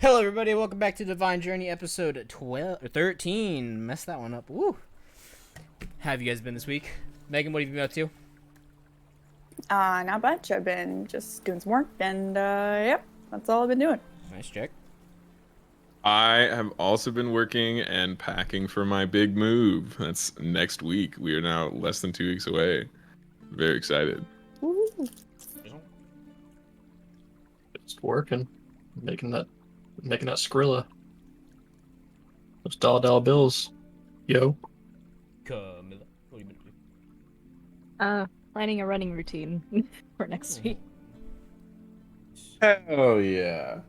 Hello, everybody. Welcome back to Divine Journey, episode 13. Messed that one up. Woo. How have you guys been this week? Megan, what have you been up to? Not much. I've been just doing some work, and yep, that's all I've been doing. Nice check. I have also been working and packing for my big move. That's next week. We are now less than 2 weeks away. Very excited. Woo. Just working, making that Skrilla. Those dollar bills. Yo. Camilla, what have you been up to? Planning a running routine for next week. Hell yeah.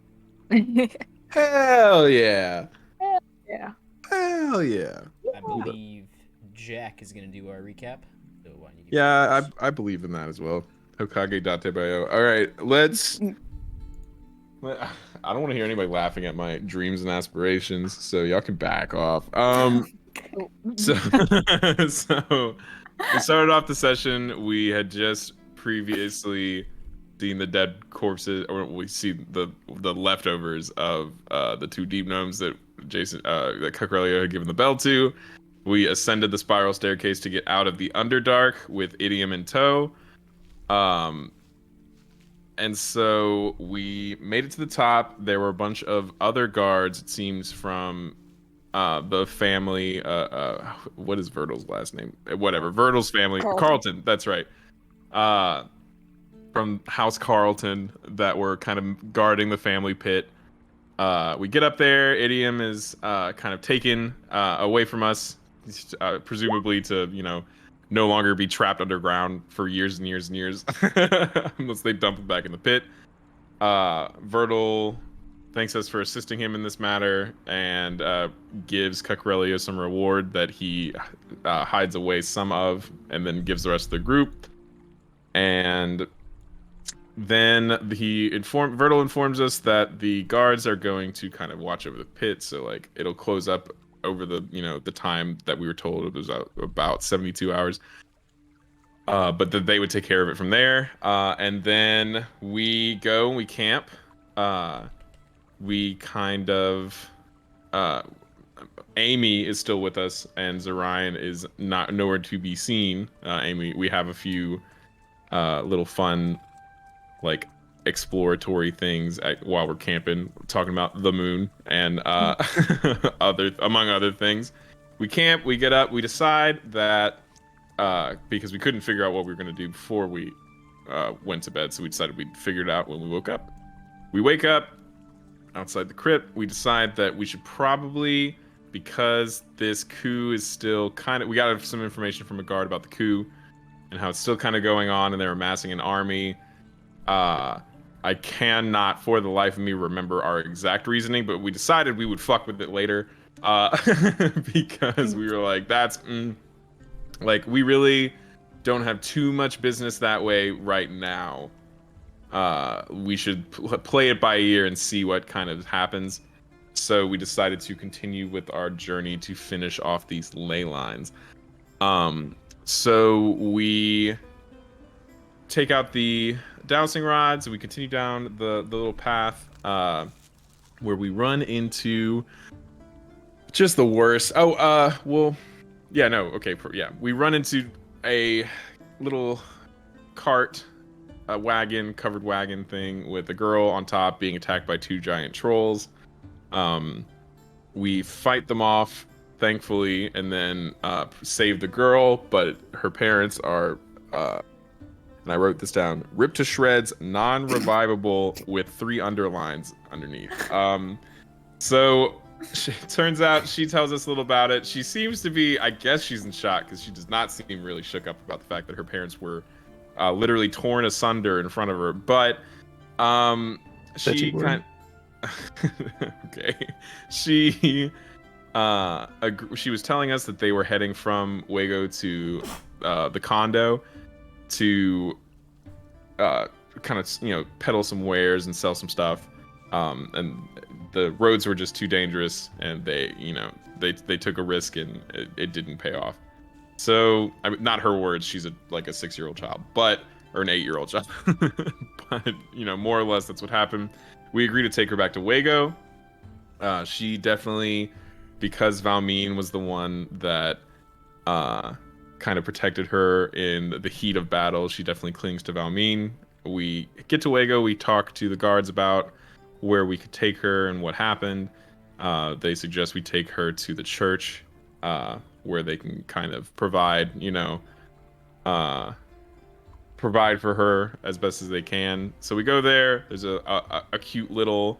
Hell yeah. Yeah. Hell yeah. I believe Jack is going to do our recap. So why don't you give Yeah, I believe in that as well. Hokage Datebayo. All right, let's. I don't want to hear anybody laughing at my dreams and aspirations, so y'all can back off. So we started off the session. We had just previously seen the dead corpses, or we see the leftovers of the two deep gnomes that that Cucurellia had given the bell to. We ascended the spiral staircase to get out of the Underdark with Idiom in tow. And so we made it to the top. There were a bunch of other guards, it seems, from the family. What is Vertil's last name? Whatever. Vertil's family. Carlton. That's right. From House Carlton that were kind of guarding the family pit. We get up there. Idiom is kind of taken away from us, presumably to, no longer be trapped underground for years and years and years, unless they dump him back in the pit. Vertil thanks us for assisting him in this matter and gives Cucurellia some reward that he hides away some of, and then gives the rest of the group. And then Vertil informs us that the guards are going to kind of watch over the pit, so like it'll close up over the the time that we were told. It was about 72 hours, but that they would take care of it from there. And then we go and we camp. We kind of Amy is still with us, and Zorion is nowhere to be seen. Amy, we have a few little fun like exploratory things while we're camping, talking about the moon and among other things. We camp, we get up, we decide that because we couldn't figure out what we were going to do before we went to bed, so we decided we'd figure it out when we woke up. We wake up outside the crypt. We decide that we should probably, because this coup is still we got some information from a guard about the coup and how it's still kind of going on, and they're amassing an army. I cannot for the life of me remember our exact reasoning, but we decided we would fuck with it later because we were like, like, we really don't have too much business that way right now. We should play it by ear and see what kind of happens. So we decided to continue with our journey to finish off these ley lines. So we take out the dowsing rods, and we continue down the little path where we run into just the worst. We run into a little cart, a covered wagon thing with a girl on top being attacked by two giant trolls. We fight them off, thankfully, and then save the girl, but her parents are and I wrote this down, ripped to shreds, non-revivable, with 3 underlines underneath. So it turns out she tells us a little about it. She seems to be, I guess she's in shock, because she does not seem really shook up about the fact that her parents were literally torn asunder in front of her. But she kind okay. She was telling us that they were heading from Wago to the condo to kind of peddle some wares and sell some stuff, and the roads were just too dangerous, and they took a risk, and it didn't pay off. So, I mean, not her words, she's like a 6-year-old child, or an 8-year-old child. But more or less that's what happened. We agreed to take her back to Wago. She definitely, because Valmeen was the one that kind of protected her in the heat of battle, she definitely clings to Valmeen. We get to Wago, we talk to the guards about where we could take her and what happened. They suggest we take her to the church, where they can kind of provide, provide for her as best as they can. So we go there. There's a cute little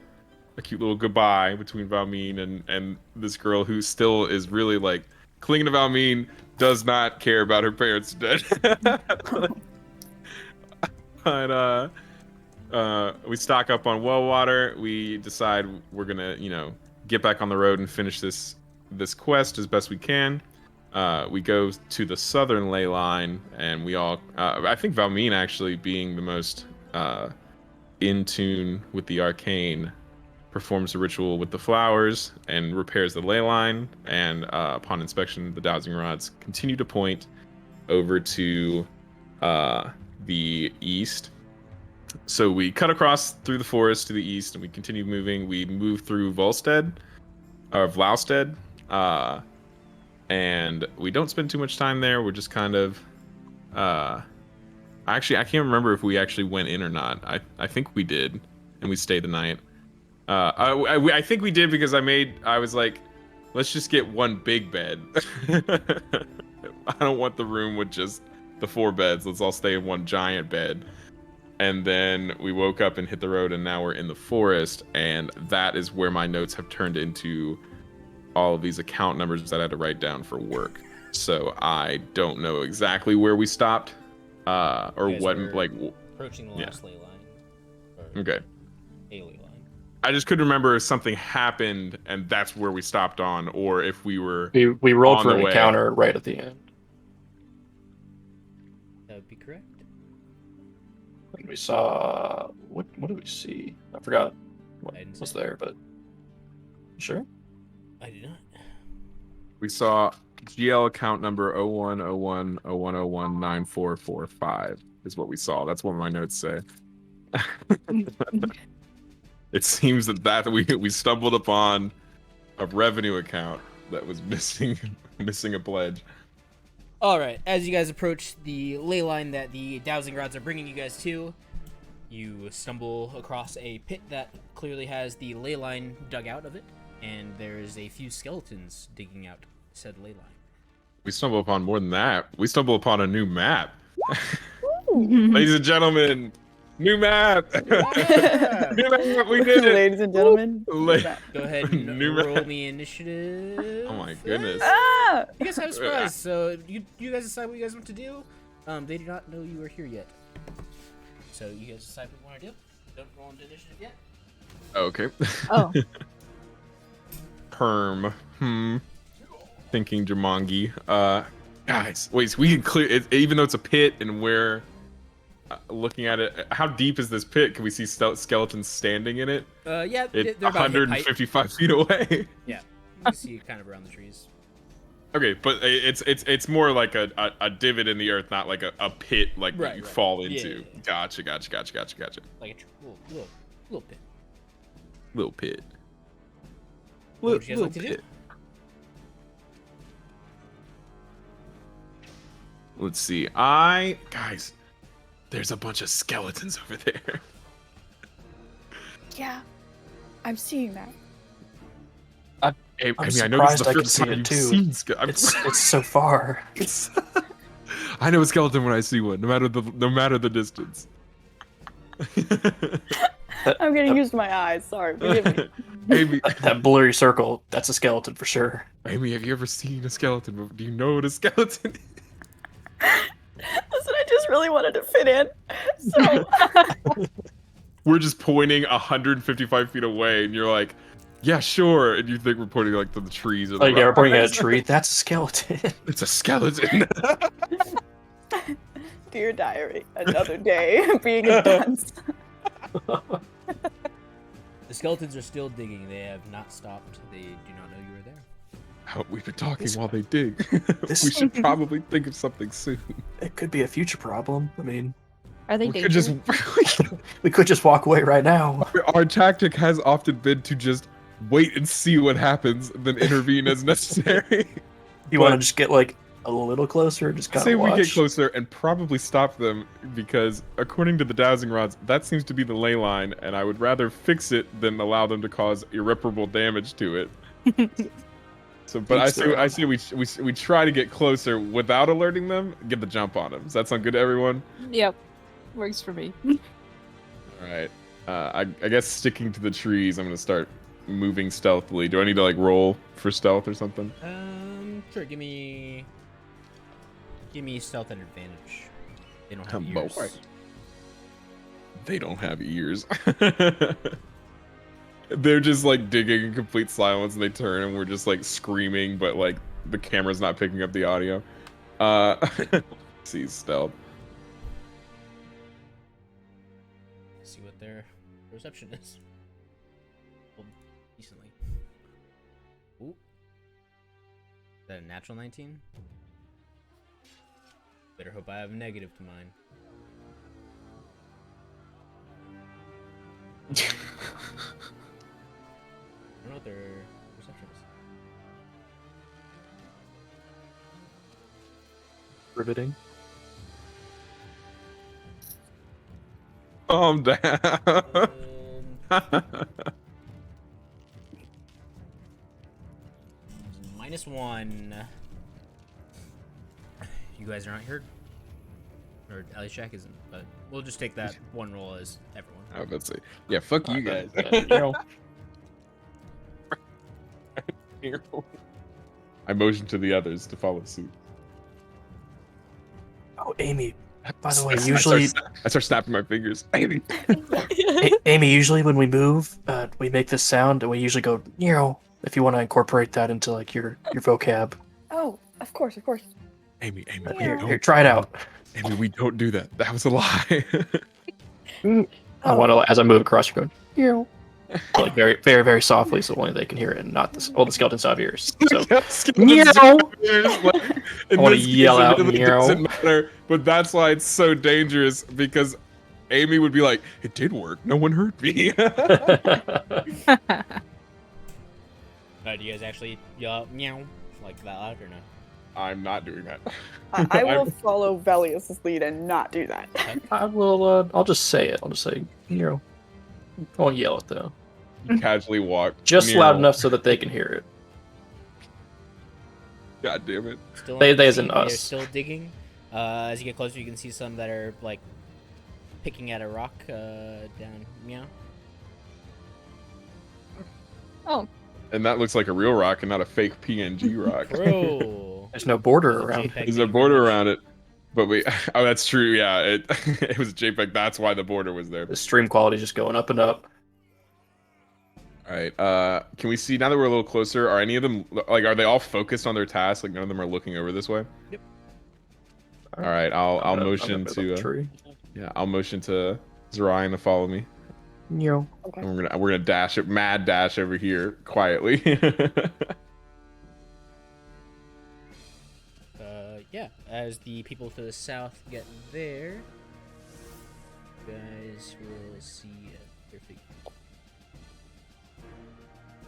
goodbye between Valmeen and this girl who still is really like clinging to Valmeen, does not care about her parents dead. But we stock up on well water. We decide we're gonna, get back on the road and finish this quest as best we can. We go to the southern ley line, and we all, I think Valmeen actually being the most in tune with the arcane, performs a ritual with the flowers and repairs the ley line. And upon inspection, the dowsing rods continue to point over to the east. So we cut across through the forest to the east, and we continue moving. We move through Volstead, or Vlausted, and we don't spend too much time there. We're just kind of, actually, I can't remember if we actually went in or not. I think we did, and we stayed the night. I think we did because I was like, let's just get one big bed. I don't want the room with just the 4 beds. Let's all stay in one giant bed. And then we woke up and hit the road, and now we're in the forest, and that is where my notes have turned into all of these account numbers that I had to write down for work. So I don't know exactly where we stopped, or what, like, approaching the last ley line. Okay. A ley line. I just couldn't remember if something happened and that's where we stopped on, or if we were. We rolled on for the an way. encounter right at the end. That would be correct. And we saw what did we see? I forgot what I didn't was see. there, but sure. I did not. We saw GL account number 010101019445 is what we saw. That's what my notes say. It seems that we stumbled upon a revenue account that was missing a pledge. All right, as you guys approach the ley line that the dowsing rods are bringing you guys to, you stumble across a pit that clearly has the ley line dug out of it, and there's a few skeletons digging out said ley line. We stumble upon more than that. We stumble upon a new map. Ladies and gentlemen, new map. New map. We did it. Ladies and gentlemen. La- Go ahead and New roll map. me initiative. Oh my goodness. Ah! You guys have a surprise, so you guys decide what you guys want to do. They do not know you are here yet. So you guys decide what you want to do. Don't roll into initiative yet. Okay. Oh, Perm. Thinking Jumanji. Guys, wait, so we can clear it, even though it's a pit and we're looking at it. How deep is this pit? Can we see skeletons standing in it? Yeah, It's they're about hip height. 155 feet away. Yeah, you can see it kind of around the trees. Okay, but it's more like a divot in the earth, not like a pit like that you Right. fall Yeah, into. yeah, yeah. Gotcha. Like a little pit. Little pit. What would you guys like to do? Let's see. Guys, there's a bunch of skeletons over there. Yeah, I'm seeing that. Hey, I'm I know this is surprised the I can first see time it you've too. seen It's so far. I know a skeleton when I see one, no matter the distance. I'm getting used to my eyes. Sorry, forgive me. Amy, That blurry circle, that's a skeleton for sure. Amy, have you ever seen a skeleton? Do you know what a skeleton is? Listen, I just really wanted to fit in. So We're just pointing 155 feet away, and you're like, yeah, sure. And you think we're pointing like to the trees or the Oh yeah, we're pointing at a rocks. tree. That's a skeleton. It's a skeleton. dear diary, another day being a dunce. The skeletons are still digging. They have not stopped. They do not know you are there. We've been talking while they dig. This- We should probably think of something soon. It could be a future problem. I mean, are they We could just dangerous? we could just walk away right now. Our tactic has often been to just wait and see what happens, then intervene as necessary. You want to just get like a little closer, just kind Say of we watch. get closer and probably stop them because, according to the dowsing rods, that seems to be the ley line, and I would rather fix it than allow them to cause irreparable damage to it. So, but I say we try to get closer without alerting them. Get the jump on them. Does that sound good to everyone? Yep. Works for me. All right. I guess sticking to the trees, I'm gonna start moving stealthily. Do I need to like roll for stealth or something? Sure. Give me stealth at advantage. They don't have Boy. ears. They don't have ears. They're just like digging in complete silence, and they turn, and we're just like screaming, but like the camera's not picking up the audio. See stealth. See what their perception is. Well, decently. Ooh. Is that a natural 19? Better hope I have negative to mine. I don't know what their perception is. Riveting. Calm down. -1. You guys are not here? Or Alishak isn't, but we'll just take that one roll as everyone. I was about to say, yeah, fuck you guys. I motioned to the others to follow suit. Oh, Amy. By the way, I usually, start snapping my fingers. Amy. Amy, usually when we move, we make this sound, and we usually go "Nero." If you want to incorporate that into like your vocab. Oh, of course, of course. Amy, Here, try it out. Amy, we don't do that. That was a lie. I want to, as I move across, you're going "Nero." Like very, very, very softly, so only they can hear it, and not the skeletons have ears. So, Meow. I want to yell out It "Nero." doesn't matter, but that's why it's so dangerous, because Amy would be like, "It did work. No one heard me." Do you guys actually yell out meow like that loud or no? I'm not doing that. I will follow Velius's lead and not do that. I will. I'll just say it. I'll just say "Nero." I won't yell it though. You casually walk. Just near- loud enough so that they can hear it. God damn it. Still They not as in seeing- they're us. still digging. As you get closer, you can see some that are like picking at a rock down meow. Oh, And that looks like a real rock and not a fake PNG rock. Bro. There's no border around. There's a border around it. But wait, oh, that's true. Yeah, it was a JPEG. That's why the border was there. The stream quality is just going up and up. All right. Can we see now that we're a little closer? Are any of them like? Are they all focused on their task? Like none of them are looking over this way. Yep. All right. I'll I'm gonna motion build to. a tree. Yeah, I'll motion to Zarian to follow me. Nero. Okay. And we're gonna dash it, mad dash over here quietly. Yeah. As the people to the south get there, you guys will see their figure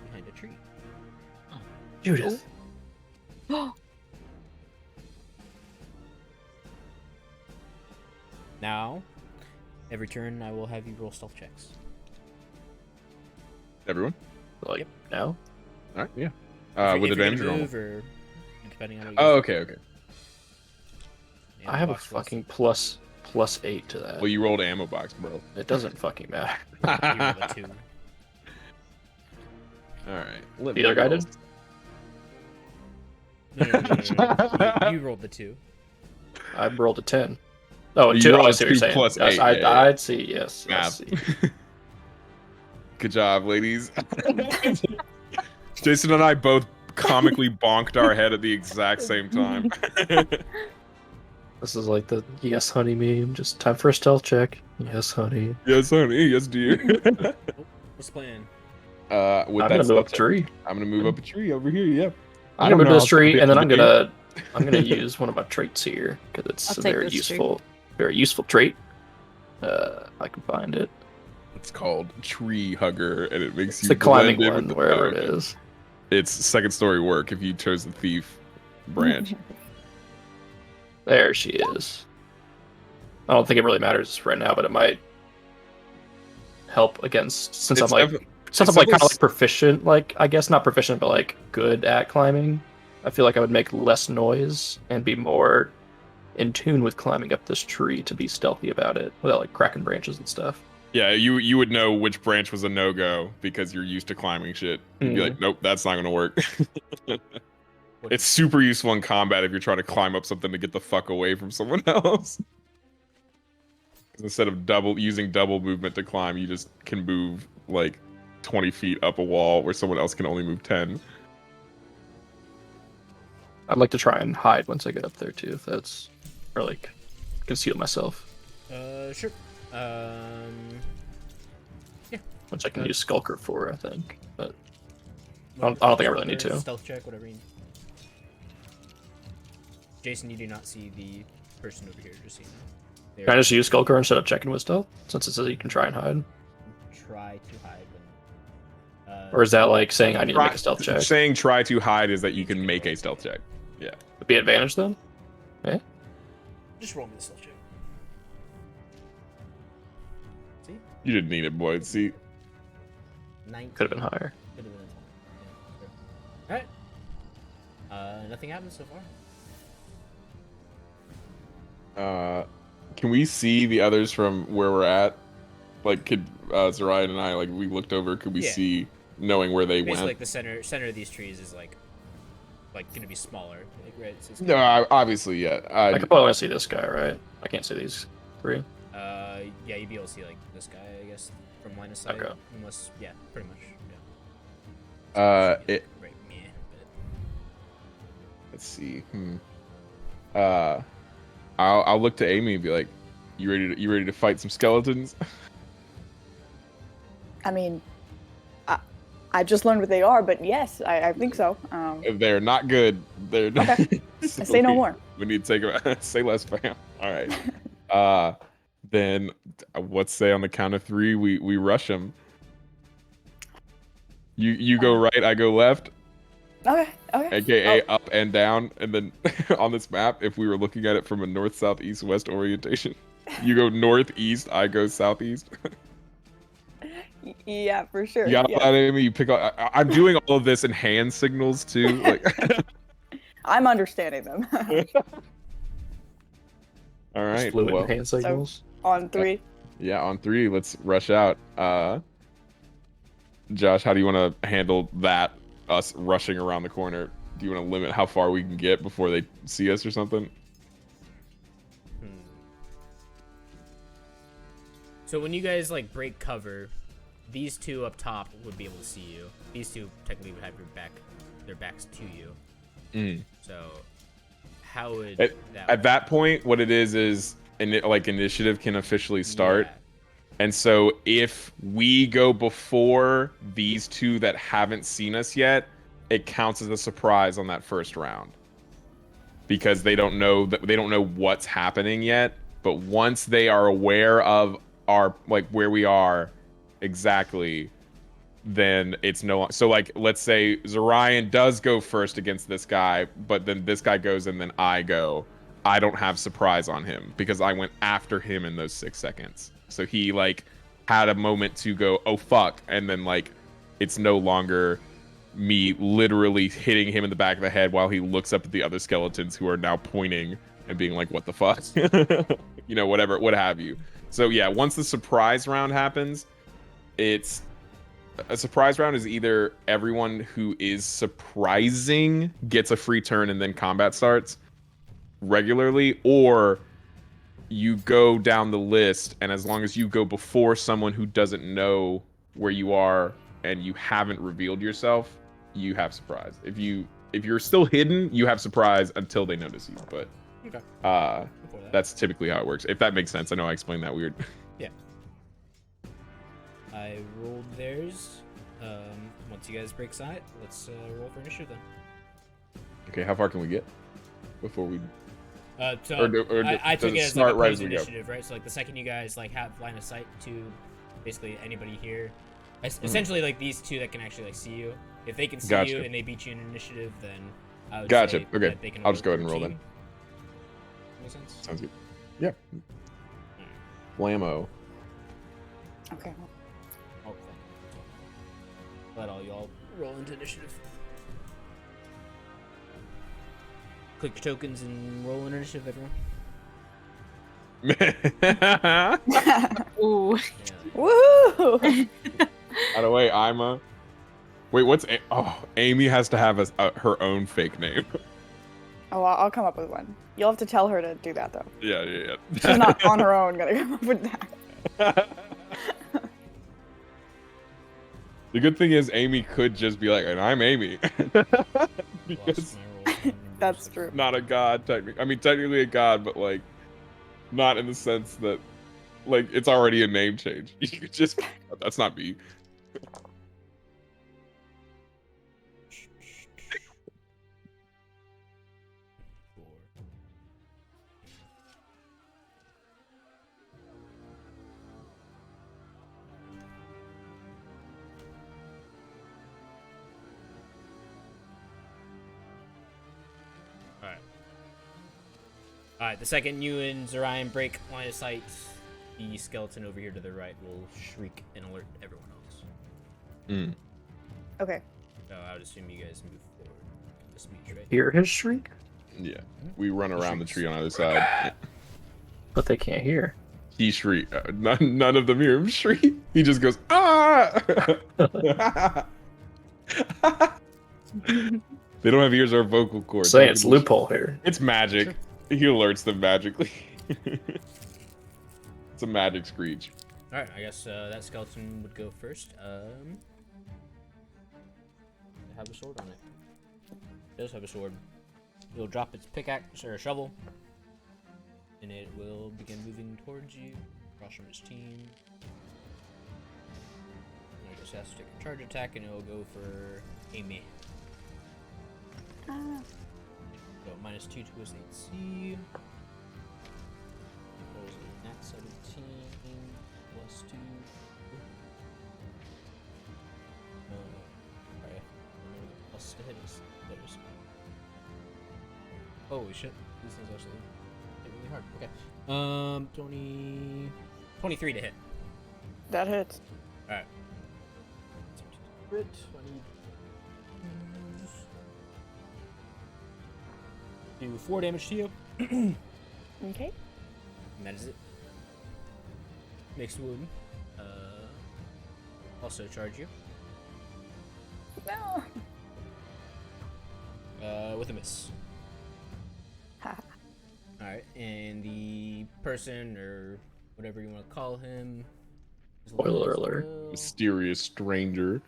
behind a tree. Judith. Now, every turn I will have you roll stealth checks. Everyone. Like Yep. now. All right. Yeah. If With you're gonna advantage or move or depending on what you Oh, okay. Yeah, I have a box rolls. fucking +8 to that. Well, you rolled ammo box, bro. It doesn't fucking matter. You roll a 2. All right. The other guy did? No. You rolled the 2. I rolled a 10. Oh, You 2. rolled I a see what you're 2 saying. plus Yes, 8, I, yeah. I'd see. Yes. Yes. Math. Good job, ladies. Jason and I both comically bonked our head at the exact same time. This is like the "Yes, honey" meme. Just time for a stealth check. Yes, honey. Yes, honey. Yes, dear. What's the plan? With I'm that gonna move stuff, up a tree. I'm gonna move up a tree over here. Yeah. I'm gonna move to this tree, and then I'm gonna. gonna use one of my traits here because it's I'll a take very this useful trait. I can find it. It's called Tree Hugger, and it makes It's you the climbing blend in one, with the wherever it town. is. It's second story work if you chose the thief branch. There she is. I don't think it really matters right now, but it might help against since It's I'm like defi- since I'm it's like kind of definitely like proficient, like I guess not proficient, but like good at climbing. I feel like I would make less noise and be more in tune with climbing up this tree to be stealthy about it without like cracking branches and stuff. Yeah, you would know which branch was a no go because you're used to climbing shit. You'd be like, nope, that's not gonna work. It's super useful in combat if you're trying to climb up something to get the fuck away from someone else. Instead of using double movement to climb, you just can move like 20 feet up a wall where someone else can only move 10. I'd like to try and hide once I get up there too, if that's or like conceal myself, Sure. which I can use Skulker for, I think. But I don't think I really need to. Stealth check, whatever you need. Jason, you do not see the person over here, just so you know. Can I just use Skulker instead of checking with stealth, since it says you can try and hide? Try to hide them. Or is that like saying I need to make a stealth check? Saying try to hide is that you can make a stealth check. Yeah. Would be advantage then? Eh? Just roll me the stealth check. See? You didn't need it, boy. See? 19. Could have been higher. Could have been a 20. Yeah, alright. Nothing happened so far. Can we see the others from where we're at? Like, could Zariah and I, like, we looked over, could we see, knowing where they Basically, went? like the center of these trees is like gonna be smaller, like, right? So it's No, obviously, yeah. I can probably only see this guy, right? I can't see these three. yeah, you'd be able to see like this guy, I guess, from line of sight. Okay. Unless, yeah, pretty much. Uh, Yeah. it, Right, meh, let's see. I'll look to Amy and be like, you ready to fight some skeletons? I mean, I just learned what they are, but yes, I think so. If they're not good, they're Okay. so Say no more. We need to take a say less, fam. All right. Then let's say on the count of 3, we rush them. You go right, I go left. Okay. AKA up and down, and then on this map, if we were looking at it from a north, south, east, west orientation, you go northeast, I go southeast. Yeah, for sure. You got Yeah. that, Amy? You pick up. I'm doing all of this in hand signals too. Like, I'm understanding them. all right. Just fluid Well, hand signals. On 3. yeah, on 3, let's rush out. Josh, how do you want to handle that? Us rushing around the corner. Do you want to limit how far we can get before they see us or something? So when you guys like break cover, these two up top would be able to see you. These two technically would have their backs to you. So how would At that point, what it is like initiative can officially start. Yeah. And so if we go before these two that haven't seen us yet, it counts as a surprise on that first round. Because they don't know what's happening yet, but once they are aware of our like where we are exactly, then it's no. So like, let's say Zorion does go first against this guy, but then this guy goes and then I go. I don't have surprise on him because I went after him in those 6 seconds. So he like had a moment to go, oh fuck, and then like it's no longer me literally hitting him in the back of the head while he looks up at the other skeletons who are now pointing and being like, what the fuck? You know, whatever, what have you. So yeah, once the surprise round happens, it's a surprise round is either everyone who is surprising gets a free turn and then combat starts regularly, or you go down the list, and as long as you go before someone who doesn't know where you are and you haven't revealed yourself, you have surprise. If you're still hidden, you have surprise until they notice you. But Okay. that's typically how it works. If that makes sense. I know I explained that weird. Yeah. I rolled theirs. Once you guys break side, let's roll for initiative then. Okay, how far can we get before we? So Or I does took it it as start like right opposed as we go? initiative, right? So like the second you guys like have line of sight to basically anybody here. Essentially, like these two that can actually like see you. If they can see Gotcha. you and they beat you in initiative, then I would Gotcha. say Okay. that they can I'll just go ahead avoid and roll your then. team. Make sense? Sounds good. Yeah. Flammo. Okay. Oh, let all y'all roll into initiative. Click your tokens and roll in initiative, everyone. Ooh. Yeah. Woohoo! By the way, Wait, what's Amy has to have her own fake name. Oh, I'll come up with one. You'll have to tell her to do that though. Yeah. She's not on her own gonna come up with that. The good thing is Amy could just be like, and I'm Amy. Because That's true. not a god, technically. I mean, technically a god, but like, not in the sense that, like, it's already a name change. You could just, that's not me. Alright, the second you and Zorion break line of sight, the skeleton over here to the right will shriek and alert everyone else. Mm. Okay. So I would assume you guys move forward. This means, right? Hear his shriek, Yeah. We run around the tree on either side. but they can't hear. He shriek. None of them hear him shriek. He just goes, ah! They don't have ears or vocal cords. Say it's loophole here. It's magic. Sure. He alerts them magically. It's a magic screech. Alright, I guess that skeleton would go first. Have a sword on it. It does have a sword. It'll drop its pickaxe or a shovel. And it will begin moving towards you. Across from its team. And it just has to take a charge attack and it will go for Amy. So -2 to his AC. Rolls a nat 17 +2. Alright. Plus to hit is there's. Holy shit. These things actually hit really hard. Okay. 23 to hit. That hits. Alright. Crit. 20. Do 4 damage to you. Okay. And that is it. Next wound. Also charge you. No. With a miss. Ha. Alright, and the person, or whatever you want to call him. is Spoiler alive as alert. well. Mysterious stranger.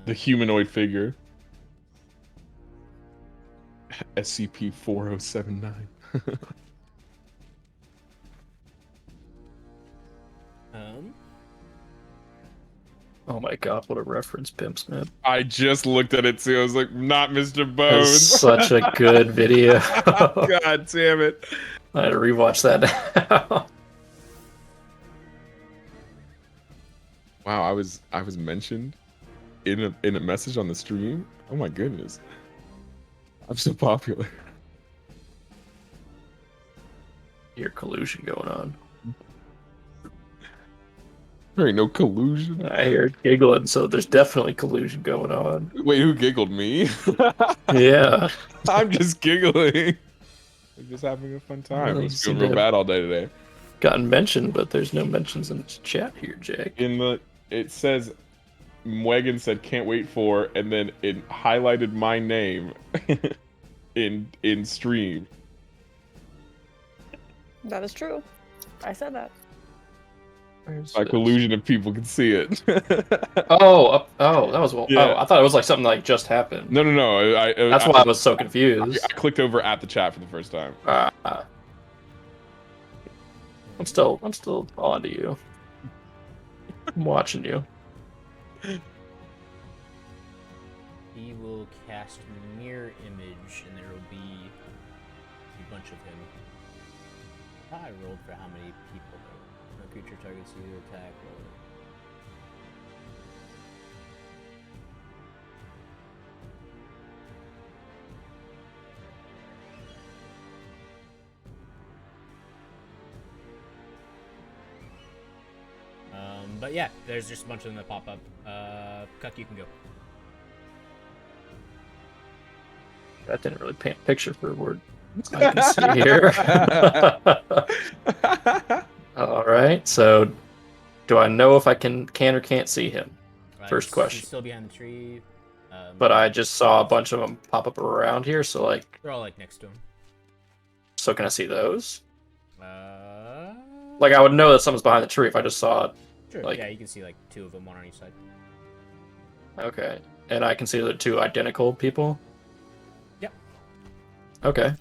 The humanoid figure. SCP-4079. Oh my god, what a reference, Pimp Smith. I just looked at it too. I was like, not Mr. That Bones. is such a good video. God damn it. I had to rewatch that now. Wow, I was mentioned in a message on the stream. Oh my goodness. I'm so popular. Hear collusion going on. There ain't no collusion. I hear giggling, so there's definitely collusion going on. Wait, who giggled? Me? Yeah. I'm just giggling. I'm just having a fun time. Well, I you was seem feeling real to- bad all day today. Gotten mentioned, but there's no mentions in the chat here, Jake. It says Megan said can't wait for, and then it highlighted my name in stream. That is true. I said that. Where's By this? collusion if people can see it. Oh, that was well. Yeah. Oh, I thought it was like something like just happened. No. That's why I was so confused. I clicked over at the chat for the first time. I'm still on to you. I'm watching you. He will cast Mirror Image, and there will be a bunch of him. I rolled for how many people. creature targets you attack. But yeah, there's just a bunch of them that pop up. Cuck, you can go. That didn't really paint a picture for what I can see here. All right. So, do I know if I can or can't see him? First question. He's still behind the tree. But I just saw a bunch of them pop up around here. So like, they're all like next to him. so can I see those? Uh, Like, I would know that someone's behind the tree if I just saw it. Sure. Like- Yeah, you can see like 2 of them, one on each side. Okay. And I can see the 2 identical people? Yep. Okay.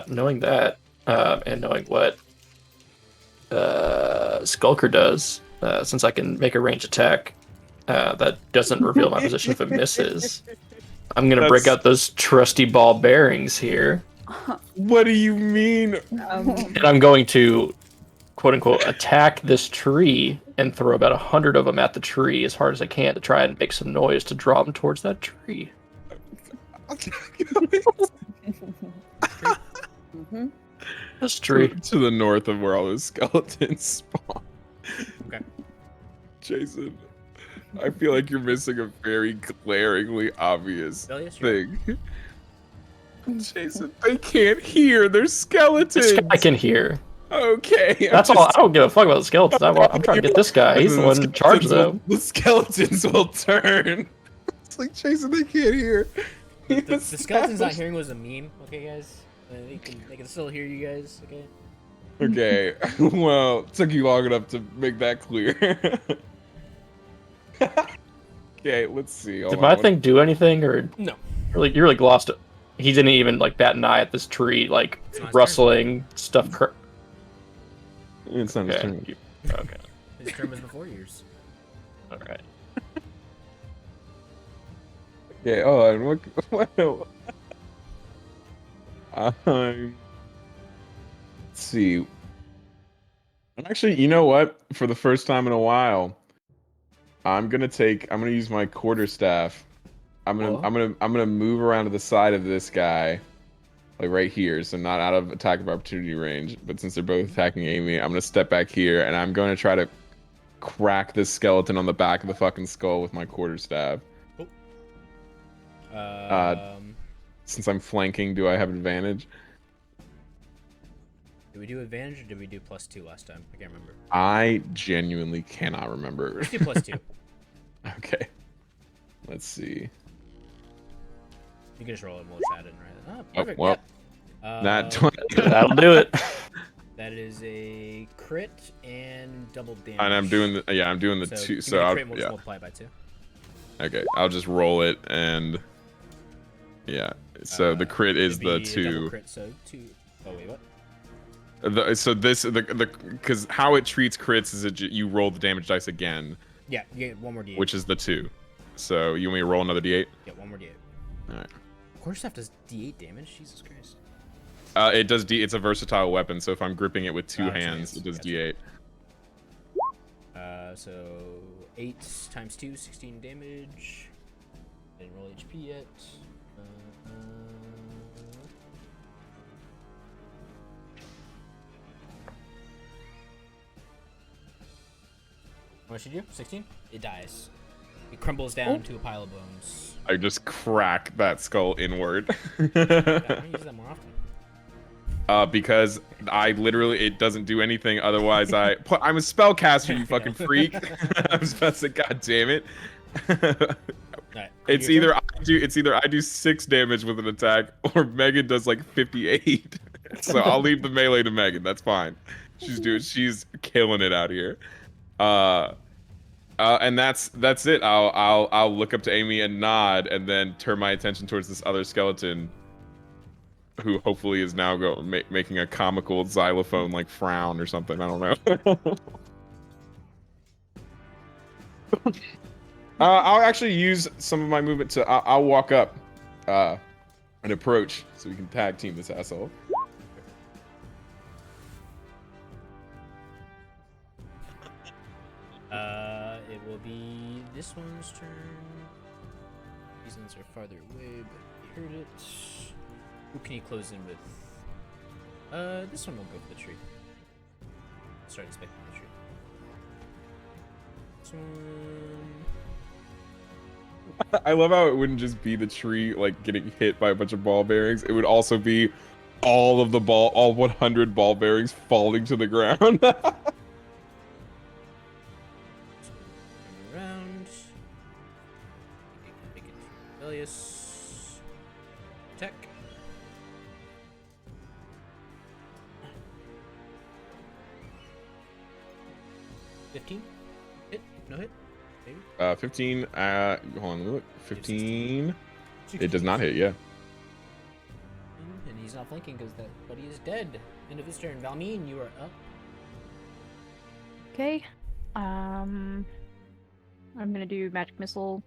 Knowing that, and knowing what Skulker does, since I can make a range attack that doesn't reveal my position if it misses, I'm going to break out those trusty ball bearings here. What do you mean? And I'm going to, quote unquote, attack this tree and throw about 100 of them at the tree as hard as I can to try and make some noise to draw them towards that tree. Mm-hmm. This tree. To the north of where all those skeletons spawn. Okay. Jason, I feel like you're missing a very glaringly obvious Velius, you're up. thing. Jason, they can't hear. They're skeletons. This guy can hear. Okay. That's all. I don't give a fuck about the skeletons. I'm trying to get this guy. He's the one in charge of them. The skeletons will turn. It's like, Jason, they can't hear. The skeletons not hearing was a meme, okay, guys? They can still hear you guys, okay? Okay. Well, it took you long enough to make that clear. Okay, let's see. Did my thing do anything, or No. you're like lost it? He didn't even like bat an eye at this tree, like It's not his rustling stuff. It's not his Okay. turn. Okay. His term was before yours. All right. Okay, hold on. Let's see. Actually, you know what? For the first time in a while, I'm gonna use my quarterstaff. I'm gonna move around to the side of this guy, like right here, so not out of attack of opportunity range. But since they're both attacking Amy, I'm gonna step back here and I'm gonna try to crack this skeleton on the back of the fucking skull with my quarterstaff. Since I'm flanking, do I have advantage? Did we do advantage or did we do +2 last time? I can't remember. I genuinely cannot remember. Let's do +2. Okay. Let's see. You can just roll it and we'll just add it in, right? Oh, perfect. well, yeah. That 20. That'll do it. That is a crit and double damage. And I'm doing the I'm doing the so 2. give me So the I'll, crit and we'll just yeah. multiply it by 2. Okay, I'll just roll it and yeah. So the crit is it'd the be a double 2. Crit, so 2. Oh wait, what? Because how it treats crits is you roll the damage dice again, Yeah, you get one more d8. which is the 2. So you want me to roll another d8? Yeah, one more d8. All right. Quarterstaff does d8 damage. Jesus Christ. It does It's a versatile weapon, so if I'm gripping it with 2 2 hands, it does gotcha. d8. So 8 times 2, 16 damage. Didn't roll HP yet. What should you do? 16? It dies. It crumbles down to a pile of bones. I just crack that skull inward. Yeah, I'm gonna use that more often. Because it doesn't do anything. Otherwise, I'm a spellcaster, you fucking freak. I was about to say, God damn it. Right, It's your either I do 6 damage with an attack, or Megan does like 58. So I'll leave the melee to Megan. That's fine. She's killing it out here. And that's it. I'll look up to Amy and nod, and then turn my attention towards this other skeleton, who hopefully is now making a comical xylophone like frown or something. I don't know. I'll actually use some of my movement to. I'll walk up, and approach, so we can tag team this asshole. this one's turn. These ones are farther away, but you heard it. Who can you close in with? This one will go for the tree. Start inspecting the tree. This one. I love how it wouldn't just be the tree like getting hit by a bunch of ball bearings. It would also be all 100 ball bearings falling to the ground. Around. Make it rebellious. Attack. $15. Hit? No hit? Maybe? 15. Hold on, let me look. 15. It does not hit. Yeah. And he's not flanking because that buddy is dead. End of his turn. Valmeen, you are up. Okay. I'm gonna do magic missile.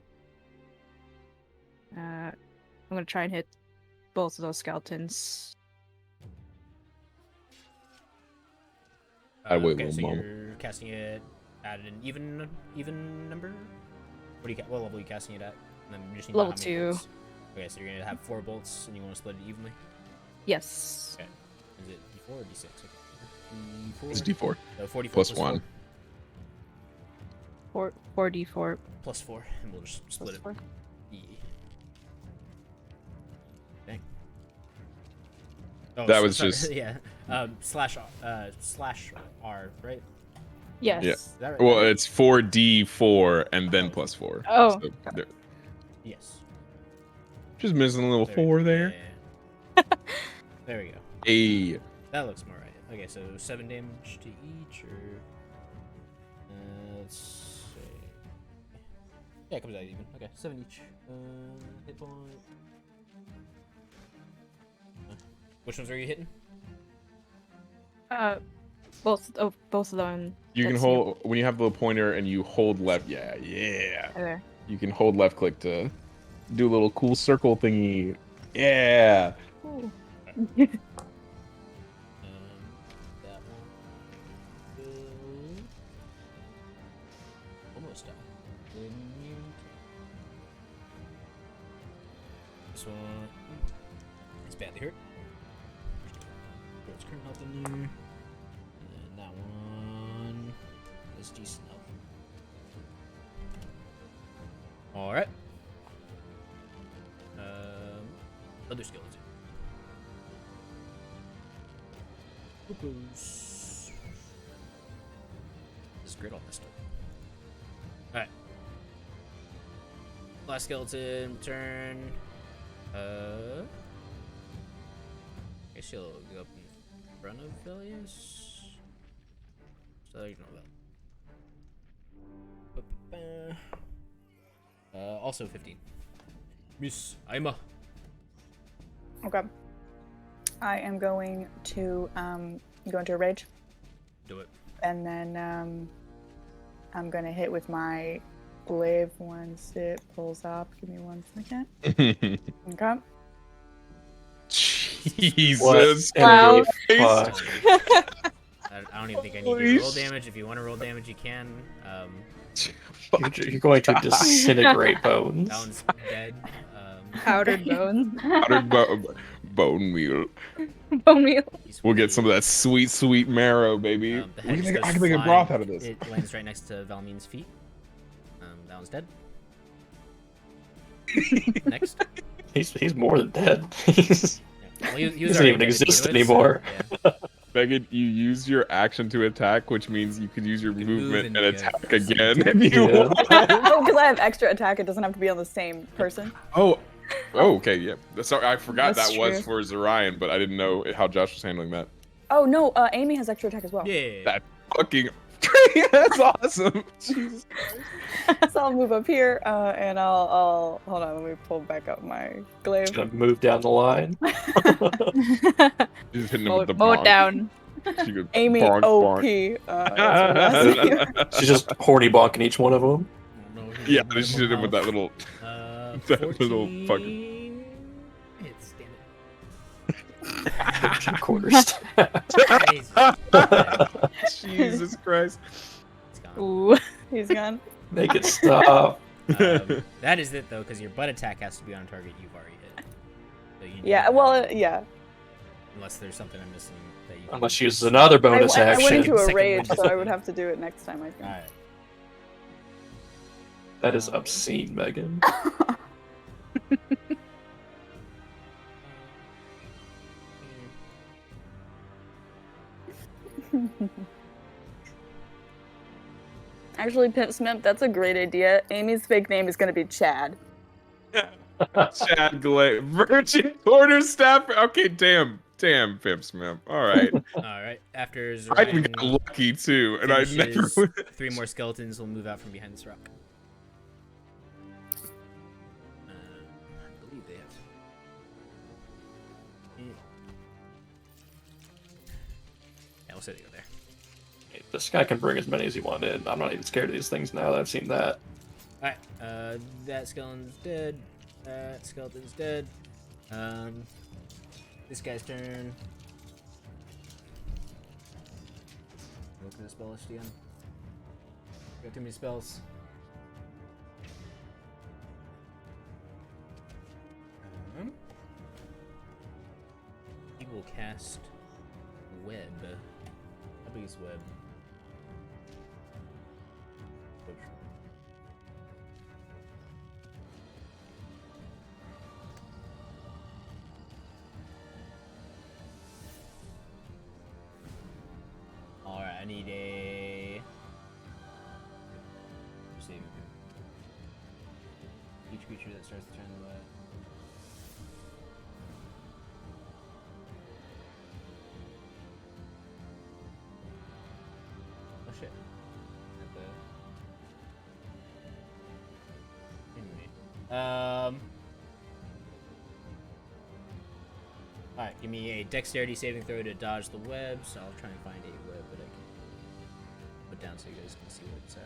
I'm gonna try and hit both of those skeletons. I wait okay, one so moment. you're casting it at an even number. What level are you casting it at? And then you just need to know Level how many 2. bolts. Okay, so you're gonna have 4 bolts, and you want to split it evenly. Yes. Okay. Is it D4 or D6? Okay. D4. It's D4 So 44 plus plus 1. 4d4 plus 4, and we'll just split it. 4. Yeah. Dang. Oh, That so- was sorry, just- yeah. Slash R, right? Yes. Yeah. Is that right? Well, it's 4D4 and then plus 4. Oh. So there- Yes. just missing a little we 4 go. there. Yeah. There we go. Hey. That looks more right. Okay, so 7 damage to each, or let's see. Yeah, it comes out even. Okay, 7 each. Hit point. Which ones are you hitting? Both of them. You can That's hold when you have the pointer and you hold left. Yeah. Okay. You can hold left click to do a little cool circle thingy. Yeah. Ooh. That one. Almost done. This one is badly hurt. There's current health in there. And then that one is decent health. Alright. Other skeleton. There's grid on this stuff. Alright. Last skeleton turn. I guess she'll go up in front of Velius. So you know that. Also 15. Miss Aima. Okay. I am going to go into a rage, Do it. and then I'm gonna hit with my glaive once it pulls up. Give me 1 second. Okay. Jesus. Wow. Christ. I don't even think I need you to roll damage. If you want to roll damage, you can. You're going to disintegrate bones. That one's dead. Powdered bones. Powdered bone meal. Bone meal. We'll get some of that sweet, sweet marrow, baby. The head just I goes can make a flying. broth out of this. It lands right next to Valmeen's feet. That one's dead. Next. He's more than dead. He's, Yeah. Well, he he was doesn't already even dead exist to begin with, anymore. So, yeah. Megan, you use your action to attack, which means you could use your You can move movement and and make a- attack again if you Yeah. want. Oh, because I have extra attack, it doesn't have to be on the same person. Oh, okay, yeah. Sorry, I forgot That's that was true. for Zorion, but I didn't know how Josh was handling that. Oh no, Amy has extra attack as well. Yeah. That fucking. That's awesome. Jesus. So I'll move up here, and I'll hold on. Let me pull back up my glaive. Just gonna move down the line. Just hitting him Mow with the it bonk. down. She goes, Amy bonk, OP. bonk. That's what I'm asking. She's just horny bonking each one of them. No, Yeah, I just hit him with that little. that little 14 fucking- hits, damn Quarters. it. Jesus. Jesus Christ. It's gone. Ooh. He's gone. Make it stop. That is it though, because your butt attack has to be on a target you've already hit. So you Yeah, don't well, have- yeah. Unless there's something I'm missing that you. Unless she uses another bonus I action. went into a Second rage, one. so I would have to do it next time, I think. All right. That is obscene, Megan. Actually, Pimp Smith, that's a great idea. Amy's fake name is going to be Chad. Chad Glade, Virgin Quarterstaff. Okay, damn, Pimp Smith. All right. All right. After I even got Zorion lucky too, and I never. finishes, 3 more skeletons will move out from behind this rock. I believe they have. Yeah, we'll say they go there. This guy can bring as many as he wanted. I'm not even scared of these things now that I've seen that. All right. That skeleton's dead. That skeleton's dead. This guy's turn. Look at the spell list again. Got too many spells. He will cast web. How big is web? Alright, I need a saving throw. Each creature that starts the turn of the way. Oh shit. At the... Alright, give me a dexterity saving throw to dodge the webs. I'll try and find a web that I can put down so you guys can see what it's at.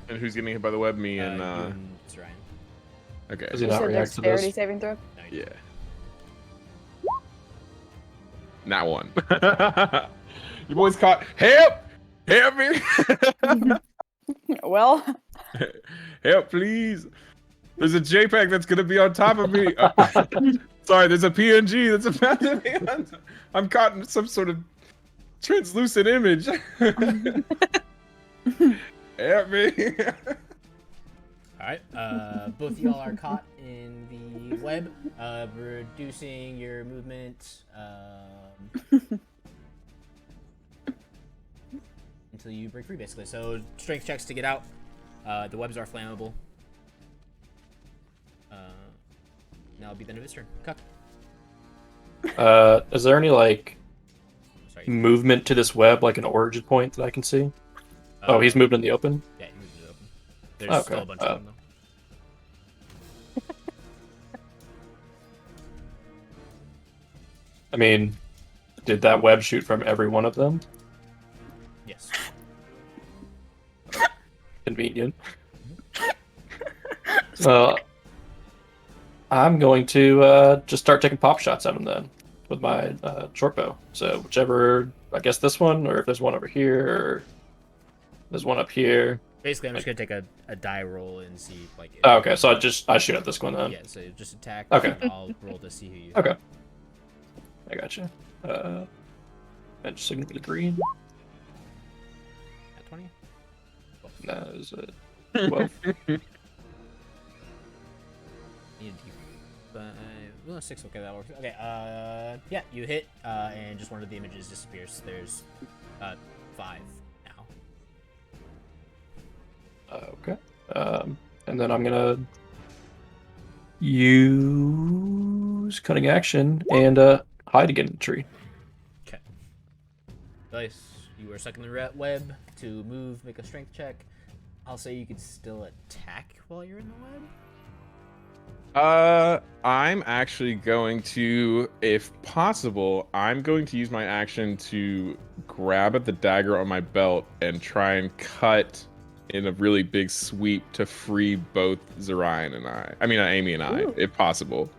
And who's getting hit by the web? Me and You and Ryan. Okay. Does he You not said react to dexterity this? saving throw? No, you Yeah. Not one. You boys caught. Help! Help me! Well, Help, please! There's a JPEG that's gonna be on top of me. Sorry, there's a PNG that's about to be on. I'm caught in some sort of translucent image. Help me! Alright, both of y'all are caught in the web, reducing your movement until you break free, basically. So, strength checks to get out. The webs are flammable. That'll be the end of his turn. Cuck. Is there any like Sorry. movement to this web, like an origin point that I can see? Oh, he's moved in the open. Yeah, he moved it open. There's Okay, still a bunch of them, though. I mean, did that web shoot from every one of them? Yes. Convenient. I'm going to just start taking pop shots at him then with my short bow. So whichever, I guess this one, or if there's one over here, or there's one up here. Basically, I'm just gonna take a die roll and see like. Oh, okay, so I shoot at this one then. Yeah, so just attack. Okay. And I'll roll to see who you. Okay. I gotcha. And just looking for the green. At 20. That is it. 12. Need a D5. Well, 6. Okay, that works. Okay. Yeah, you hit, and just one of the images disappears. There's 5 now. Okay. And then I'm gonna use cutting action and hide again in the tree. Okay. Dice, you are stuck in the web. To move, make a strength check. I'll say you could still attack while you're in the web. I'm actually going to, if possible, I'm going to use my action to grab at the dagger on my belt and try and cut in a really big sweep to free both Zorion and Amy and I, if possible.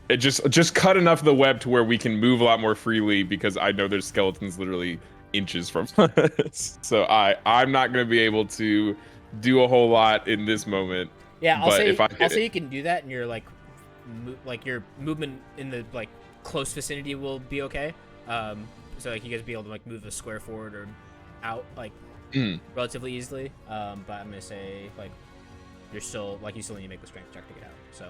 It just cut enough of the web to where we can move a lot more freely, because I know there's skeletons literally inches from us. So I'm not going to be able to do a whole lot in this moment. Yeah, I'll But say if I- I'll say you can do that, and your like your movement in the like close vicinity will be okay. So like you guys be able to like move the square forward or out like relatively easily. But I'm gonna say like you still need to make the strength check to get out. So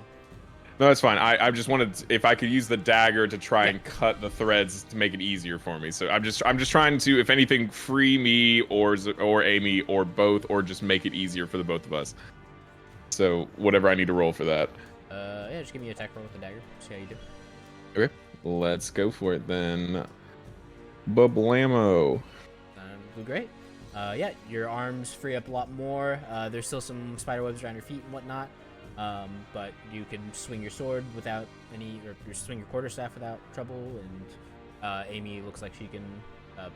No, that's fine. I just wanted if I could use the dagger to try and cut the threads to make it easier for me. So I'm just trying to, if anything, free me or Amy or both, or just make it easier for the both of us. So whatever I need to roll for that. Yeah, just give me an attack roll with the dagger. See how you do. Okay, let's go for it then. Bablamo. Do great. Yeah, your arms free up a lot more. There's still some spider webs around your feet and whatnot. But you can swing your sword without or swing your quarterstaff without trouble, and Amy looks like she can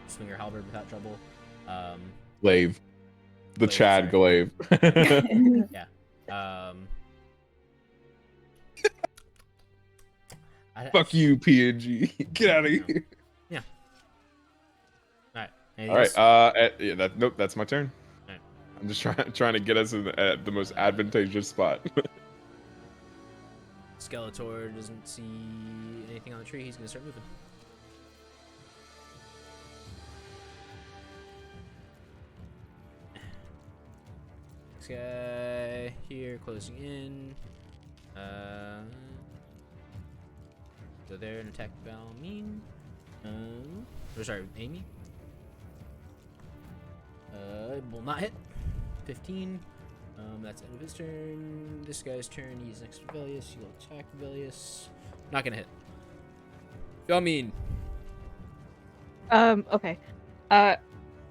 swing her halberd without trouble. Glaive. The Glaive, Chad sorry. glaive. Yeah. Fuck you, PNG. Get out of here. Yeah. All right. All right. Yeah, nope. That's my turn. All right. I'm just trying to get us at the most advantageous spot. Skeletor doesn't see anything on the tree. He's gonna start moving. Next guy here, closing in. Go there and attack Balmeen. Or sorry, Amy. It will not hit. 15. That's end of his turn. This guy's turn. He's next to Velius. You'll attack Velius. Not gonna hit. Balmeen. Okay.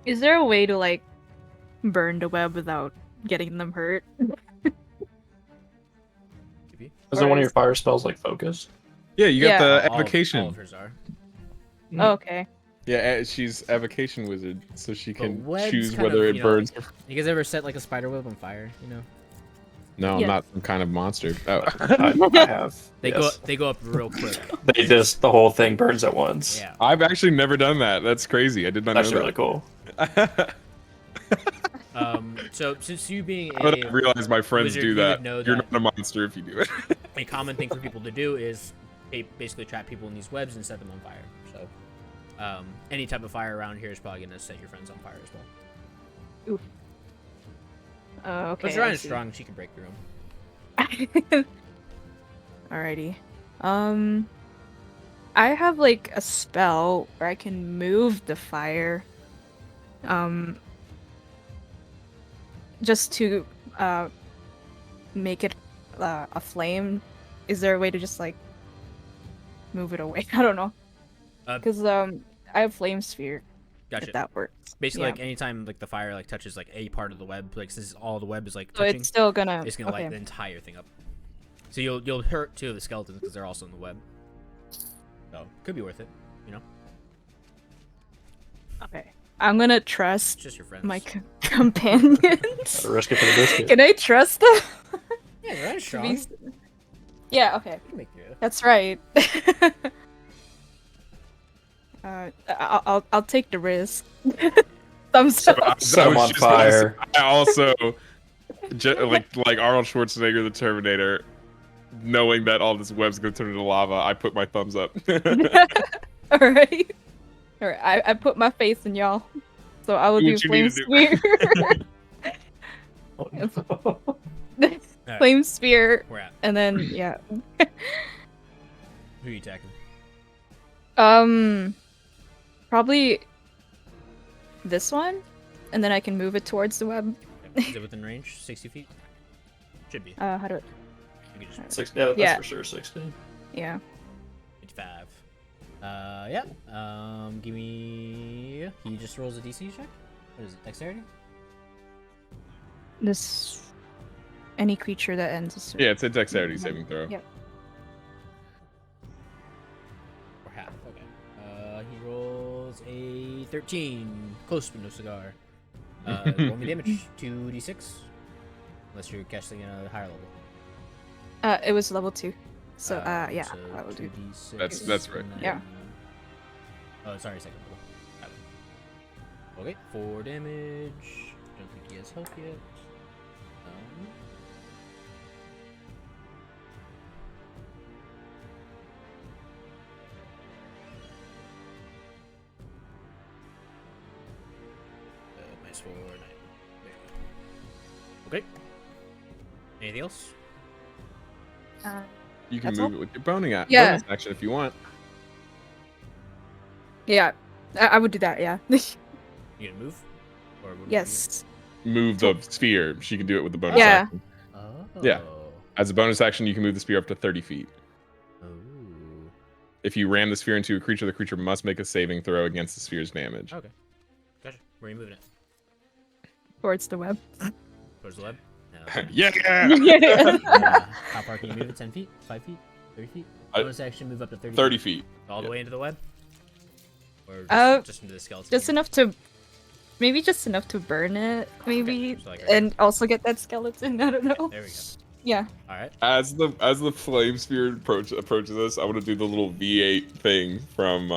Is there a way to like burn the web without getting them hurt? Is there one of your fire spells like focus? Yeah, you got the All evocation. of hers are. Oh, okay. Yeah, she's evocation wizard, so she can webs choose kind whether of, it burns. You guys ever set like a spider web on fire? You know, No, I'm Yeah. not some kind of monster. Oh. I have. they yes. go up real quick. They just the whole thing burns at once. Yeah. I've actually never done that. That's crazy. I did not That's know really cool. that. So since you being I would a realize my friends wizard, do you that. would know You're that- not a monster if you do it. a common thing for people to do is they basically trap people in these webs and set them on fire. So any type of fire around here is probably gonna set your friends on fire as well. Oof. Okay. But Zariah I is see. strong; she can break through them. Alrighty. I have like a spell where I can move the fire. Just to make it a flame. Is there a way to just like move it away? I don't know. Because I have flame sphere. Gotcha. If that works. Basically, Yeah. like anytime like the fire like touches like a part of the web, like since all the web is like So touching, it's still gonna. it's gonna okay. light the entire thing up. So you'll hurt two of the skeletons because they're also in the web. So could be worth it, you know. Okay. I'm gonna It's trust just your friends. my companions. Gotta risk it for the biscuit. Can I trust them? Yeah, they're To be strong. s- Yeah. Okay. You can make through it. That's right. I'll take the risk. Thumbs up. Set 'em on just gonna say, fire. I also, like Arnold Schwarzenegger, the Terminator, knowing that all this web's gonna turn into lava, I put my thumbs up. All right. All right. I put my faith in y'all, so I will Do do what you flame need to do. sphere. Flame sphere, Where at? and then yeah. Who are you attacking? Probably this one, and then I can move it towards the web. Okay. Is it within range? 60 feet? Should be. How do it? You can just 60, yeah, that's Yeah. for sure 60. Yeah. 55. Yeah. Give me. He just rolls a DC check. What is it? Dexterity? This. Any creature that ends a certain. Yeah, it's a dexterity saving throw. Yep. Or half. Okay. He rolls a 13. Close but no cigar. Roll me damage. 2d6. Unless you're casting at a higher level. It was level 2. So yeah, So I will do. 2d6. That's right. and then- Yeah. Oh, sorry, second level. Got it. Okay, 4 damage. Don't think he has health yet. Minus 4, 9. There you go. Okay. Anything else? You can That's move all? it with your bonus Yeah. action if you want. Yeah, I would do that. Yeah. You gonna move? Or what Yes. Move the sphere. She can do it with the bonus Yeah. action. Oh. Yeah. As a bonus action, you can move the sphere up to 30 feet. Oh. If you ram the sphere into a creature, the creature must make a saving throw against the sphere's damage. Okay. Gotcha. Where are you moving it? Towards the web. Towards the web? No. Yeah! How far can you move it? 10 feet? 5 feet? 30 feet? I- Bonus action, move up to 30 30 feet. All the Yeah. way into the web? Or just into the skeleton? Just enough to, maybe just enough to burn it, maybe, Okay, so like right and also get that skeleton. I don't know. There we go. Yeah. All right. As the flame sphere approaches us, I want to do the little V8 thing from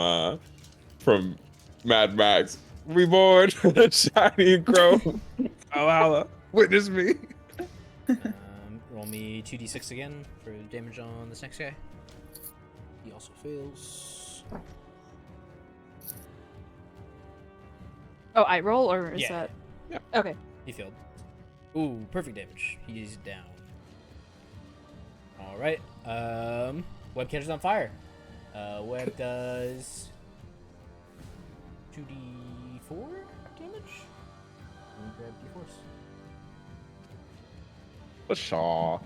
Mad Max. Reborn, shiny and chrome. Valhalla, witness me. Roll me 2d6 again for damage on this next guy. He also fails. Oh, I roll, or is Yeah. that? Yeah. Okay. He failed. Ooh, perfect damage. He's down. All right. Web catches on fire. Web does 2d4 damage. Let me grab d4s. Shaw.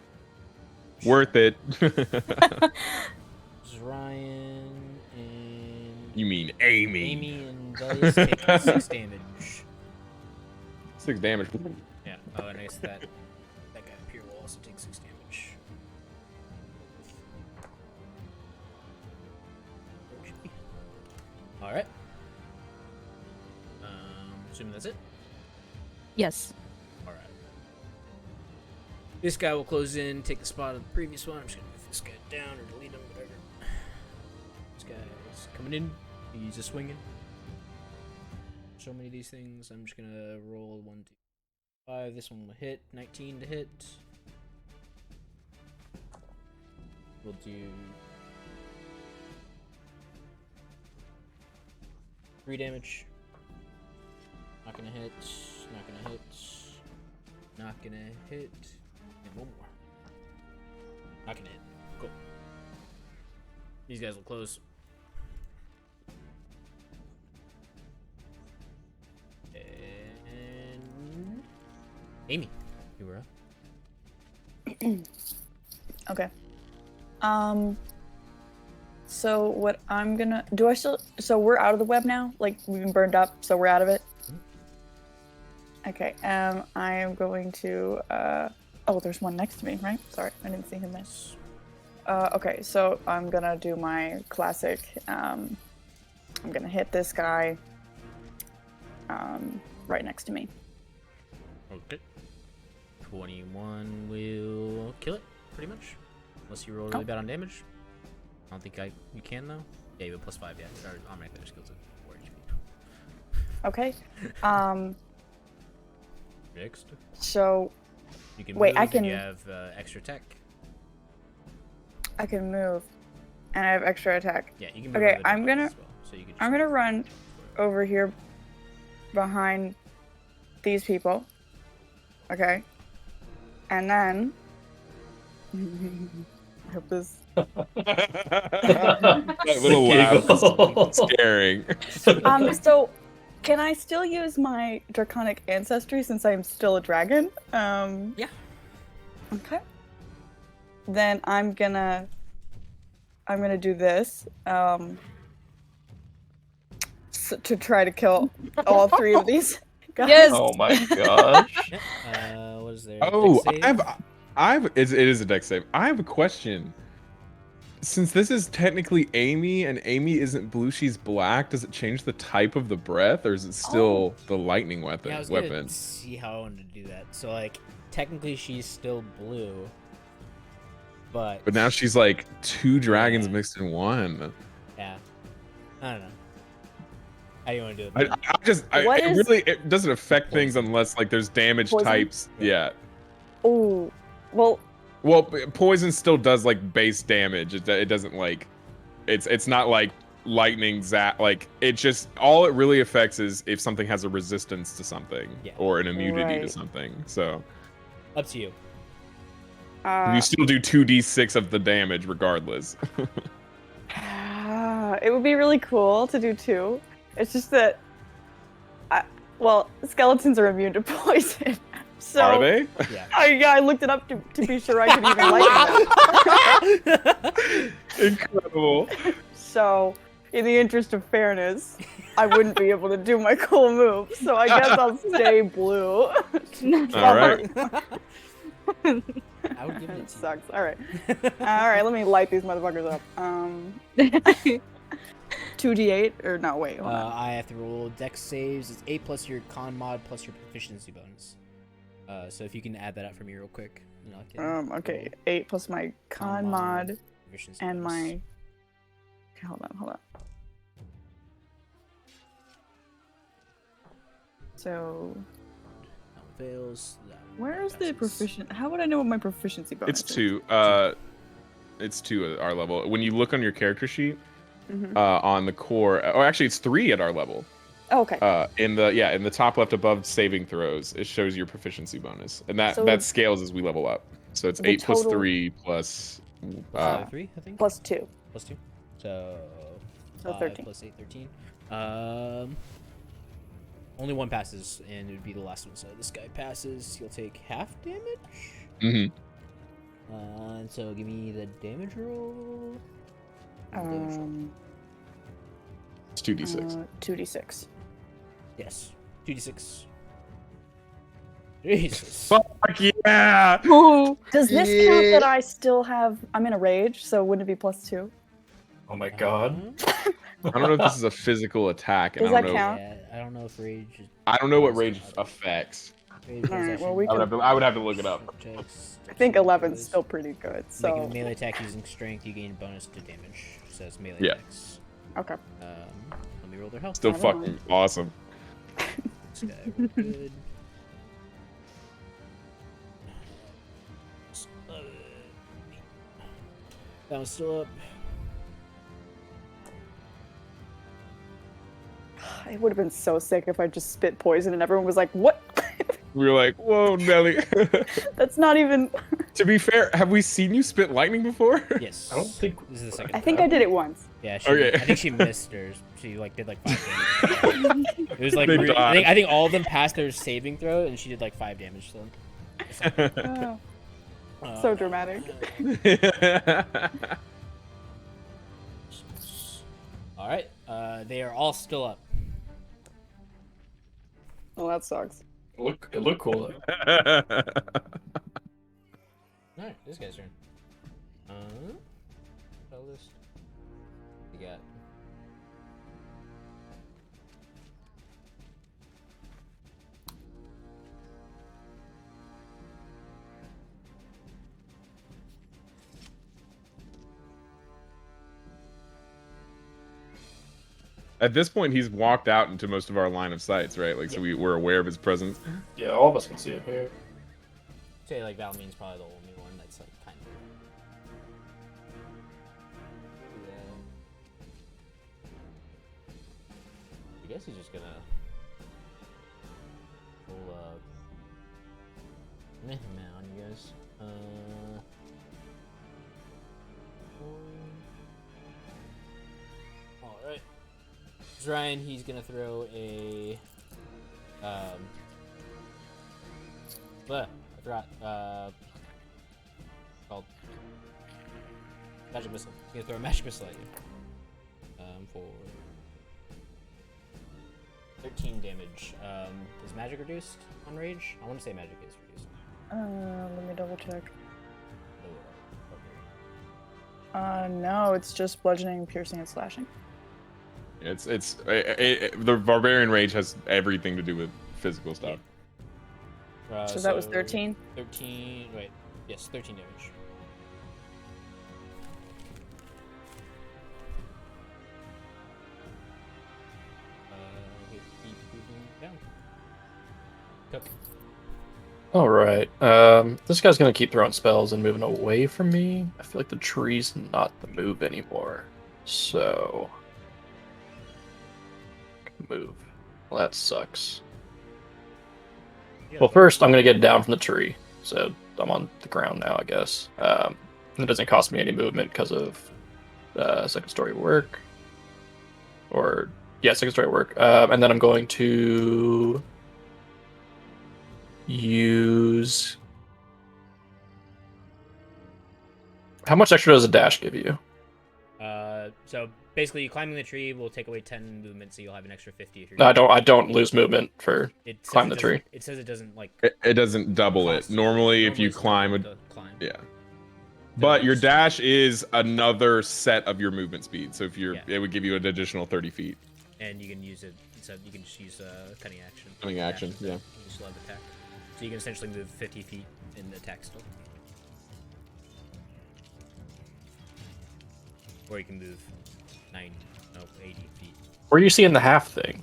Worth it. This is Ryan and You mean Amy? Amy and Delius take 6 damage. 6 damage. Yeah. Oh, and I guess that guy up here will also take 6 damage. All right. Assuming that's it. Yes. All right. This guy will close in, take the spot of the previous one. I'm just gonna move this guy down or delete him, whatever. This guy is coming in. He's just swinging. So many of these things. I'm just gonna roll 1, 2, 5. This one will hit. 19 to hit. We'll do 3 damage. Not gonna hit. Not gonna hit. Not gonna hit. And 1 more. Not gonna hit. Cool. These guys will close. And Amy, you were up. Okay. So what I'm gonna do? So we're out of the web now. Like we've been burned up, so we're out of it. Okay. I am going to. Oh, there's one next to me, right? Sorry, I didn't see him there. Okay, so I'm gonna do my classic. I'm gonna hit this guy. Right next to me. Okay. 21 will kill it, pretty much. Unless you roll really bad on damage. I don't think you can though. Yeah, you have +5, yeah. Or automatically their skills at 4 HP. Okay. Next. So You can Wait, move I can- and you have extra tech. I can move, and I have extra attack. Yeah, you can move Okay, other I'm buttons gonna- as well, so you can I'm just- gonna run over here behind these people. Okay. And then I hope this That little laugh is scaring. so can I still use my draconic ancestry since I'm still a dragon? Yeah. Okay. Then I'm gonna do this to try to kill all 3 of these guys. Yes. Oh my gosh. Yeah. What is there? Oh, Dex save? it is a dex save. I have a question. Since this is technically Amy and Amy isn't blue, she's black, does it change the type of the breath or is it still the lightning weapon? Yeah, I was gonna see how I wanted to do that. So like, technically she's still blue, but But now she's like 2 dragons Yeah. mixed in one. yeah, I don't know. How do you want to do I it? just What is- it doesn't affect things unless like there's damage Poison? types. Yeah. Oh, well, Well, poison still does like base damage. It doesn't like, it's not like lightning zap. Like it just all it really affects is if something has a resistance to something or an immunity to something. So up to you. you still do 2d6 of the damage regardless. it would be really cool to do 2. It's just that, well, skeletons are immune to poison. So, are they? Yeah. I looked it up to be sure I could even lighten them. Incredible. So, in the interest of fairness, I wouldn't be able to do my cool move. So I guess I'll stay blue. All right. I would give it to Sucks. All right. All right. Let me light these motherfuckers up. 2d8 or no? Wait. Hold on. I have to roll dex saves. It's 8 plus your con mod plus your proficiency bonus. So if you can add that up for me real quick. Okay. 8 plus my con mod and bonus. my. Okay, hold on. So. That one fails. Where is the proficient? How would I know what my proficiency bonus It's is? 2. It's 2 at our level. When you look on your character sheet, on the core, or actually it's 3 at our level. Oh, okay. In the top left above saving throws, it shows your proficiency bonus, and that scales as we level up. So it's 8 plus 3 plus 3, I think. Plus 2. Plus 2. So 5 13. plus 8, 13. Only one passes, and it would be the last one. So this guy passes. He'll take half damage. And so give me the damage roll. It's 2d6. 2d6. Yes, 2d6. Jesus. Fuck yeah! Does this count that I still have? I'm in a rage, so wouldn't it be plus 2? Oh my god. I don't know if this is a physical attack. Does and that count? Yeah, I don't know if rage. I don't know what rage affects. Alright, well, we I would have to look it up. I think 11's still pretty good. So Making a melee attack using strength, you gain bonus to damage. So it's melee Yeah. attacks. okay. Let me roll their health. Still I don't fucking awesome. This guy rolled good. That one's still up. It would have been so sick if I just spit poison and everyone was like, "What?" We were like, "Whoa, Nelly." That's not even. To be fair, have we seen you spit lightning before? Yes. I don't think This is the second I think I did it once. Yeah, she Okay. I think she missed hers. She did like 5 damage. It was like They I think all of them passed their saving throw, and she did like 5 damage to them. So dramatic. All right, they are all still up. Well, that sucks. it looked cool though. All right, this guy's turn. List. You got. At this point, he's walked out into most of our line of sights, right? Like, so we're aware of his presence. Yeah, all of us can see it here. Say like Valmine's probably the only one that's like kind of. I guess he's just gonna pull up. Meh on you guys. All right. Ryan, he's gonna throw a. I forgot. Called magic missile. He's gonna throw a magic missile at you. For 13 damage. Is magic reduced on rage? I want to say magic is reduced. Let me double check. Okay. No, it's just bludgeoning, piercing, and slashing. The barbarian rage has everything to do with physical stuff. So that was 13? 13, wait, yes, 13 damage. Keep moving down. Cook. All right. This guy's gonna keep throwing spells and moving away from me. I feel like the tree's not the move anymore. So move. Well, that sucks. Yeah, Well, first I'm gonna get down from the tree, so I'm on the ground now, I guess. It doesn't cost me any movement because of second story work, or yeah, second story work. And then I'm going to use. How much extra does a dash give you? So basically, you climbing the tree will take away 10 movement, so you'll have an extra 50 if you're. No, I don't lose movement for climb the tree. It says it doesn't like. It doesn't double it. cost- Normally, if you it's climb, double to climb. yeah. But your dash is another set of your movement speed. So if you're, it would give you an additional 30 feet. And you can use it. So you can just use cunning action. Cunning action, yeah. You still have attack, so you can essentially move 50 feet in the attack still. Or you can move 80 feet. Where are you seeing the half thing?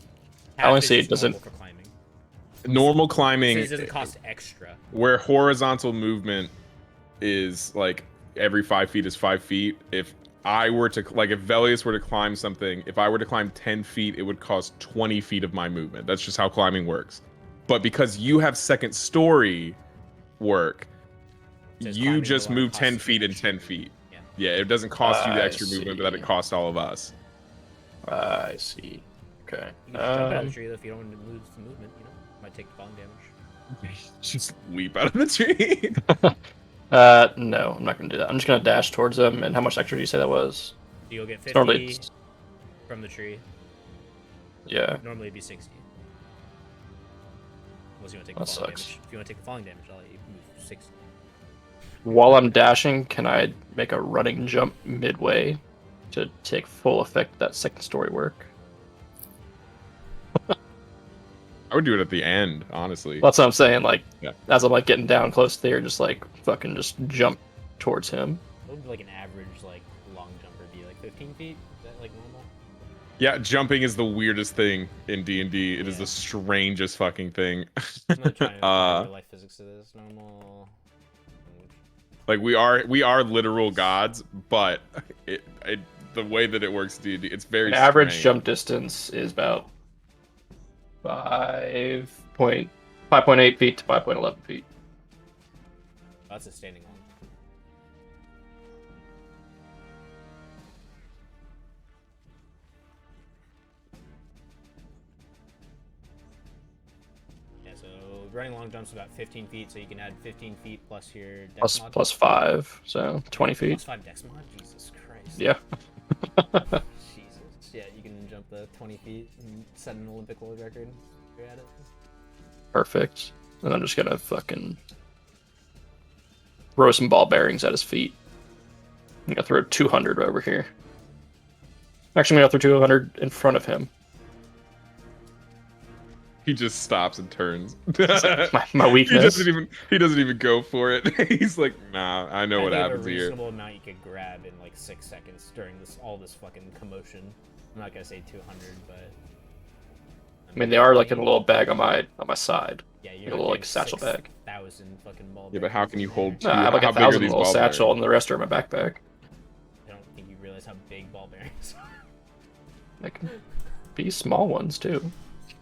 I only Half see is it doesn't. normal for climbing. Normal climbing. It doesn't cost extra. Where horizontal movement is like every 5 feet is 5 feet. If I were to, like, if Velius were to climb something, if I were to climb 10 feet, it would cost 20 feet of my movement. That's just how climbing works. But because you have second story work, you just move 10 feet and 10 feet. Yeah, it doesn't cost you the extra movement that it costs all of us. I see. Okay. You can jump out of the tree though if you don't want to lose the movement, you know? Might take falling damage. Just leap out of the tree. No, I'm not gonna do that. I'm just gonna dash towards him. And how much extra do you say that was? You'll get 50 Normally from the tree. Yeah. Normally it'd be 60. Unless you want to take That the falling sucks. damage. If you want to take the falling damage, I'll let you move 60. While I'm dashing, can I make a running jump midway to take full effect of that second story work? I would do it at the end, honestly. That's what I'm saying. Like, Yeah. as I'm like getting down close there, just like fucking just jump towards him. What would be like an average like long jumper be? Like 15 feet? Is that like normal? Yeah, jumping is the weirdest thing in D&D. It is the strangest fucking thing. I'm not trying to apply real life physics to this. Normal. Like we are literal gods, but the way that it works in D&D, it's very An average strange. jump distance is about 5.8 feet to 5.11 feet. That's a standing one. Yeah, so running long jumps about 15 feet, so you can add 15 feet plus your dex mod. Plus 5, so 20 feet. Plus 5 dex mod? Jesus Christ. Yeah. Jesus. Yeah, you can jump the 20 feet and set an Olympic world record. You're at it. Perfect. And I'm just gonna fucking throw some ball bearings at his feet. I'm gonna throw 200 over here. Actually, I'm gonna throw 200 in front of him. He just stops and turns. My weakness. He doesn't even go for it. He's like, nah, I know what happens a here. reasonable amount you could grab in like 6 seconds during all this fucking commotion. I'm not gonna say 200, but I mean, they are like in a little bag on my side. yeah, Like a little like satchel bag. 1,000 fucking ball. Yeah, but how can you hold two? Nah, I have like how a big are 1,000 these little ball satchel, bearings? and the rest are in my backpack. I don't think you realize how big ball bearings are. They can be small ones too.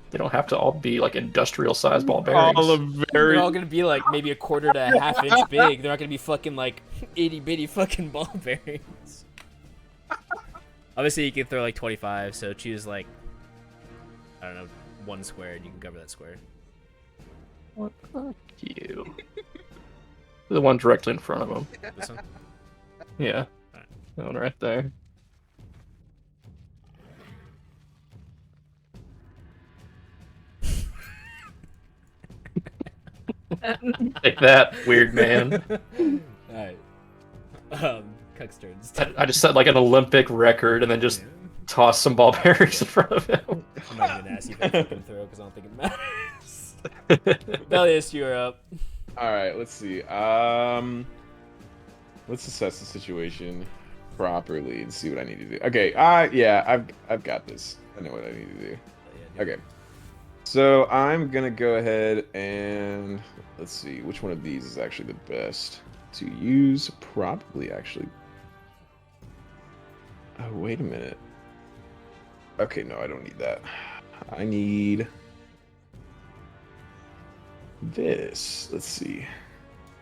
They don't have to all be like industrial sized ball All bearings. of very. They're all gonna be like maybe a quarter to a half inch big. They're not gonna be fucking like itty bitty fucking ball bearings. Obviously, you can throw like 25, so choose like, I don't know, 1 square and you can cover that square. What? Fuck you. The one directly in front of him. This one? Yeah. Alright. That one right there. Take that, weird man. Alright. Cuck's turns. I just set like an Olympic record and then just toss some ball bearings in front of him. I'm not even gonna ask you if I fucking throw because I don't think it matters. Velius, you're up. All right, let's see. Let's assess the situation properly and see what I need to do. Okay. Yeah, I've got this. I know what I need to do. Okay. So I'm gonna go ahead and let's see which one of these is actually the best to use. Probably actually. Oh, wait a minute. Okay, no, I don't need that. I need this. Let's see.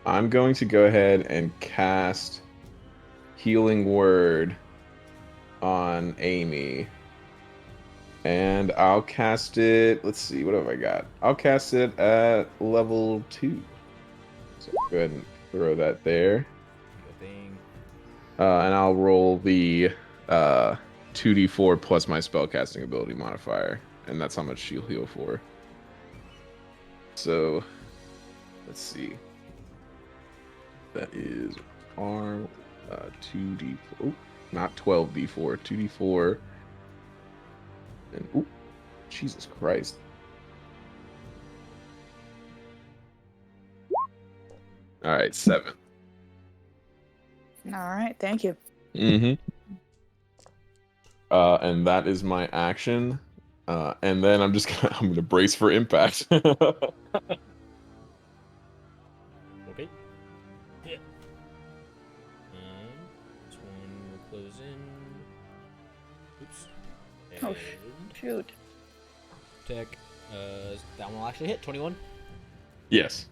I'm going to go ahead and cast Healing Word on Amy. And I'll cast it. Let's see, what have I got? I'll cast it at level 2. So go ahead and throw that there. Good thing. And I'll roll the 2d4 plus my spellcasting ability modifier. And that's how much she'll heal for. So, let's see. That is R 2d4. Oh, not 12d4. 2d4. And, ooh, Jesus Christ. All right, 7. All right, thank you. Mm-hmm. And that is my action. And then I'm gonna brace for impact. Okay. Yeah. This one will close in. Oops. Oh, And shoot. Tech. That one will actually hit 21. Yes.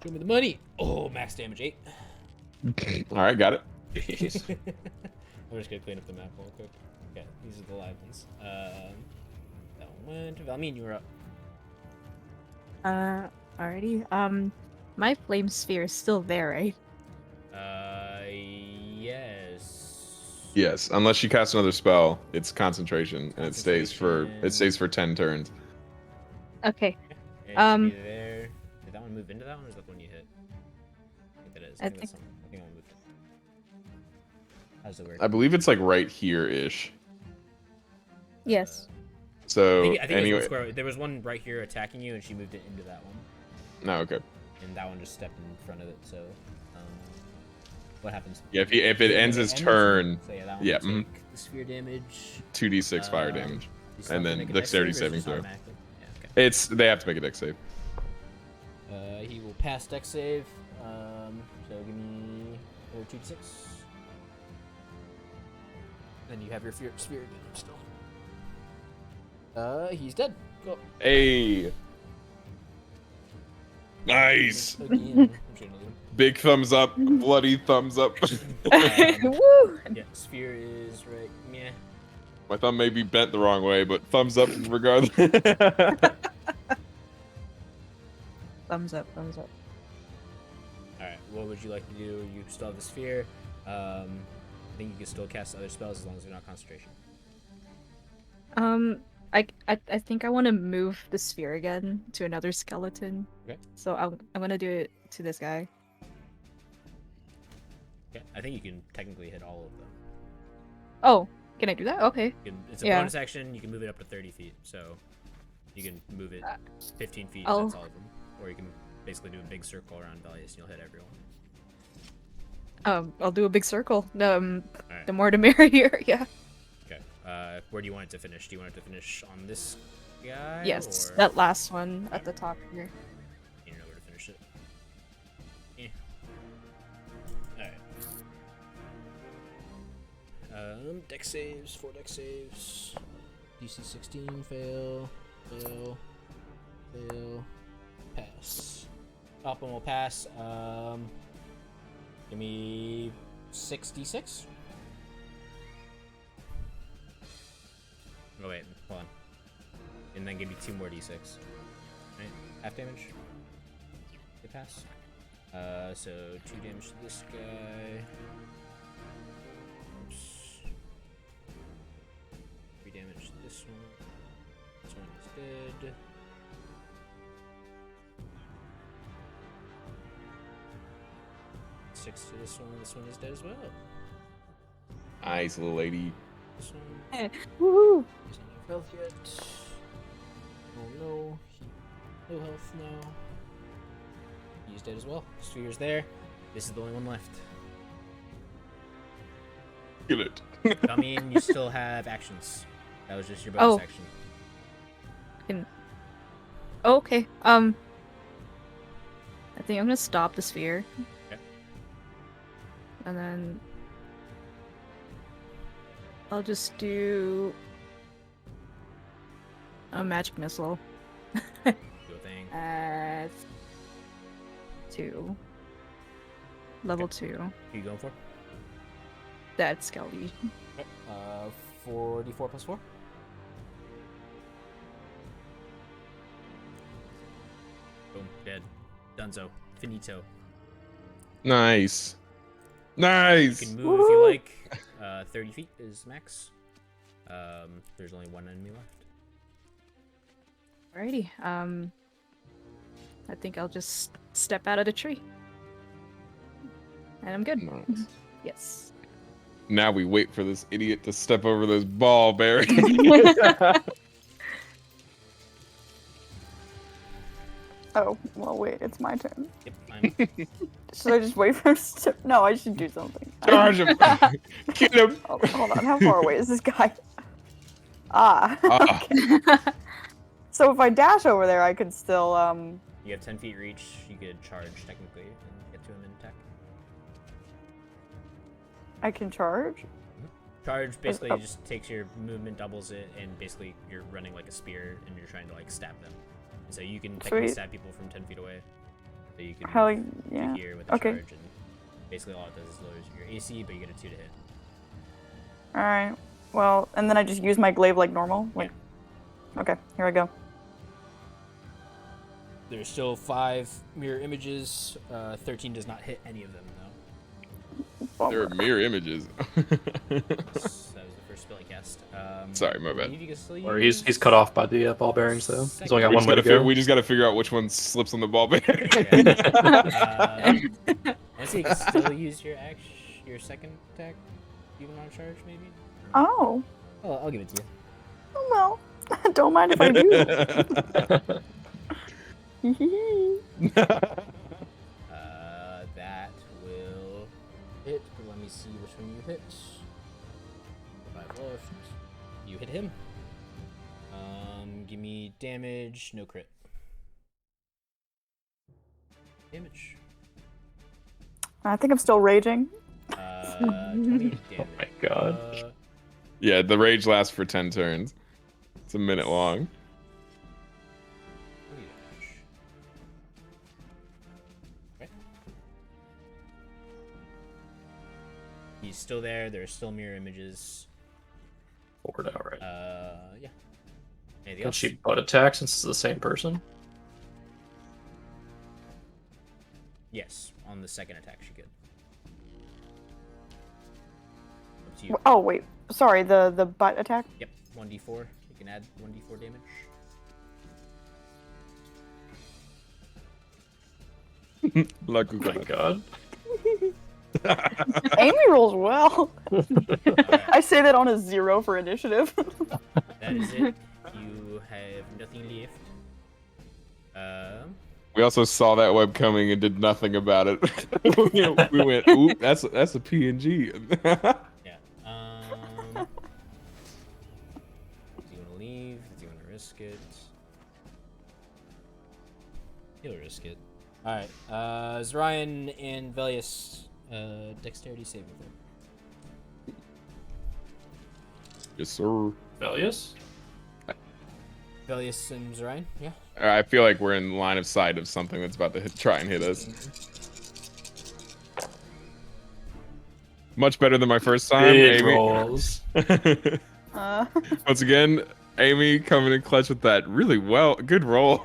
Show me the money. Oh, max damage 8. All right, got it. I'm just gonna clean up the map real quick. Okay, these are the live ones. That one went. Valmeen, you were up. Alrighty. My flame sphere is still there, right? Yes. Yes, unless you cast another spell, it's concentration, and it stays for 10 turns. Okay. It should be there. Did that one move into that one, or is that the one you hit? I think that is. I think that's something. I think I moved it. How does it work? I believe it's like right here-ish. Yes. So I think it was anyway, one square. There was one right here attacking you, and she moved it into that one. no, okay. And that one just stepped in front of it. So, what happens? Yeah, if it ends its turn, So yeah, that one yeah, will take the sphere damage. 2d6 fire damage, You still and have to then make a dex dexterity save, or is it saving just throw. automatically? Yeah, okay. They have to make a dex save. He will pass dex save. So give me 2d6. Then you have your sphere damage still. He's dead. Go. Hey, nice. Again. I'm shooting at him. Big thumbs up, bloody thumbs up. Woo! Yeah, sphere is right. Yeah. My thumb may be bent the wrong way, but thumbs up regardless. Thumbs up, thumbs up. Alright, what would you like to do? You still have the sphere. I think you can still cast other spells as long as they're not concentration. I think I want to move the sphere again to another skeleton. Okay. So I'm gonna do it to this guy. Okay, I think you can technically hit all of them. Oh, can I do that? Okay. It's a Yeah. bonus action. You can move it up to 30 feet, so you can move it 15 feet. I'll- That's all of them. Or you can basically do a big circle around Velius, and you'll hit everyone. I'll do a big circle. Alright. The more the merrier. Yeah. Okay. Where do you want it to finish? Do you want it to finish on this guy? Yes, or... that last one at the top here. You know where to finish it. Yeah. Alright. Dex saves, 4 dex saves. DC 16, fail, pass. Top one will pass. Give me 6d6. Oh wait, hold on. And then give me 2 more d6. Right? Half damage. They pass. So 2 damage to this guy. Oops. 3 damage to this one. This one is dead. Six to this one. This one is dead as well. Nice little lady. This one. Woohoo! He's not out of health yet. Oh no. No health now. He's dead as well. Sphere's there. This is the only one left. Kill it. I mean, you still have actions. That was just your bonus Oh. action. Okay. I think I'm gonna stop the sphere. Okay. And then I'll just do a magic missile. Do a thing. At 2. Level 2. Who you going for? That's Skelly. Okay. 4d4 plus 4. Boom. Dead. Dunzo. Finito. Nice. You Nice. can move if you like. 30 feet is max. There's only one enemy left. Alrighty. I think I'll just step out of the tree. And I'm good. Nice. Yes. Now we wait for this idiot to step over those ball bearings. Oh, well, wait, it's my turn. Yep. Should I just wait for him to step? No, I should do something. Charge him. Get him. Oh, hold on, how far away is this guy? Ah. Ah. So if I dash over there, I could still, You have 10 feet reach. You could charge technically and get to him and attack. I can charge? Charge basically just takes your movement, doubles it, and basically you're running like a spear and you're trying to like stab them. And so you can technically Sweet. stab people from 10 feet away. So you can Hell move yeah. to here with a Okay. charge, and basically all it does is lowers your AC, but you get a 2 to hit. Alright. Well, and then I just use my glaive like normal? Like, okay, here I go. There's still 5 mirror images. 13 does not hit any of them though. There are mirror images. That was the first spell I cast. Sorry, my bad. believe you can still Or use- he's cut off by the ball bearings though. He's only got We one just, way to go. we just gotta figure out which one slips on the ball bearing. Honestly, you can still use your second attack, even on charge, maybe. Oh. Oh, I'll give it to you. Oh, well. Don't mind if I do. That will hit. Let me see which one you hit. 5 left. You hit him. Give me damage. No crit. Damage. I think I'm still raging. 20 damage. Oh my god. Yeah, the rage lasts for 10 turns. It's a minute long. 20 damage. Okay. He's still there. There are still mirror images. Forward outright. Yeah. Anything Can else? she butt attack since it's the same person? Yes, on the second attack she could. Up to you. Oh, wait. Sorry, the butt attack? Yep, 1d4. You can add 1d4 damage. Luck Oh my god. Amy rolls well. Alright, I say that on a 0 for initiative. that is it. You have nothing left. We also saw that web coming and did nothing about it. We went, oop, that's a PNG. Yeah. Does he want to leave? Does he want to risk it? He'll risk it. Alright, Zorion and Velius, dexterity saving throw. Yes, sir. Velius? Velius and Zorion, yeah. I feel like we're in line of sight of something that's about to try and hit us. Much better than my first time, Big Amy. rolls. Once again, Amy coming in clutch with that really good roll.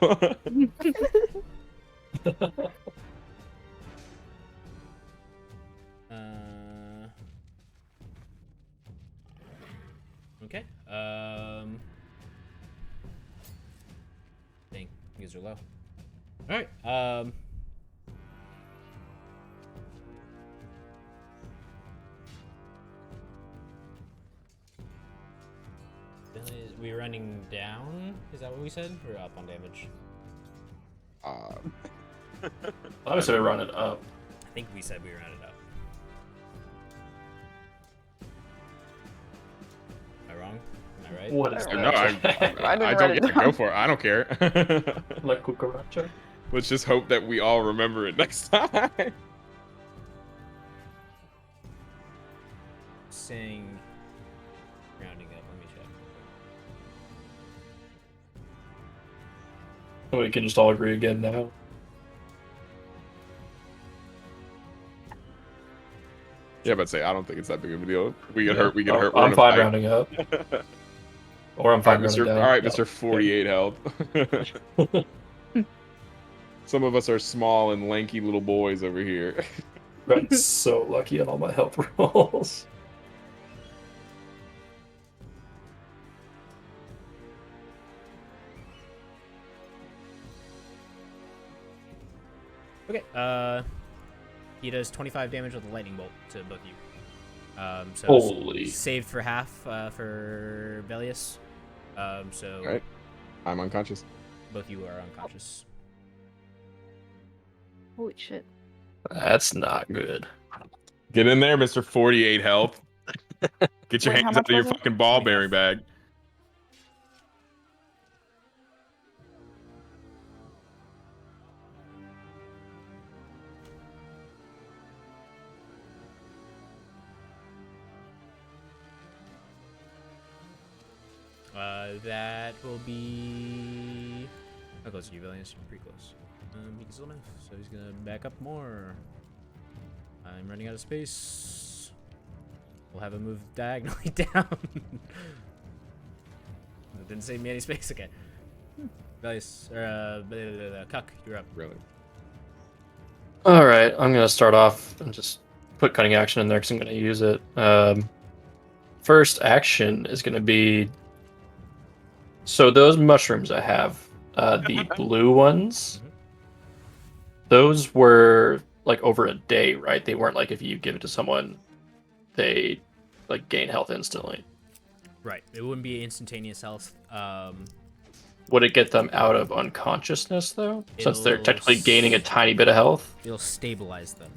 Okay. Dang, you guys are low. All right. We running down? Is that what we said? Or up on damage? I would say run it up. I think we said we rounded up. Am I wrong? Am I right? What is I No, that? I didn't I write don't it get to down. go for it. I don't care. La cucaracha? Let's just hope that we all remember it next time. Saying rounding up. Let me check. We can just all agree again now. Yeah, but say I don't think it's that big of a deal. We get hurt. We get hurt. We're I'm in a fine fight. rounding up, or I'm All fine right, rounding Mr. down. All right, No. Mr. 48 health. Some of us are small and lanky little boys over here. I'm so lucky on all my health rolls. Okay. He does 25 damage with a lightning bolt to both of you. So Holy. saved for half for Velius. So All right, I'm unconscious. both you are unconscious. Holy shit. That's not good. Get in there, Mr. 48 health. Get your Wait, how hands out much of your was it? fucking ball bearing bag. That will be. How close are you, Velius? You're pretty close. He can still move, so he's gonna back up more. I'm running out of space. We'll have him move diagonally down. It didn't save me any space. Okay. Velius, Cuck, you're up. Really? All right, I'm gonna start off and just put cutting action in there because I'm gonna use it. First action is gonna be. So those mushrooms I have, the blue ones, those were like over a day, right? They weren't like if you give it to someone, they like gain health instantly. Right. It wouldn't be instantaneous health. Would it get them out of unconsciousness though? Since they're It'll technically gaining a tiny bit of health? It'll stabilize them.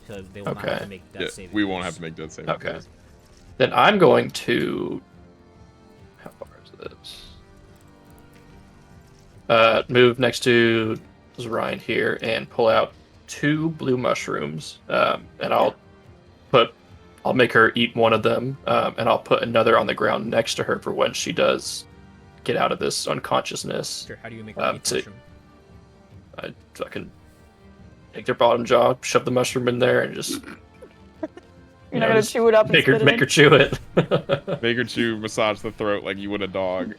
So they will not Okay. have to make death Yeah, saving we won't throws. have to make that same. Okay. Then I'm going to. How far is this? Move next to Ryan here and pull out 2 blue mushrooms. And I'll make her eat one of them, and I'll put another on the ground next to her for when she does get out of this unconsciousness. Sure. How do you make them eat the mushroom? I fucking take their bottom jaw, shove the mushroom in there, and just. You're not gonna chew it up and Make her spit it make in? her chew it. Make her chew, massage the throat like you would a dog.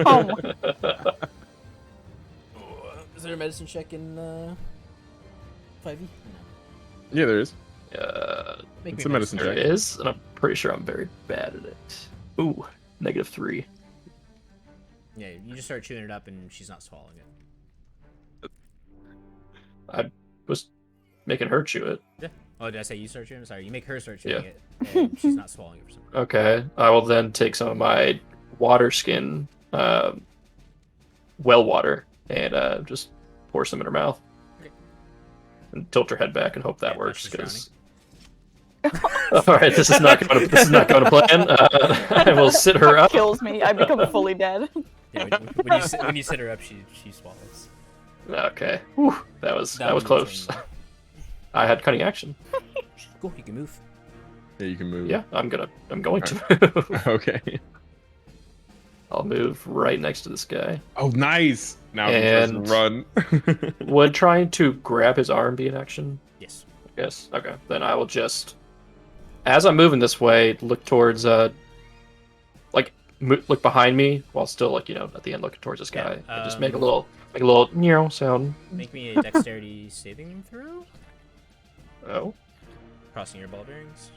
Oh my. Is there a medicine check in 5e? No. Yeah, there is. Make It's me a medicine There check. it is, and I'm pretty sure I'm very bad at it. Ooh, -3. Yeah, you just start chewing it up and she's not swallowing it. I was making her chew it. Yeah. Oh, did I say you start chewing it? Sorry, you make her start chewing Yeah. it, and she's not swallowing it for some reason. Okay, I will then take some of my water skin, well water, and just pour some in her mouth. Okay. And tilt her head back and hope that Yeah, works. that's Because all right, this is not going to plan. I will sit her up. Kills me. I become fully dead. Yeah, when you sit her up, she swallows. Okay, whew, that was was close. insane. I had cutting action. Cool, you can move. Yeah, you can move. Yeah, I'm going to. Okay. I'll move right next to this guy. Oh, nice. Now And- just run. Would trying to grab his arm be an action? Yes. Yes. Okay. Then I will just, as I'm moving this way, look towards, look behind me while still, at the end looking towards this guy. Yeah, And just make a little sound. Make me a dexterity saving throw. Oh. Crossing your ball bearings.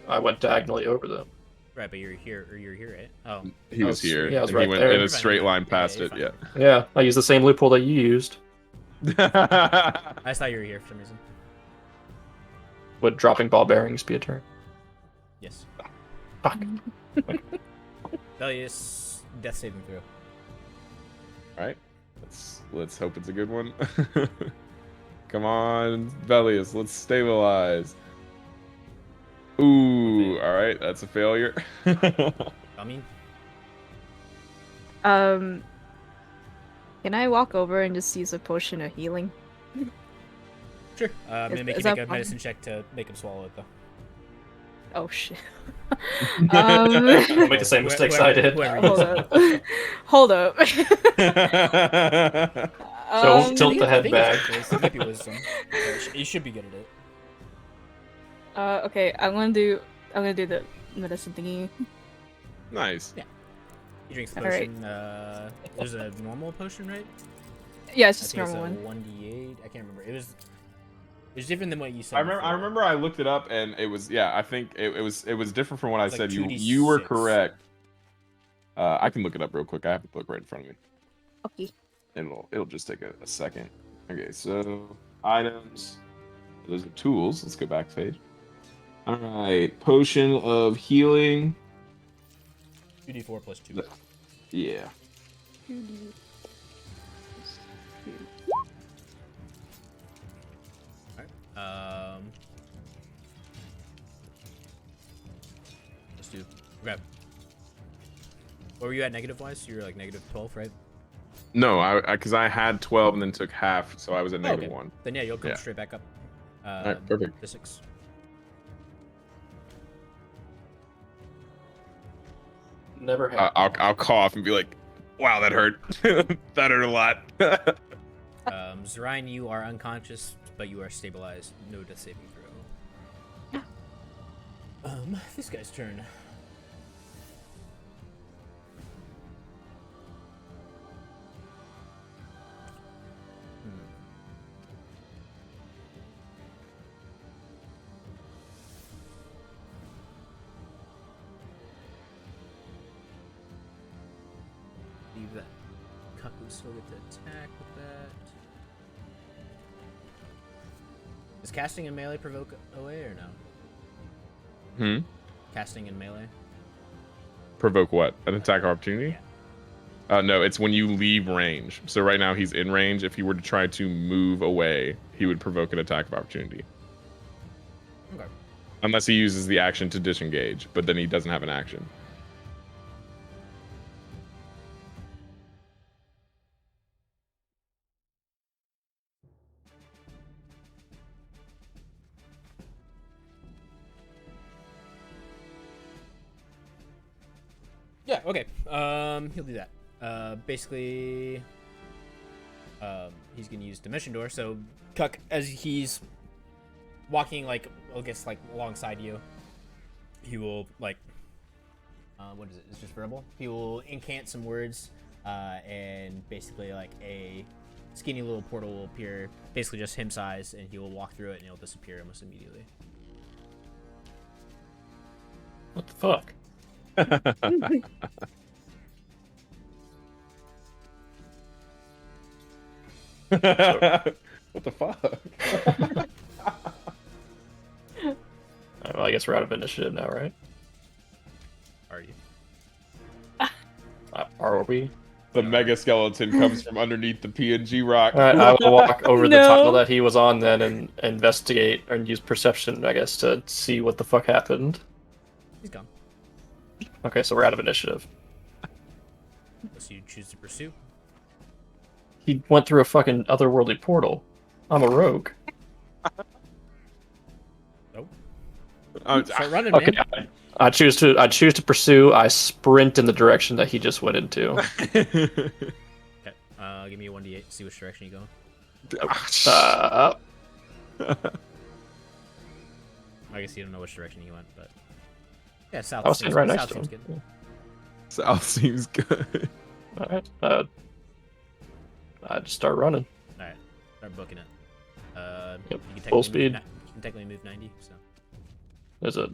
I went diagonally over them. Right, but you're here, right? Oh. He was here. Yeah, I was and right he went there. in a You're fine, straight you're line fine. past Yeah, it. you're Yeah. Yeah, I used the same loophole that you used. I just thought you were here for some reason. Would dropping ball bearings be a turn? Yes. Fuck. Velius, death saving throw. All right. Let's hope it's a good one. Come on, Velius. Let's stabilize. Ooh. All right. That's a failure. I mean, Can I walk over and just use a potion of healing? sure. I'm gonna make you is make that a medicine check to make him swallow it, though. Oh shit. Don't make the same mistakes I did. Whoever Hold uses up. Hold up. So tilt I the head think it's back. actually, so it might be wisdom. You should be good at it. Okay, I'm gonna do the medicine thingy. Nice. Yeah. He drinks the Alright. potion. There's a normal potion, right? Yeah, it's I just think normal it's a one. 1d8. I can't remember. It was different than what you said. I remember. I before. remember. I looked it up, and it was. Yeah, I think it was different from what I It's like said. You 2d6. were correct. I can look it up real quick. I have the book right in front of me. Okay. It'll just take a second. Okay, so items. Those are tools. Let's go back page. All right, potion of healing. 2d4 plus 2. Yeah. Alright. Let's do. Okay. What were you at negative wise? You were like negative 12, right? No, because I had 12 and then took half, so I was at Oh, negative okay. 1. Then yeah, you'll come Yeah. straight back up. All right, perfect. To 6. Never had. I'll cough and be like, "Wow, that hurt. That hurt a lot." Zarian, you are unconscious, but you are stabilized. No death saving throw. This guy's turn. Leave that. Kaku still get to attack with that. Is casting in melee provoke away or no? Casting in melee? Provoke what? An attack opportunity? Yeah. No, it's when you leave range. So right now he's in range. If he were to try to move away, he would provoke an attack of opportunity. Okay. Unless he uses the action to disengage, but then he doesn't have an action. Yeah, okay. He'll do that. Basically, he's gonna use Dimension Door. So, Cuck, as he's walking, like, I guess, like, alongside you, he will, like, what is it? It's just verbal. He will incant some words, and basically, like, a skinny little portal will appear, basically just him size, and he will walk through it, and it'll disappear almost immediately. What the fuck? What the fuck? Well, I guess we're out of initiative now, right? Are you? Are we? The mega skeleton comes from underneath the PNG rock. All right, I will walk over the No. tile that he was on then and investigate and use perception, I guess, to see what the fuck happened. He's gone. Okay, so we're out of initiative. Unless you choose to pursue. He went through a fucking otherworldly portal. I'm a rogue. Nope. Oh, Start running, Okay, man. I choose to pursue. I sprint in the direction that he just went into. Okay. Give me a 1d8. See which direction you go. I guess you don't know which direction he went, but yeah, south. I was sitting right next south to seems him. good. South seems good. All right. I just start running. All right, start booking it. Yep, You can full technically speed. Move, you can technically move 90. So. There's a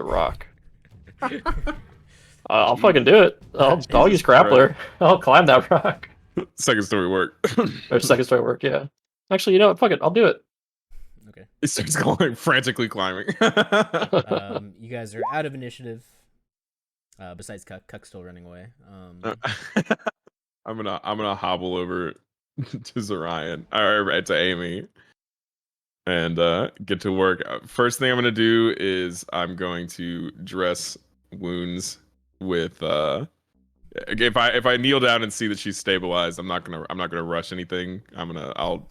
rock. I'll fucking do it. I'll use grappler. I'll climb that rock. Second story work. Or second story work, yeah. Actually, you know what? Fuck it. I'll do it. Okay. It starts going frantically climbing. You guys are out of initiative. Besides Cuck's still running away. I'm gonna hobble over to Zarian or to Amy and get to work. First thing I'm gonna do is I'm going to dress wounds with if I kneel down and see that she's stabilized, I'm not gonna rush anything. I'll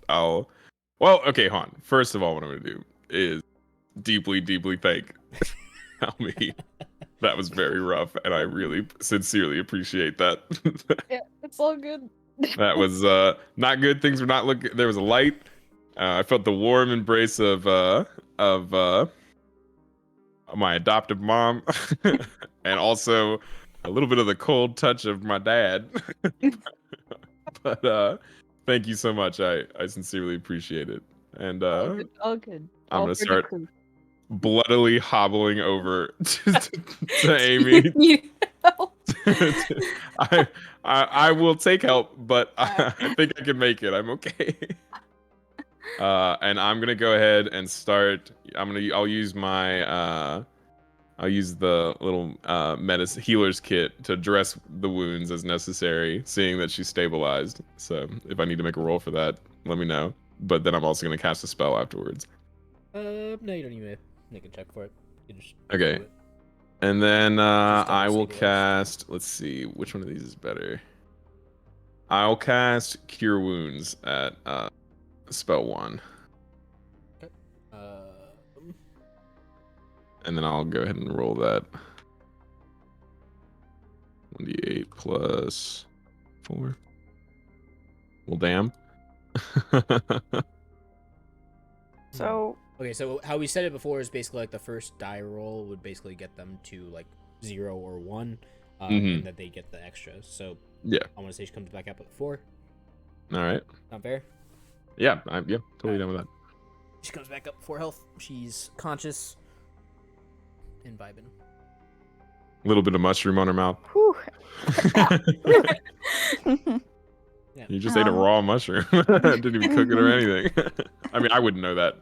well, okay, Han. First of all, what I'm gonna do is deeply thank Helmi. That was very rough, and I really sincerely appreciate that. Yeah, it's all good. That was not good. Things were not looking. There was a light. I felt the warm embrace of my adoptive mom, and also a little bit of the cold touch of my dad. But thank you so much. I sincerely appreciate it. And All good. All good. I'm All gonna for the start crew. bloodily hobbling over to Amy. You help. I will take help, but I think I can make it. I'm okay. And I'm gonna go ahead and start. I'll use my I'll use the little medicine healer's kit to dress the wounds as necessary, seeing that she's stabilized. So if I need to make a roll for that, let me know. But then I'm also gonna cast a spell afterwards. No, you don't even make a check for it. You just Okay. do it. And then Just I will stabilize. cast. Let's see, which one of these is better. I'll cast Cure Wounds at spell 1, and then I'll go ahead and roll that. 1d8 plus 4. Well, damn. So Okay, so how we said it before is basically like the first die roll would basically get them to like 0 or 1, and that they get the extras. So Yeah. I want to say she comes back up at 4. All right. Not fair. Yeah. Yeah. Totally done with that. She comes back up 4 health. She's conscious and vibing. A little bit of mushroom on her mouth. whew. Yeah. You just ate a raw mushroom. Didn't even cook it or anything. I mean, I wouldn't know that.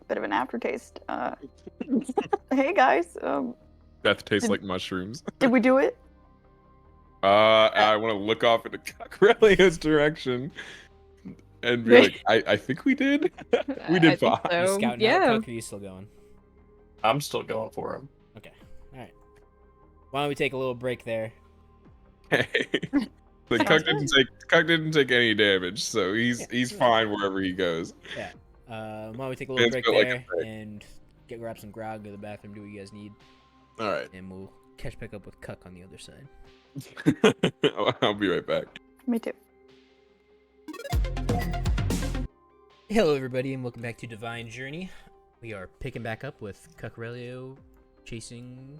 Bit of an aftertaste. Hey guys, Death tastes like mushrooms. did we do it? I want to look off into Cockrelia's direction and be like, I think we did. We I did think fine. You so. scouting Yeah. out, Cuck, or are you still going? I'm still going for him. Okay. All right. Why don't we take a little break there? Hey. The Cuck didn't take any damage, so he's fine wherever he goes. Yeah. Why don't we take a little It's break built like a there brick. and grab some grog, go to the bathroom, do what you guys need, All right. and we'll catch back up with Cuck on the other side. I'll be right back. Me too. Hello, everybody, and welcome back to Divine Journey. We are picking back up with Cuckrelio chasing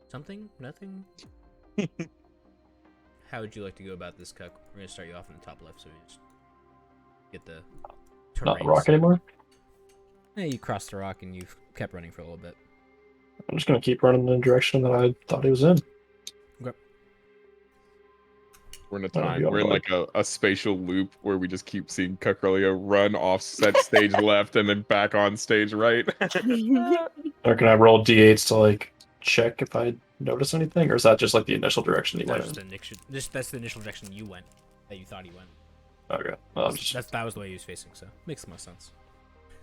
something? Nothing? How would you like to go about this, Cuck? We're going to start you off in the top left so we just get the Not the terrains. rock anymore. Yeah, you crossed the rock and you've kept running for a little bit. I'm just gonna keep running in the direction that I thought he was in. Okay. We're in a That'll time. be all We're in right. like a spatial loop where we just keep seeing Cuckrelio run off set stage left and then back on stage right. Or can I roll d8s to like check if I notice anything, or is that just like the initial direction he went That's in? that's the initial direction you went, that you thought he went. Okay, well, I'm just, That was the way he was facing, so makes the most sense.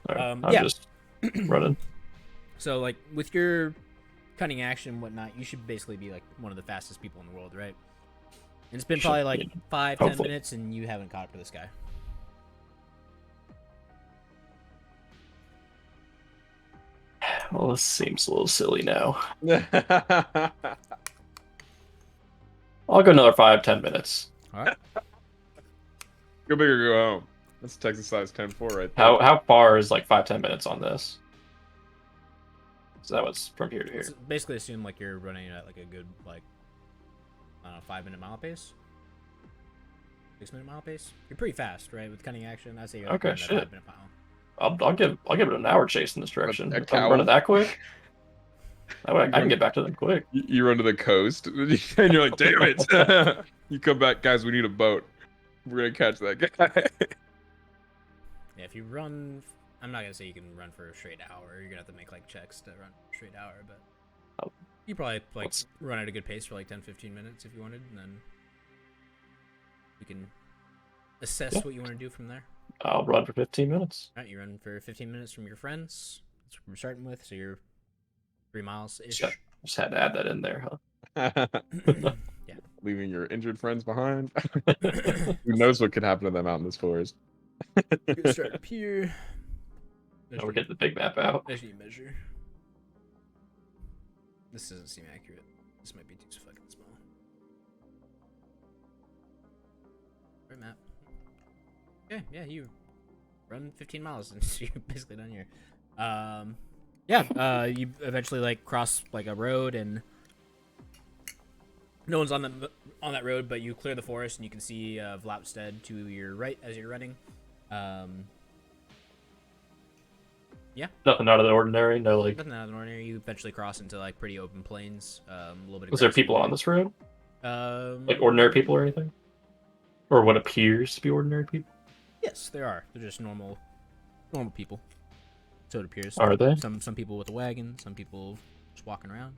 alright, I'm yeah. just running. So, like, with your cunning action and whatnot, you should basically be, like, one of the fastest people in the world, right? And it's been probably, like, 5-10 Hopefully. minutes, and you haven't caught up to this guy. Well, this seems a little silly now. I'll go another 5-10 minutes. All right. Go big or go home. That's Texas size 10-4 right there. How far is like 5-10 minutes on this? So that was from here to here. So basically assume, like, you're running at, like, a good, like, 5-minute mile pace? 6-minute mile pace? You're pretty fast, right? With cunning action, I'd say you're, like, Okay, running at shit. 5-minute mile. I'll give it an hour chase in this direction. A If I'm cow. running that quick, I can get back to them quick. You run to the coast and you're like, damn it. You come back, guys, we need a boat. We're going to catch that guy. Yeah, if you run... I'm not going to say you can run for a straight hour. You're going to have to make, like, checks to run a straight hour, but... Oh. You probably, like, Let's- run at a good pace for, like, 10-15 minutes if you wanted, and then... You can assess Yeah. what you want to do from there. I'll run for 15 minutes. Alright, you run for 15 minutes from your friends. That's what we're starting with, so you're 3 miles ish. Just had to add that in there, huh? Yeah. Leaving your injured friends behind. Who knows what could happen to them out in this forest? You start up here. Now we're getting the big map out. There's the measure. This doesn't seem accurate. This might be too fucking small. Right map. Okay, yeah, you run 15 miles and you're basically done here. Yeah, you eventually like cross like a road and no one's on that road, but you clear the forest and you can see Vlapstead to your right as you're running. Yeah. Nothing out of the ordinary. No, like. Nothing out of the ordinary. You eventually cross into like pretty open plains. A little bit. Was there people on this road? Like ordinary people or anything? Or what appears to be ordinary people? Yes, there are. They're just normal people. So it appears. Are they? Some people with a wagon. Some people just walking around.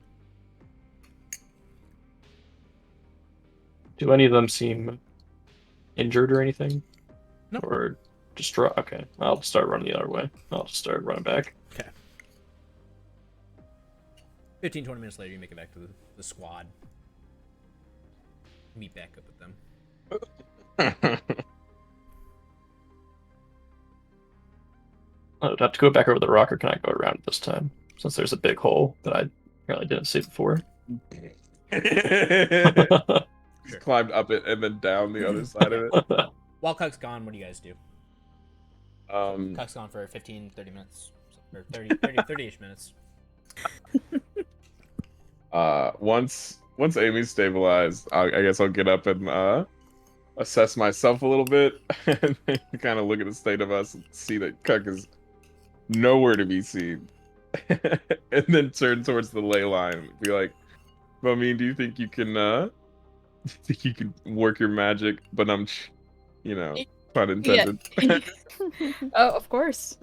Do any of them seem injured or anything? No. Or distraught? Okay, I'll just start running the other way. I'll just start running back. Okay. 15-20 minutes later, you make it back to the squad. Meet back up with them. I'd have to go back over the rock, or can I go around it this time? Since there's a big hole that I apparently didn't see before. Sure. Climbed up it and then down the other side of it. While Cuck's gone, what do you guys do? Um, Cuck's gone for 15-30 minutes. Or 30-ish minutes. once Amy's stabilized, I guess I'll get up and assess myself a little bit and kind of look at the state of us and see that Cuck is nowhere to be seen. And then turn towards the ley line and be like, well, I mean, do you think you can work your magic? But I'm, pun intended. Yeah. Oh, of course.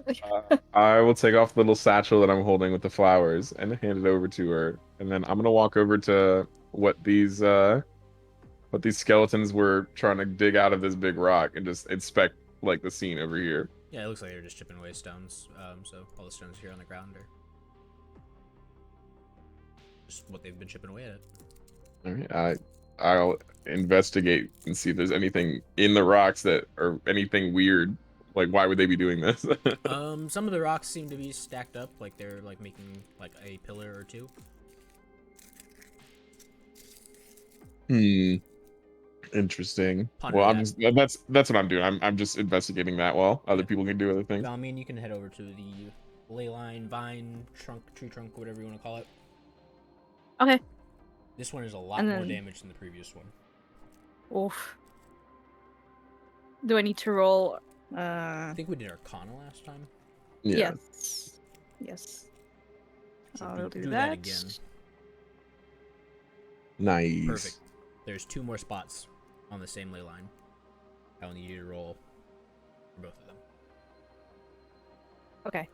I will take off the little satchel that I'm holding with the flowers and hand it over to her, and then I'm gonna walk over to what these skeletons were trying to dig out of this big rock and just inspect like the scene over here. Yeah, it looks like they're just chipping away stones. So all the stones here on the ground are just what they've been chipping away at. All right, I'll investigate and see if there's anything in the rocks that or anything weird. Like, why would they be doing this? Some of the rocks seem to be stacked up, like they're like making like a pillar or two. Interesting. Ponder Well, that. that's what I'm doing. I'm just investigating that while other people can do other things. I mean, you can head over to the ley line, vine, tree trunk, whatever you want to call it. Okay. This one is a lot more damage than the previous one. Oof. Do I need to roll? I think we did Arcana last time. Yeah. Yes. So I'll do that that again. Nice. Perfect. There's 2 more spots on the same ley line. I will need you to roll for both of them. Okay.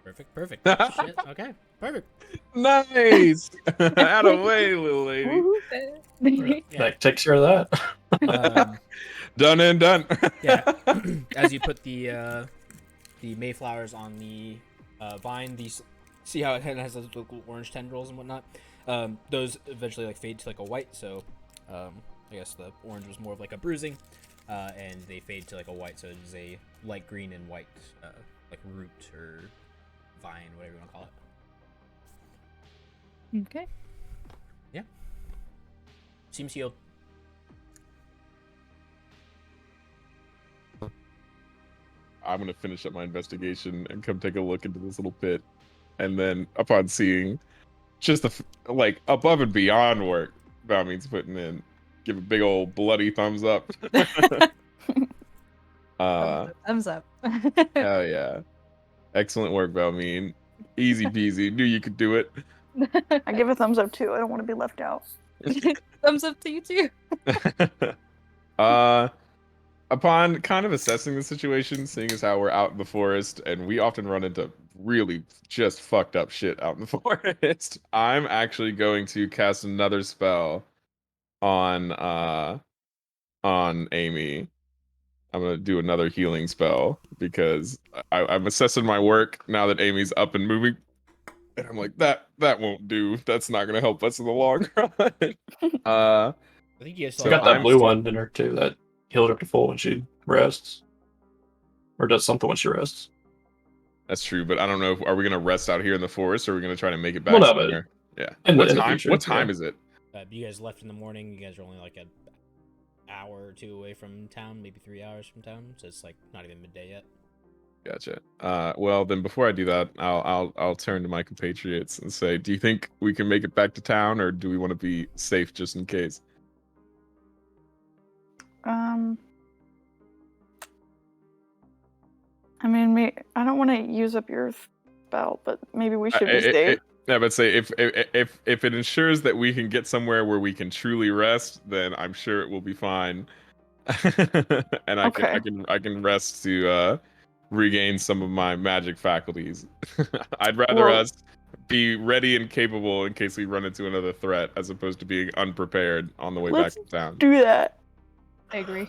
Perfect. Shit. Okay. Perfect. Nice. Out of way, little lady. Yeah. That takes care of that. Done and done. Yeah. As you put the mayflowers on the vine, see how it has those little orange tendrils and whatnot. Those eventually like fade to like a white. So, I guess the orange was more of like a bruising, and they fade to like a white. So it's a light green and white, like root or vine, whatever you want to call it. Okay. Yeah. Seems healed. I'm gonna finish up my investigation and come take a look into this little pit, and then upon seeing just like above and beyond work Valmeen's putting in, give a big old bloody thumbs up. Thumbs up. Hell yeah, excellent work, Valmeen. Easy peasy. Knew you could do it. I give a thumbs up too. I don't want to be left out. Thumbs up to you too. Upon kind of assessing the situation, seeing as how we're out in the forest and we often run into really just fucked up shit out in the forest, I'm actually going to cast another spell on Amy. I'm gonna do another healing spell because I'm assessing my work now that Amy's up and moving And I'm like, that won't do. That's not gonna help us in the long run. I think you guys So She got that I'm blue one in her too that heals her to full when she rests, or does something when she rests. That's true, but I don't know. Are we gonna rest out here in the forest, or are we gonna try to make it back Well, no, but somewhere? Yeah. in What the time? future, What time yeah. is it? You guys left in the morning. You guys are only like an hour or two away from town, maybe 3 hours from town. So it's like not even midday yet. Gotcha. Well, then before I do that, I'll turn to my compatriots and say, do you think we can make it back to town, or do we want to be safe just in case? I mean, I don't want to use up your spell, but maybe we should be safe. Yeah, but say if it ensures that we can get somewhere where we can truly rest, then I'm sure it will be fine. And I can rest to regain some of my magic faculties. I'd rather us be ready and capable in case we run into another threat, as opposed to being unprepared on the way back to town. Do that. I agree.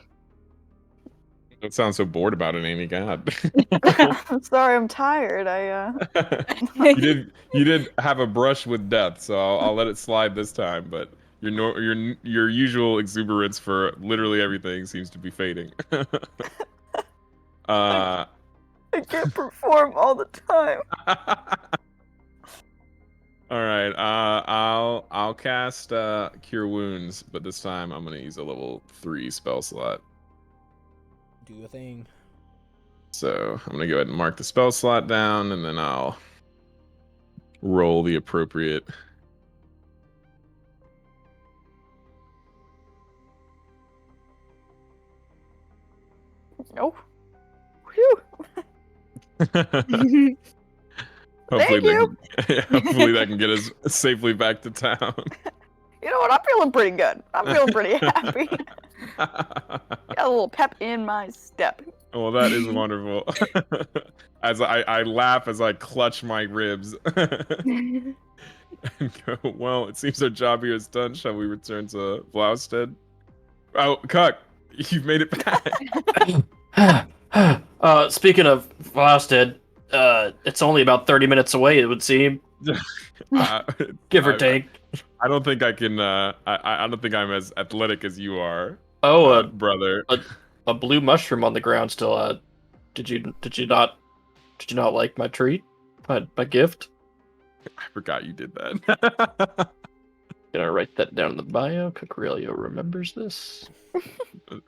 Don't sound so bored about it, Amy. God. I'm sorry, I'm tired. You did have a brush with death, so I'll let it slide this time. But your usual exuberance for literally everything seems to be fading. I can't perform all the time. All right. I'll cast Cure Wounds, but this time I'm gonna use a level 3 spell slot. Do a thing. So I'm gonna go ahead and mark the spell slot down, and then I'll roll the appropriate. Oh. Whew. Hopefully, Thank you. hopefully that can get us safely back to town. You know what? I'm feeling pretty good. I'm feeling pretty happy. Got a little pep in my step. Well, that is wonderful. As I laugh as I clutch my ribs. And go, well, it seems our job here is done. Shall we return to Blaustead? Oh, Cuck, you've made it back. Speaking of Blaustead, it's only about 30 minutes away, it would seem. Give or take. I don't think I can. I don't think I'm as athletic as you are. Oh, brother. A blue mushroom on the ground still. Did you not like my treat? My gift? I forgot you did that. Gonna write that down in the bio. Cocrelio remembers this.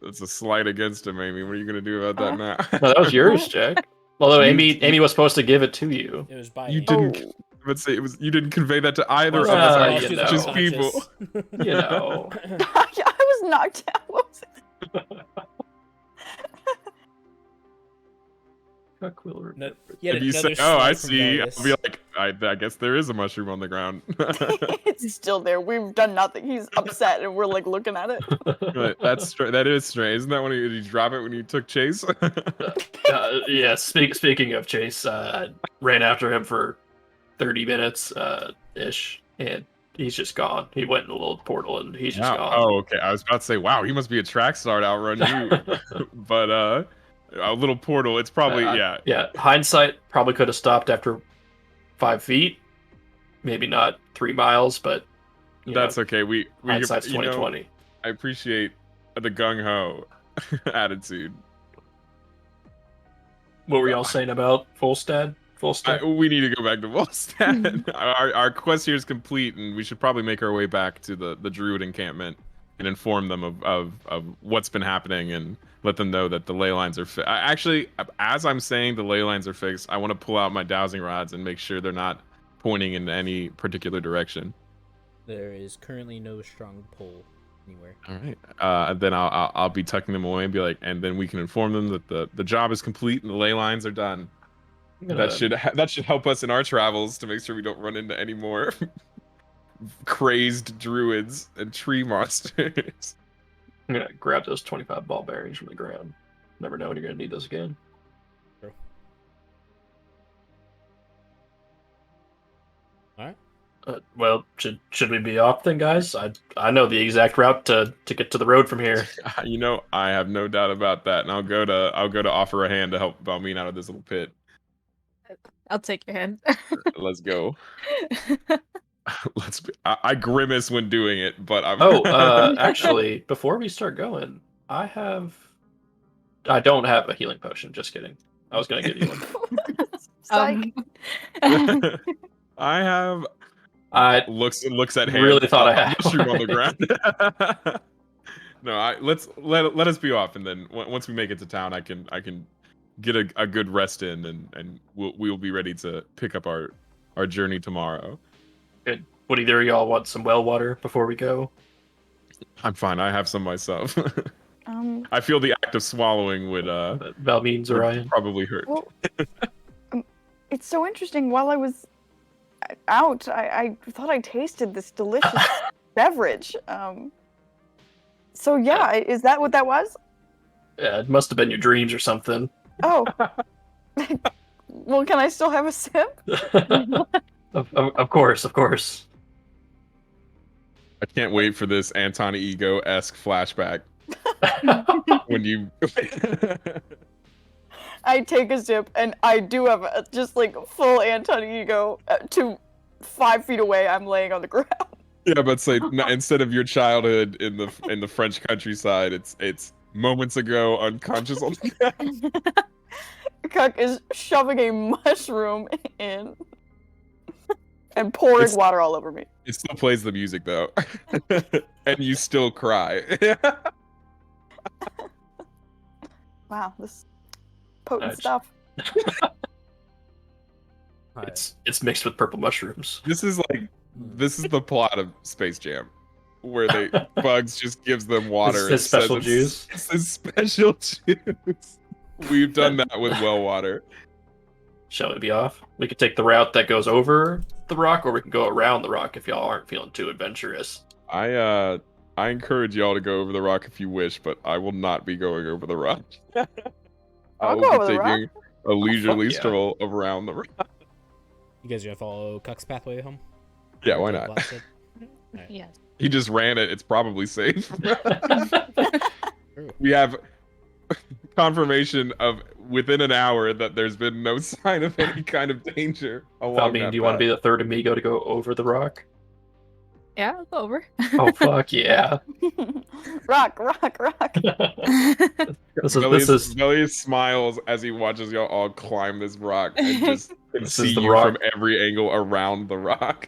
It's a slight against him, Amy. What are you gonna do about that now? No, that was yours, Jack. Although Amy was supposed to give it to you. It was by You Amy. didn't. Let's say it was. You didn't convey that to either of Well, us. well, I you was just know. people. You know. I was knocked out. What was it? Cuck will remember. If you say, "Oh, I see," I'll be like, "I guess there is a mushroom on the ground." It's still there. We've done nothing. He's upset, and we're like looking at it. Right, that is strange. Isn't that when did you drop it when you took chase? Yeah. Speaking of Chase, ran after him for 30 minutes ish, and he's just gone. He went in a little portal, and he's just gone. Oh, okay. I was about to say, wow, he must be a track star to outrun you. But a little portal. It's probably yeah. Yeah. Hindsight, probably could have stopped after 5 feet, maybe not 3 miles, but that's okay. We hindsight's 2020. I appreciate the gung ho attitude. What were y'all saying about Volstad? We need to go back to Volstad. Our quest here is complete, and we should probably make our way back to the Druid encampment and inform them of what's been happening and let them know that the ley lines are fixed. Actually, as I'm saying the ley lines are fixed, I want to pull out my dowsing rods and make sure they're not pointing in any particular direction. There is currently no strong pull anywhere. All right. Then I'll be tucking them away and be like, and then we can inform them that the job is complete and the ley lines are done. That should help us in our travels to make sure we don't run into any more crazed druids and tree monsters. I'm gonna grab those 25 ball bearings from the ground. Never know when you're gonna need those again. True. All right. Well, should we be off then, guys? I know the exact route to get to the road from here. I have no doubt about that, and I'll go to offer a hand to help Balmeen out of this little pit. I'll take your hand. Let's go. I grimace when doing it, but I'm. Actually, before we start going, I don't have a healing potion. Just kidding. I was gonna give you one. Psych. I have. I looks at hand. really thought I had mushroom on the one. ground. No, let's let us be off, and then once we make it to town, I can get a good rest in, and we'll be ready to pick up our journey tomorrow. Good. Would either of y'all want some well water before we go? I'm fine. I have some myself. I feel the act of swallowing would Valmeen's Orion probably hurt. Well, it's so interesting. While I was out, I thought I tasted this delicious beverage. So yeah, is that what that was? Yeah, it must have been your dreams or something. Oh. Well, can I still have a sip? Of course. I can't wait for this Anton Ego-esque flashback. When you I take a sip, and I do have just like full Anton Ego to 5 feet away. I'm laying on the ground. Yeah, but say instead of your childhood in the French countryside, it's moments ago unconscious on the ground. Cuck is shoving a mushroom in and pouring water all over me. It still plays the music though, and you still cry. Wow, this potent stuff. It's mixed with purple mushrooms. This is the plot of Space Jam, where Bugs just gives them water. It's special juice. It's his special juice. We've done that with well water. Shall we be off? We could take the route that goes over the rock, or we can go around the rock if y'all aren't feeling too adventurous. I encourage y'all to go over the rock if you wish, but I will not be going over the rock. I'll go over the rock. Taking a leisurely stroll around the rock. You guys gonna follow Cuck's pathway home? Yeah, why not? Right. Yes. He just ran it. It's probably safe. We have confirmation of within an hour that there's been no sign of any kind of danger along that do you want to be the third amigo to go over the rock? Yeah, I'll go over. Oh fuck yeah! Rock. Billy smiles as he watches y'all all climb this rock and just can see the you rock. from every angle around the rock.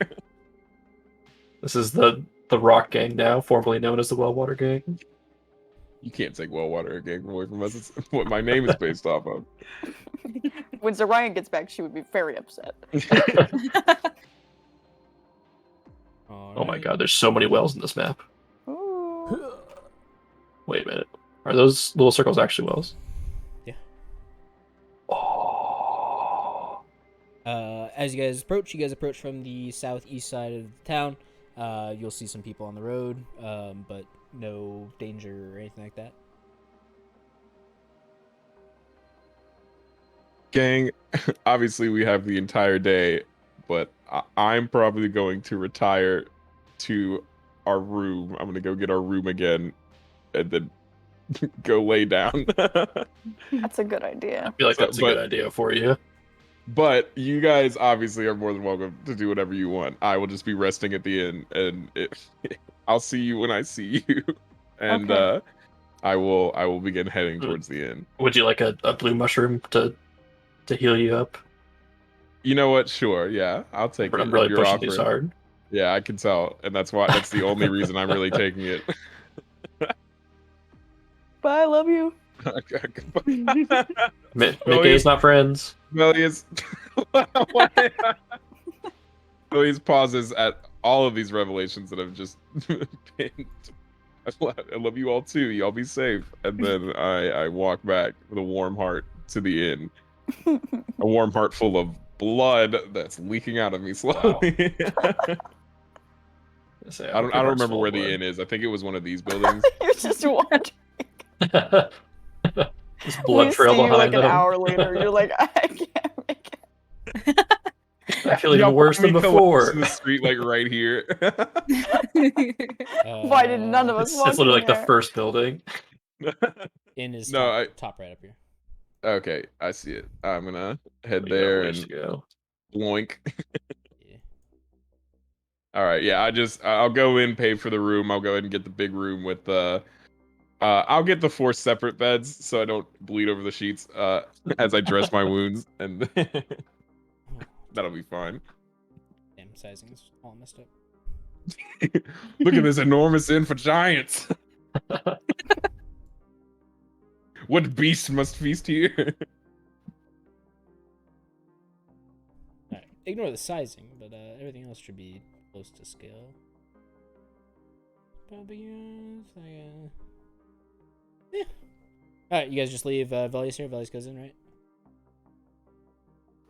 This is the Rock Gang now, formerly known as the Wellwater Gang. You can't take Wellwater Gang away from us. It's what my name is based off of. When Zorian gets back, she would be very upset. Oh my god, there's so many wells in this map. Ooh. Wait a minute. Are those little circles actually wells? Yeah. Oh. As you guys approach from the southeast side of the town. You'll see some people on the road, but no danger or anything like that. Gang, obviously we have the entire day, but I'm probably going to retire to our room. I'm going to go get our room again and then go lay down. That's a good idea. I feel like that's a good idea for you. But you guys obviously are more than welcome to do whatever you want. I will just be resting at the inn, and I'll see you when I see you. And Okay. I will begin heading towards the inn. Would you like a blue mushroom to heal you up? You know what? Sure, yeah, I'll take it. I'm really Your pushing offer. these hard. Yeah, I can tell, and that's the only reason I'm really taking it. Bye, I love you. Mickey's not friends. Billy's pauses at all of these revelations that have just been. I love you all too. Y'all be safe. And then I walk back with a warm heart to the inn. A warm heart full of blood that's leaking out of me slowly. I don't remember where the inn is. I think it was one of these buildings. You're just wondering. This blood trail see you behind like an them. hour later. You're like, I can't make it. I feel even worse than before. In the street, like right here. Why did none of us walk It's literally in like the there? first building. Inn is No, top right up here. Okay, I see it. I'm gonna head We got a there ways and to go. bloink. Yeah. All right, yeah. I'll go in, pay for the room. I'll go ahead and get the big room with the. I'll get the 4 separate beds so I don't bleed over the sheets. As I dress my wounds, and that'll be fine. Damn, sizing's all messed up. Look at this enormous inn for giants. What beast must feast here? Alright, ignore the sizing, but everything else should be close to scale. Yeah. Alright, you guys just leave Velius here. Velius goes in, right?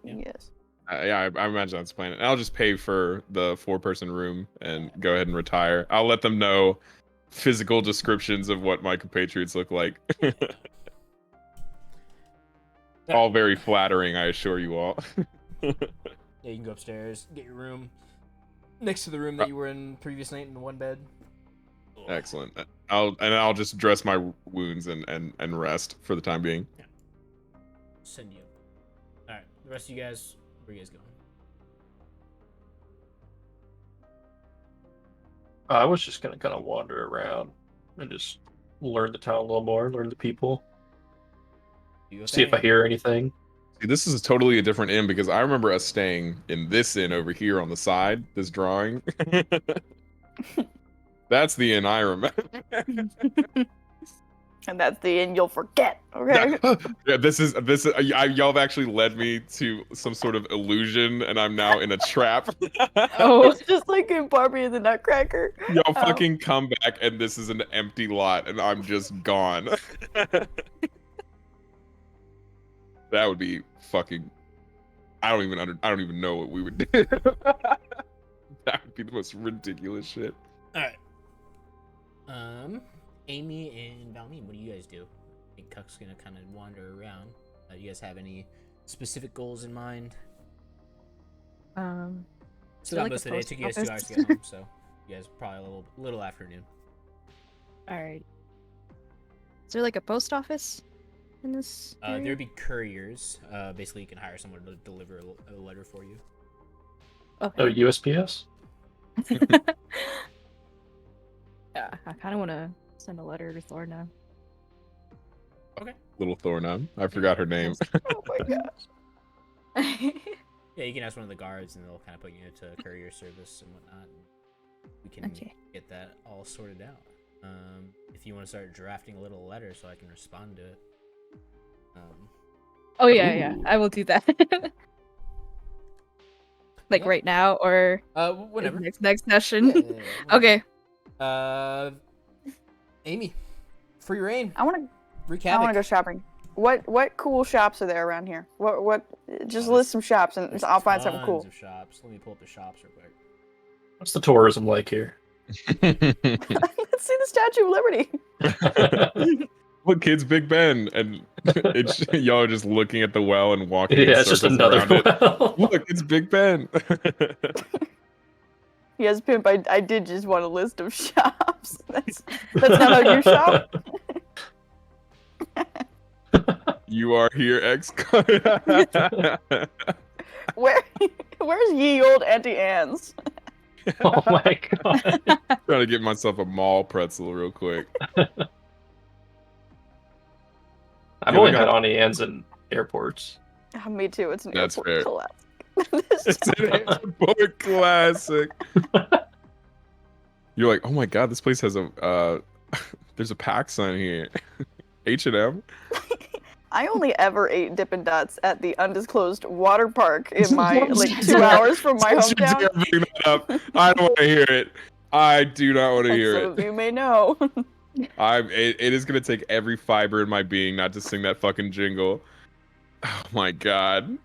Yeah. Yes. Yeah, I imagine that's the plan. And I'll just pay for the 4-person room and go ahead and retire. I'll let them know physical descriptions of what my compatriots look like. All very flattering, I assure you all. Yeah, you can go upstairs, get your room next to the room that you were in previous night in one bed. Excellent. I'll just dress my wounds and rest for the time being. Yeah. Send you. Alright, the rest of you guys, where are you guys going? I was just gonna kind of wander around and just learn the town a little more, learn the people, see if I hear anything. See, this is totally a different inn because I remember us staying in this inn over here on the side, this drawing. That's the inn I remember. And that's the end you'll forget. Okay. Yeah, this is y'all have actually led me to some sort of illusion, and I'm now in a trap. Oh, it's just like in Barbie and the Nutcracker. Y'all fucking come back, and this is an empty lot, and I'm just gone. That would be fucking. I don't even know what we would do. That would be the most ridiculous shit. All right. Amy and Valmeen, what do you guys do? I think Cuck's gonna kind of wander around. You guys have any specific goals in mind? So Not like most a of the day. It took you guys 2 post hours to office? get home, so you guys probably a little afternoon. All right. Is there like a post office in this? area? There'd be couriers. Basically, you can hire someone to deliver a letter for you. Okay. Oh, USPS? Yeah, I kind of want to send a letter to Thorna. Okay. Little Thornum. I forgot her name. Oh my gosh. Yeah, you can ask one of the guards, and they'll kind of put you into courier service and whatnot. And we can Okay. get that all sorted out. If you want to start drafting a little letter, so I can respond to it. Oh yeah, Ooh. I will do that. Like Yeah. right now or Whenever. next session. Yeah, whenever. Okay. Amy, free reign. I want Wreak to havoc. go shopping. What cool shops are there around here? What just list some shops and There's I'll find something tons cool. of shops. Let me pull up the shops real quick. What's the tourism like here? Let's see the Statue of Liberty. Look, kids, Big Ben, and it's y'all are just looking at the well and walking in Yeah, it's just circles another around it. well. Look, it's Big Ben. Yes, pimp. I did just want a list of shops. That's not how you shop. You are here, X. Where's ye old Auntie Anne's? Oh my god. Trying to get myself a mall pretzel real quick. I've Yeah, only we had got- Auntie Anne's in airports. Oh, me too. It's an That's airport fair. classic. It's an airport classic. You're like, oh my god, this place has a there's a pack sign here. H&M. I only ever ate Dippin' Dots at the undisclosed water park in my 2 hours from my Since you're hometown. bringing that up, I don't want to hear it. I do not want to Like hear some it. of you may know. It is gonna take every fiber in my being not to sing that fucking jingle. Oh my god.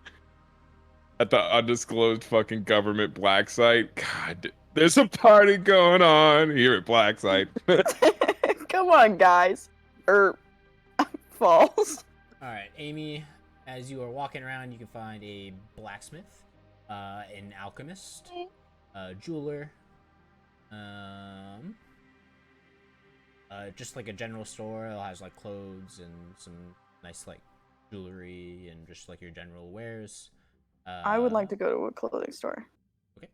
At the undisclosed fucking government black site. God, there's a party going on here at Black Site. Come on, guys. Falls. All right, Amy. As you are walking around, you can find a blacksmith, an alchemist, a jeweler, just like a general store. It has like clothes and some nice like jewelry and just like your general wares. I would like to go to a clothing store. Okay.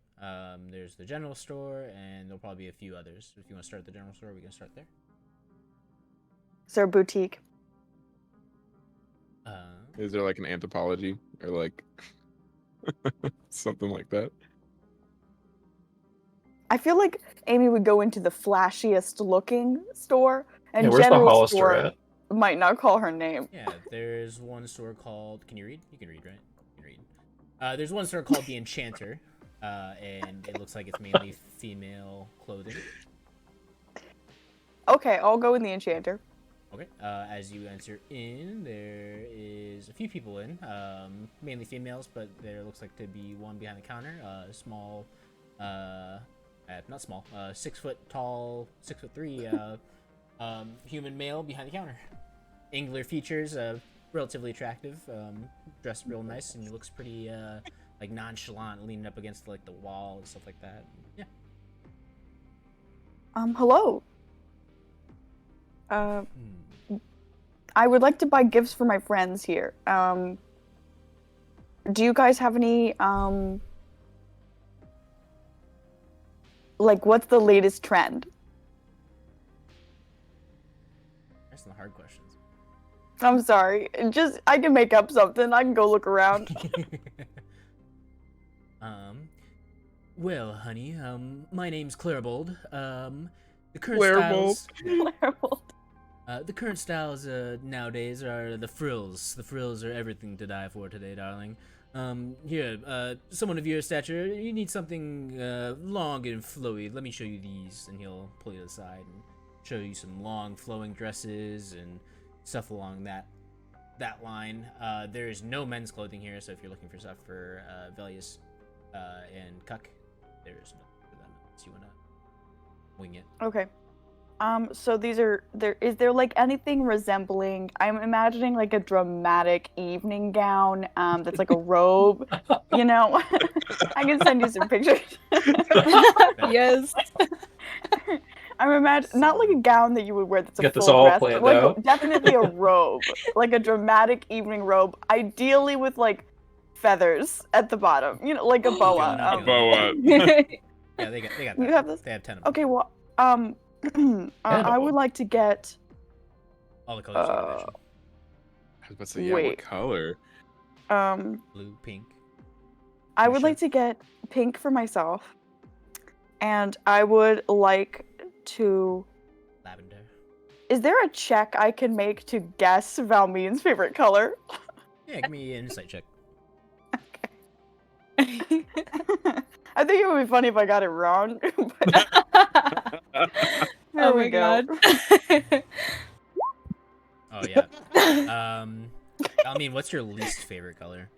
There's the general store, and there'll probably be a few others. If you want to start at the general store, we can start there. Is there a boutique? Is there like an anthropology or like something like that? I feel like Amy would go into the flashiest looking store, and Yeah, where's the general Hollister store at? might not call her name. Yeah, there's one store called. Can you read? You can read, right? You can read. There's one store called the Enchanter, and it looks like it's mainly female clothing. Okay, I'll go in the Enchanter. Okay. As you enter in, there is a few people in, mainly females, but there looks like to be one behind the counter. Small, not small, 6 foot tall, 6'3", human male behind the counter. Angular features, relatively attractive, dressed real nice, and he looks pretty like nonchalant, leaning up against like the wall and stuff like that. Yeah. Hello. I would like to buy gifts for my friends here. Do you guys have any, like, what's the latest trend? That's some hard questions. I'm sorry. I can make up something. I can go look around. Well, honey, my name's Clairbold. The current Clairbold. styles... the current styles nowadays are the frills. The frills are everything to die for today, darling. Here, someone of your stature, you need something long and flowy. Let me show you these, and he'll pull you aside and show you some long, flowing dresses and stuff along that line. There is no men's clothing here, so if you're looking for stuff for Velius and Cuck, there's no for them. So you wanna wing it. Okay. So is there like anything resembling, I'm imagining like a dramatic evening gown, that's like a robe, you know? I can send you some pictures. Yes. I'm imagining, not like a gown that you would wear that's a Get this full all dress, planned but like out. definitely a robe, like a dramatic evening robe, ideally with like feathers at the bottom, you know, like a boa. I'm Boa. Yeah, they got that. You have this? They have 10 of them. Okay, well, I would like to get. All the colors you can imagine. I was about to say, yeah, what Wait. color? Blue, pink. I would Sure. like to get pink for myself, and I would like to. Lavender. Is there a check I can make to guess Valmeen's favorite color? Yeah, give me an insight check. I think it would be funny if I got it wrong. But there Oh we my go. god. Oh yeah. I mean, what's your least favorite color?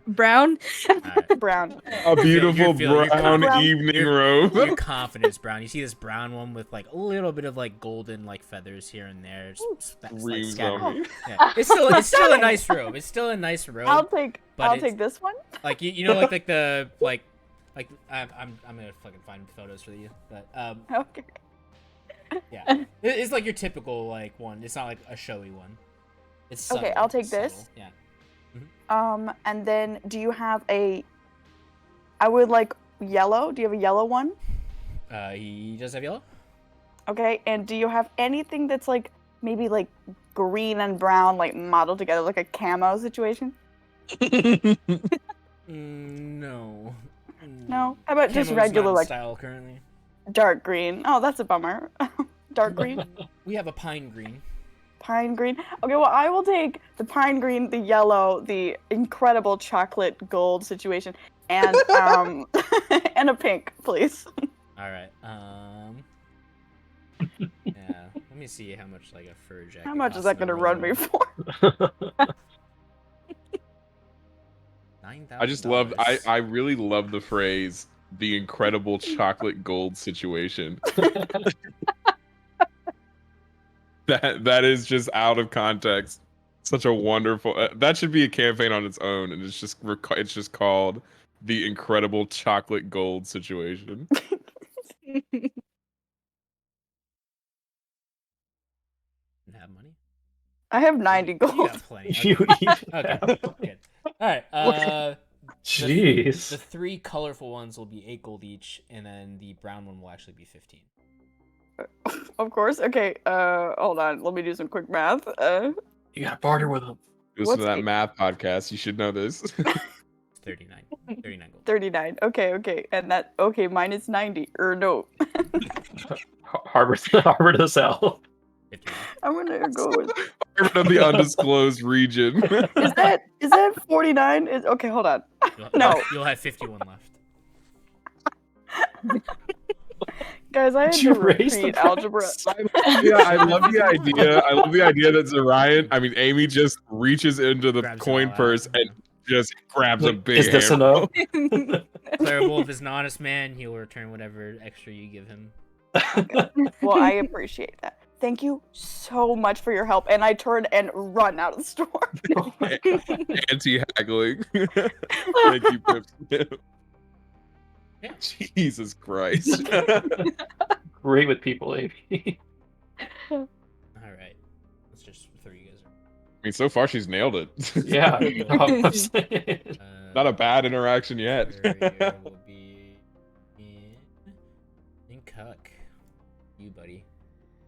Brown. Alright. Brown. A beautiful you're brown brown. evening robe. Your confidence brown. You see this brown one with like a little bit of like golden like feathers here and there. Like, Reams scattered. on me. Yeah. It's still a nice robe. It's still a nice robe. I'll take but it's- this one. Like you know like the like I'm gonna fucking find photos for you. But Okay. yeah, it's like your typical like one. It's not like a showy one. It's subtle. Okay, I'll take It's this. subtle. Yeah. And then do you have a? I would like yellow. Do you have a yellow one? He does have yellow. Okay, and do you have anything that's like maybe like green and brown like modeled together, like a camo situation? No. No. How about just Camo's regular not in like style currently. dark green? Oh, that's a bummer. Dark green, We have a pine green. pine green. Okay, well I will take the pine green, the yellow, the incredible chocolate gold situation, and and a pink, please. All right. Yeah. Let me see how much like a fur jacket. How much is costs that in a gonna run me robe. for? $9,000. I just love. I really love the phrase "the incredible chocolate gold situation." that is just out of context. Such a wonderful. That should be a campaign on its own, and it's just called "the incredible chocolate gold situation." And have money. I have 90 You gold. got plenty. You Okay. even Okay. have- Good. All right. Jeez. The 3 colorful ones will be 8 gold each, and then the brown one will actually be 15. Of course. Okay. Hold on. Let me do some quick math. You gotta barter with them. Listen to What's that it? math podcast. You should know this. It's 39. 39 gold. 39. Okay. And that minus 90. Or no. Harbor this out. 51. I'm gonna go with. Of the undisclosed region. Is that 49? Okay, hold on. No. You'll have 51 left. Guys, I had Did you to raise the repeat algebra. price? Yeah, I love the idea. I love the idea that Amy just reaches into the Grabs it coin all out, purse and just grabs a Like, big is this hammer. enough? Claire Wolf is an honest man. He'll return whatever extra you give him. Well, I appreciate that. Thank you so much for your help. And I turn and run out of the store. Anti-haggling. Thank you, Pips. Yeah. Jesus Christ. Great with people, Amy. All right. Let's just throw you guys. I mean, so far she's nailed it. Yeah. Not a bad interaction yet. Here will be in Cuck. You, buddy.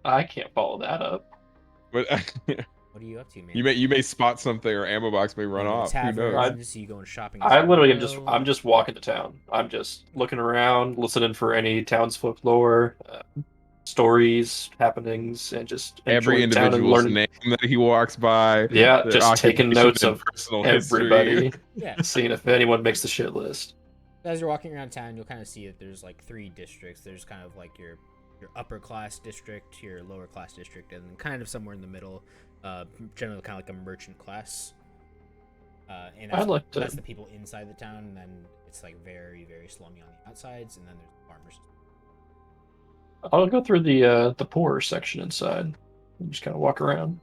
I can't follow that up. But What are you up to, man? you may spot something or ammo box may run You go to off. Who knows? taverns, you going shopping. I literally am somewhere I'm just walking to town. I'm just looking around, listening for any townsfolk lore, stories, happenings, and just Every enjoying town and individual's learning. name that he walks by. Yeah, their just taking occupation notes and of personal history. everybody, Yeah. seeing if anyone makes the shit list. As you're walking around town, you'll kind of see that there's like 3 districts. There's kind of like your upper class district, your lower class district, and then kind of somewhere in the middle, generally kind of like a merchant class. And that's, I'd like to- that's the people inside the town, and then it's like very, very slummy on the outsides, and then there's the farmers. I'll go through the poorer section inside and just kind of walk around.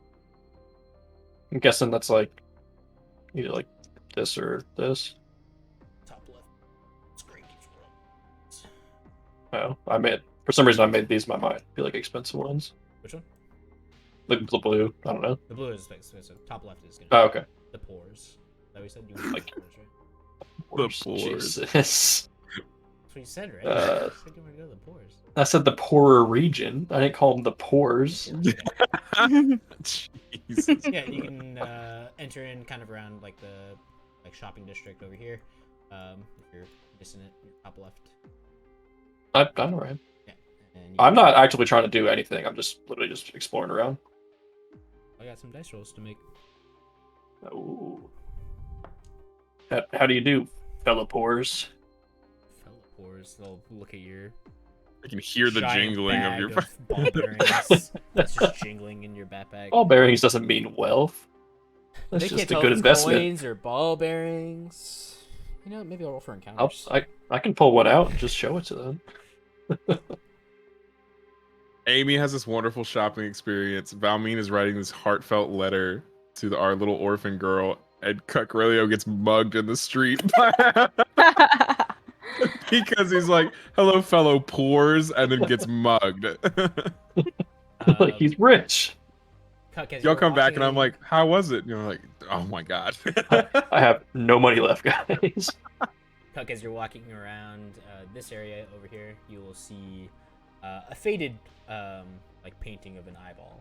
I'm guessing that's like either like this or this. Top left. It's great. Keeps rolling. Oh, for some reason I made these my feel like expensive ones. Which one? Like the blue. I don't know. The blue is expensive. Top left is gonna Oh, be okay. the pores. Is that what you said? You want Like- the pores, right? The pores. Jesus. That's what you said, right? You said you want to go to the pores. I said the poorer region. I didn't call them the pores. Jesus. Yeah, you can enter in kind of around like the shopping district over here. If you're missing it, your top left. I'm alright. Yeah. And I'm not actually trying to do anything. I'm just literally just exploring around. I got some dice rolls to make. Ooh. How do you do, fellow pores? Fellow pores, they'll look at your I can hear the giant jingling of bag your. ball bearings that's just jingling in your backpack. Ball bearings doesn't mean wealth. That's They can't just a tell good if it's investment. coins or ball bearings. You know, maybe I'll roll for encounters. I can pull one out and just show it to them. Amy has this wonderful shopping experience. Valmeen is writing this heartfelt letter to our little orphan girl, and Cucrelio gets mugged in the street because he's like, "Hello, fellow pores," and then gets mugged. Like he's rich. Cuck, as Y'all you're come back, and I'm walking- like, "How was it?" And you're like, "Oh my god." I have no money left, guys. Cuck, as you're walking around this area over here, you will see a faded like painting of an eyeball.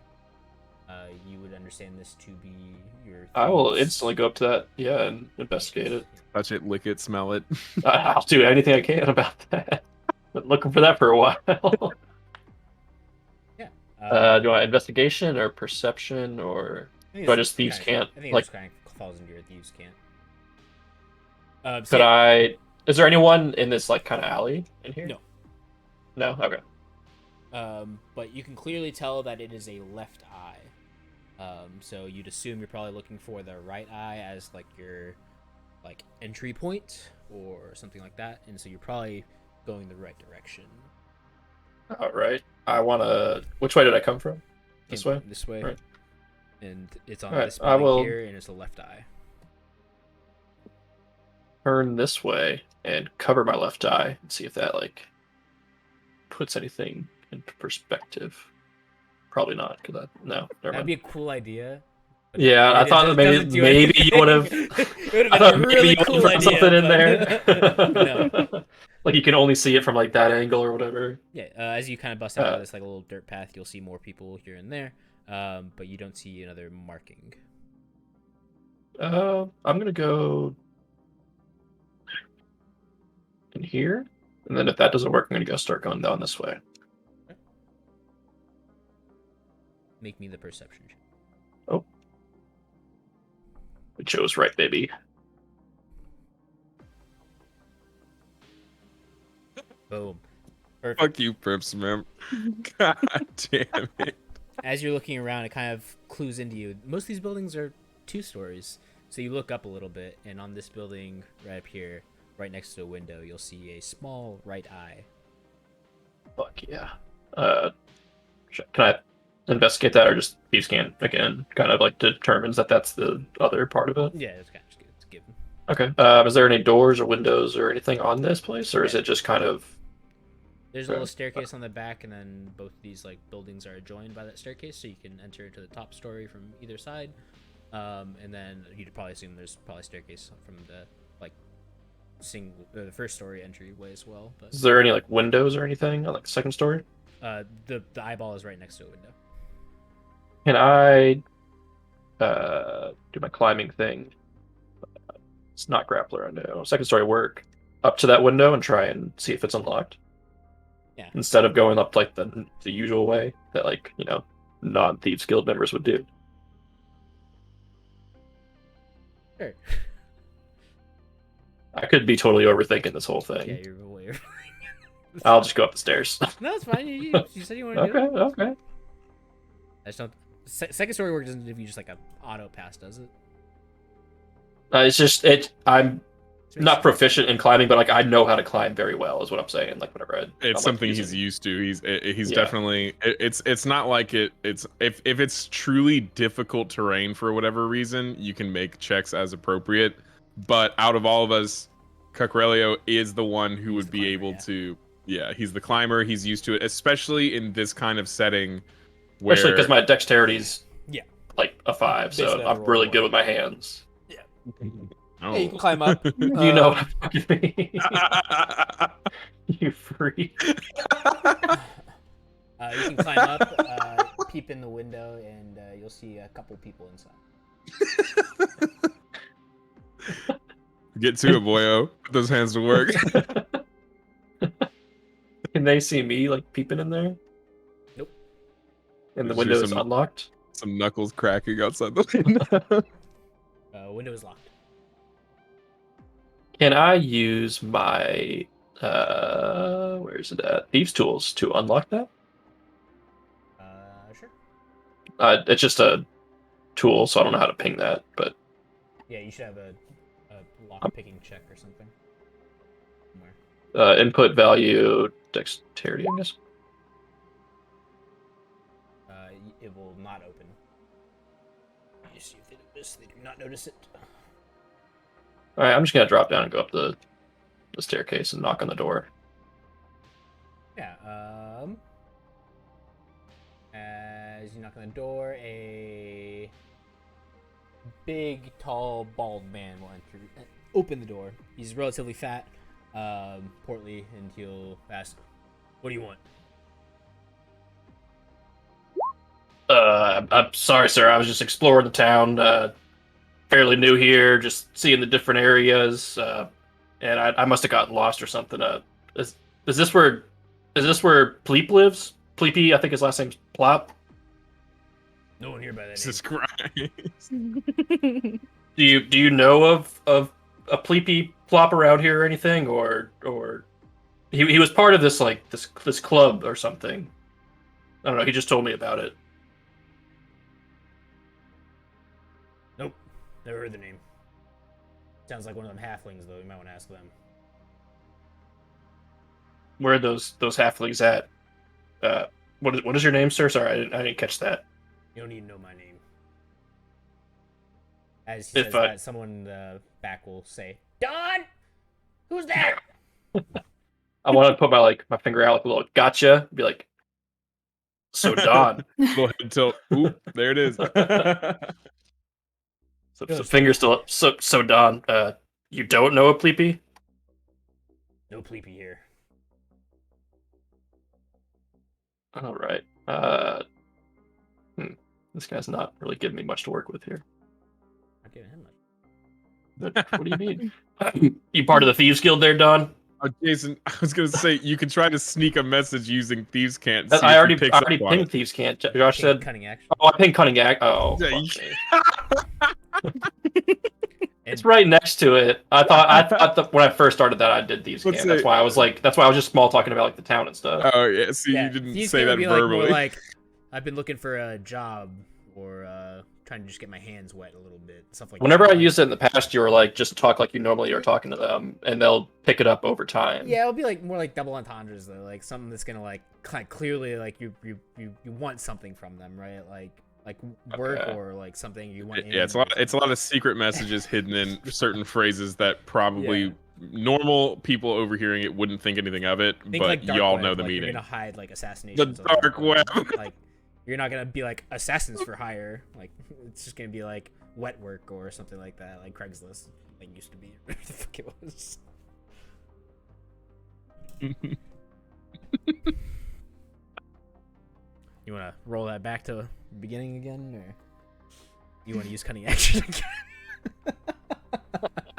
You would understand this to be your. I will thieves. instantly go up to that, yeah, and investigate it. Touch it, lick it, smell it. I'll do anything I can about that. Been looking for that for a while. Yeah. Do I investigation or perception or think do I it's just thieves kinda- can't? I think it Like, just kind of falls into your thieves can't. could I? Is there anyone in this like kind of alley in here? No. No. Okay. But you can clearly tell that it is a left eye. So you'd assume you're probably looking for the right eye as like your like entry point or something like that, and so you're probably going the right direction. All right. I want to. Which way did I come from? This way. This way. Right. And it's on Alright, this I building will- here, and it's the left eye. Turn this way and cover my left eye and see if that like puts anything into perspective. Probably not, because no. Never That'd mind. be a cool idea, But Yeah, I thought that doesn't do maybe you would have. It would I have been thought a maybe really you would cool have put idea. something in But there. no. Like you can only see it from like that angle or whatever. Yeah, as you kind of bust out of this like a little dirt path, you'll see more people here and there, but you don't see another marking. I'm gonna go in here, and then if that doesn't work, I'm gonna start going down this way. Make me the perception check. Oh, I chose right, baby. Boom. Perfect. Fuck you, Prips, man. God damn it. As you're looking around, it kind of clues into you. Most of these buildings are 2 stories, so you look up a little bit, and on this building right up here, right next to a window, you'll see a small right eye. Fuck yeah. Can I investigate that or just view scan again? Kind of like determines that that's the other part of it. Yeah, it's kind of just it's given. Okay. Is there any doors or windows or anything on this place, or is it just kind of? There's a little staircase on the back, and then both these like buildings are joined by that staircase, so you can enter into the top story from either side. And then you'd probably assume there's probably a staircase from the like the first story entryway as well. But Is there any like windows or anything on like the second story? the eyeball is right next to a window. Can I do my climbing thing? It's not grappler, I know. Second story work up to that window and try and see if it's unlocked. Yeah. Instead of going up like the usual way that like non-Thieves Guild members would do. Sure. I could be totally overthinking this whole thing. Yeah, you're way. I'll just go up the stairs. No, it's fine. You said you wanted to do it. Okay. I just don't. Second story work doesn't give you just like a auto pass, does it? It's just I'm not proficient in climbing, but like I know how to climb very well, is what I'm saying. Like whenever It's something he's used to. He's definitely. It's not like it. It's if it's truly difficult terrain for whatever reason, you can make checks as appropriate. But out of all of us, Cucurellio is the one who would be able to. Yeah, he's the climber. He's used to it, especially in this kind of setting. Especially because my dexterity's Yeah. like a 5, so Basically, I'm really good with my hands. Oh. Yeah, you can climb up. You know what I'm fucking mean. You freak. You can climb up, peep in the window, and you'll see a couple people inside. Get to it, boyo. Put those hands to work. Can they see me like peeping in there? Nope. And the Is there window is some- unlocked? Some knuckles cracking outside the window. Window is locked. Can I use my where is it at? Thieves tools to unlock that? Sure. It's just a tool, so I don't know how to ping that, but Yeah, you should have a lock picking check or something. Somewhere. input value dexterity, I guess. It will not open. You see if they notice. They do not notice it. Alright, I'm just gonna drop down and go up the staircase and knock on the door. Yeah. As you knock on the door, a big, tall, bald man will enter. Open the door. He's relatively fat, portly, and he'll ask, "What do you want?" I'm sorry, sir. I was just exploring the town. Fairly new here, just seeing the different areas, and I must have gotten lost or something. Is this where Pleep lives? Pleepy, I think his last name's Plop. No one here by that Jesus name. Christ. Do you know of a Pleepy Plop around here or anything, or he was part of this like this club or something? I don't know. He just told me about it. Nope. Never heard the name. Sounds like one of them halflings, though. You might want to ask them. Where are those halflings at? What is your name, sir? Sorry, I didn't catch that. You don't need to know my name. As he says that, someone in the back will say, "Don! Who's that?" I want to put my finger out like a little gotcha. Be like, so Don. Go ahead and tilt. Oop, there it is. So finger's still up. So Don, you don't know a Pleepy? No Pleepy here. All right. This guy's not really giving me much to work with here. Not giving him much. What do you mean? You part of the Thieves Guild there, Don? Oh, Jason, I was gonna say you can try to sneak a message using Thieves Can't. I already pinged Thieves Can't. Josh said Cunning action. Oh, I pinged Cunning Act. Oh, Yeah, it's right next to it. I thought that when I first started that I did Thieves Can't. That's why I was just small talking about like the town and stuff. Oh yeah, see, you didn't Thieves say Can't that would be verbally. Like, more like, I've been looking for a job or trying to just get my hands wet a little bit, stuff like Whenever that. I used it in the past, you were like, just talk like you normally are talking to them, and they'll pick it up over time. Yeah, it'll be like more like double entendres though, like something that's gonna like clearly like you want something from them, right? Like work or like something you want. Yeah, it's a lot of secret messages hidden in certain phrases that probably normal people overhearing it wouldn't think anything of it, but like y'all web, know the like meaning. You're gonna hide like assassinations. The dark web. Like you're not gonna be like assassins for hire. Like it's just gonna be like wet work or something like that, like Craigslist, like used to be. Whatever the fuck it was. You want to roll that back to the beginning again, or you want to use cunning action again?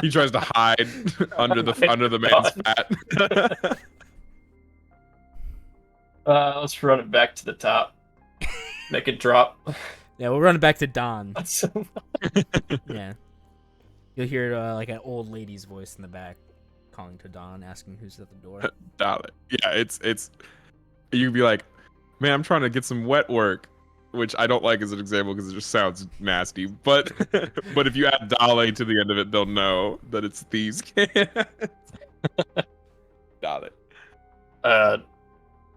He tries to hide under the man's fat. Let's run it back to the top. Make it drop. Yeah, we'll run it back to Don. That's Yeah, you'll hear like an old lady's voice in the back, calling to Don, asking who's at the door. Yeah, it's. You can be like, man, I'm trying to get some wet work, which I don't like as an example because it just sounds nasty. But but if you add Dale to the end of it, they'll know that it's Thieves Can't. Dale. All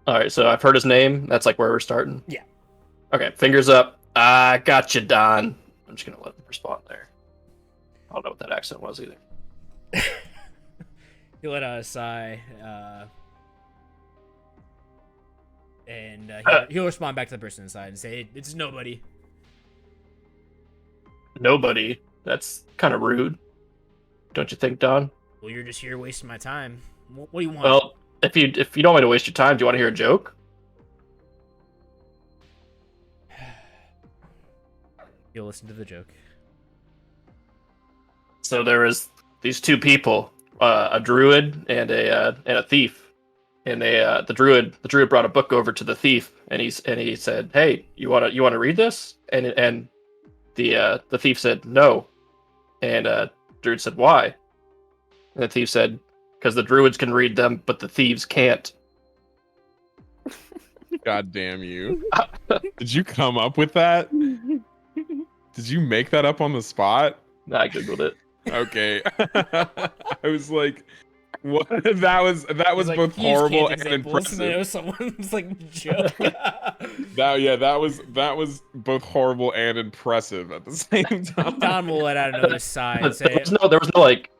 right, so I've heard his name. That's like where we're starting. Yeah. Okay, fingers up. I got you, Don. I'm just gonna let him respond there. I don't know what that accent was either. He'll let out a sigh, and he'll respond back to the person inside and say, "It's nobody." Nobody. That's kind of rude, don't you think, Don? Well, you're just here wasting my time. What do you want? Well, if you don't want me to waste your time, do you want to hear a joke? You'll listen to the joke. So there was these two people, a druid and a thief, and the druid brought a book over to the thief, and he said, "Hey, you wanna read this?" And the thief said no, and druid said, "Why?" And the thief said, "Because the druids can read them, but the thieves can't." God damn you! Did you come up with that? Did you make that up on the spot? Nah, I googled it. Okay. I was like, what? That was like, both horrible and examples, impressive. And it was someone's like joke. That was both horrible and impressive at the same time. Don will let out another sigh and say, there was no like.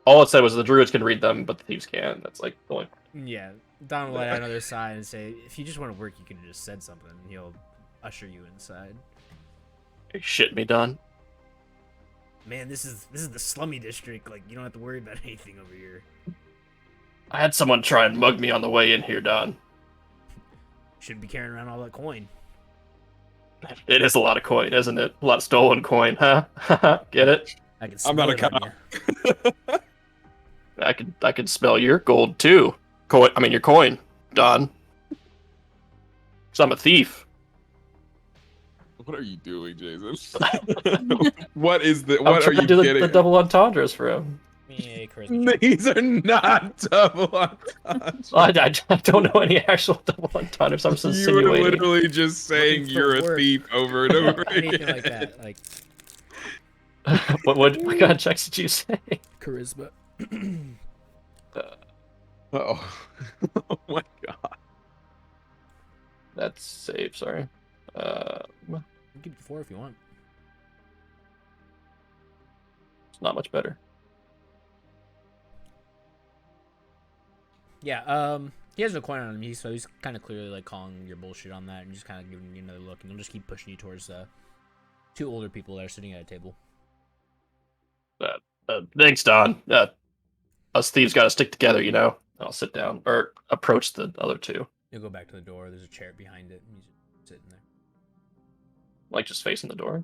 All it said was the druids can read them, but the thieves can't. That's like the only. Yeah, Don will let out another sigh and say, "If you just want to work, you could have just said something. And he'll usher you inside." Hey, shit me, Don. Man, this is the slummy district. Like you don't have to worry about anything over here. I had someone try and mug me on the way in here, Don. Shouldn't be carrying around all that coin. It is a lot of coin, isn't it? A lot of stolen coin, huh? Get it? I can I'm not a smell it on cop. you. I can smell your gold too. Your coin, Don. Cause I'm a thief. What are you doing, Jason? What is the? What are you do getting? the double entendres for him. Yeah, charisma. These are not double entendres. I don't know any actual double entendres. I'm just You were insinuating. literally just saying Looking for you're a work. thief over and over Anything again. like that, like what kind of checks did you say? charisma. Oh. Oh my god. That's save. Sorry. You can keep it 4 if you want. It's not much better. Yeah, he has no coin on him, so he's kind of clearly like calling your bullshit on that and just kind of giving you another look, and he'll just keep pushing you towards 2 older people that are sitting at a table. Thanks, Don. Us thieves got to stick together, you know. I'll sit down or approach the other two, You'll go back to the door. There's a chair behind it. And he's sitting there. like just facing the door,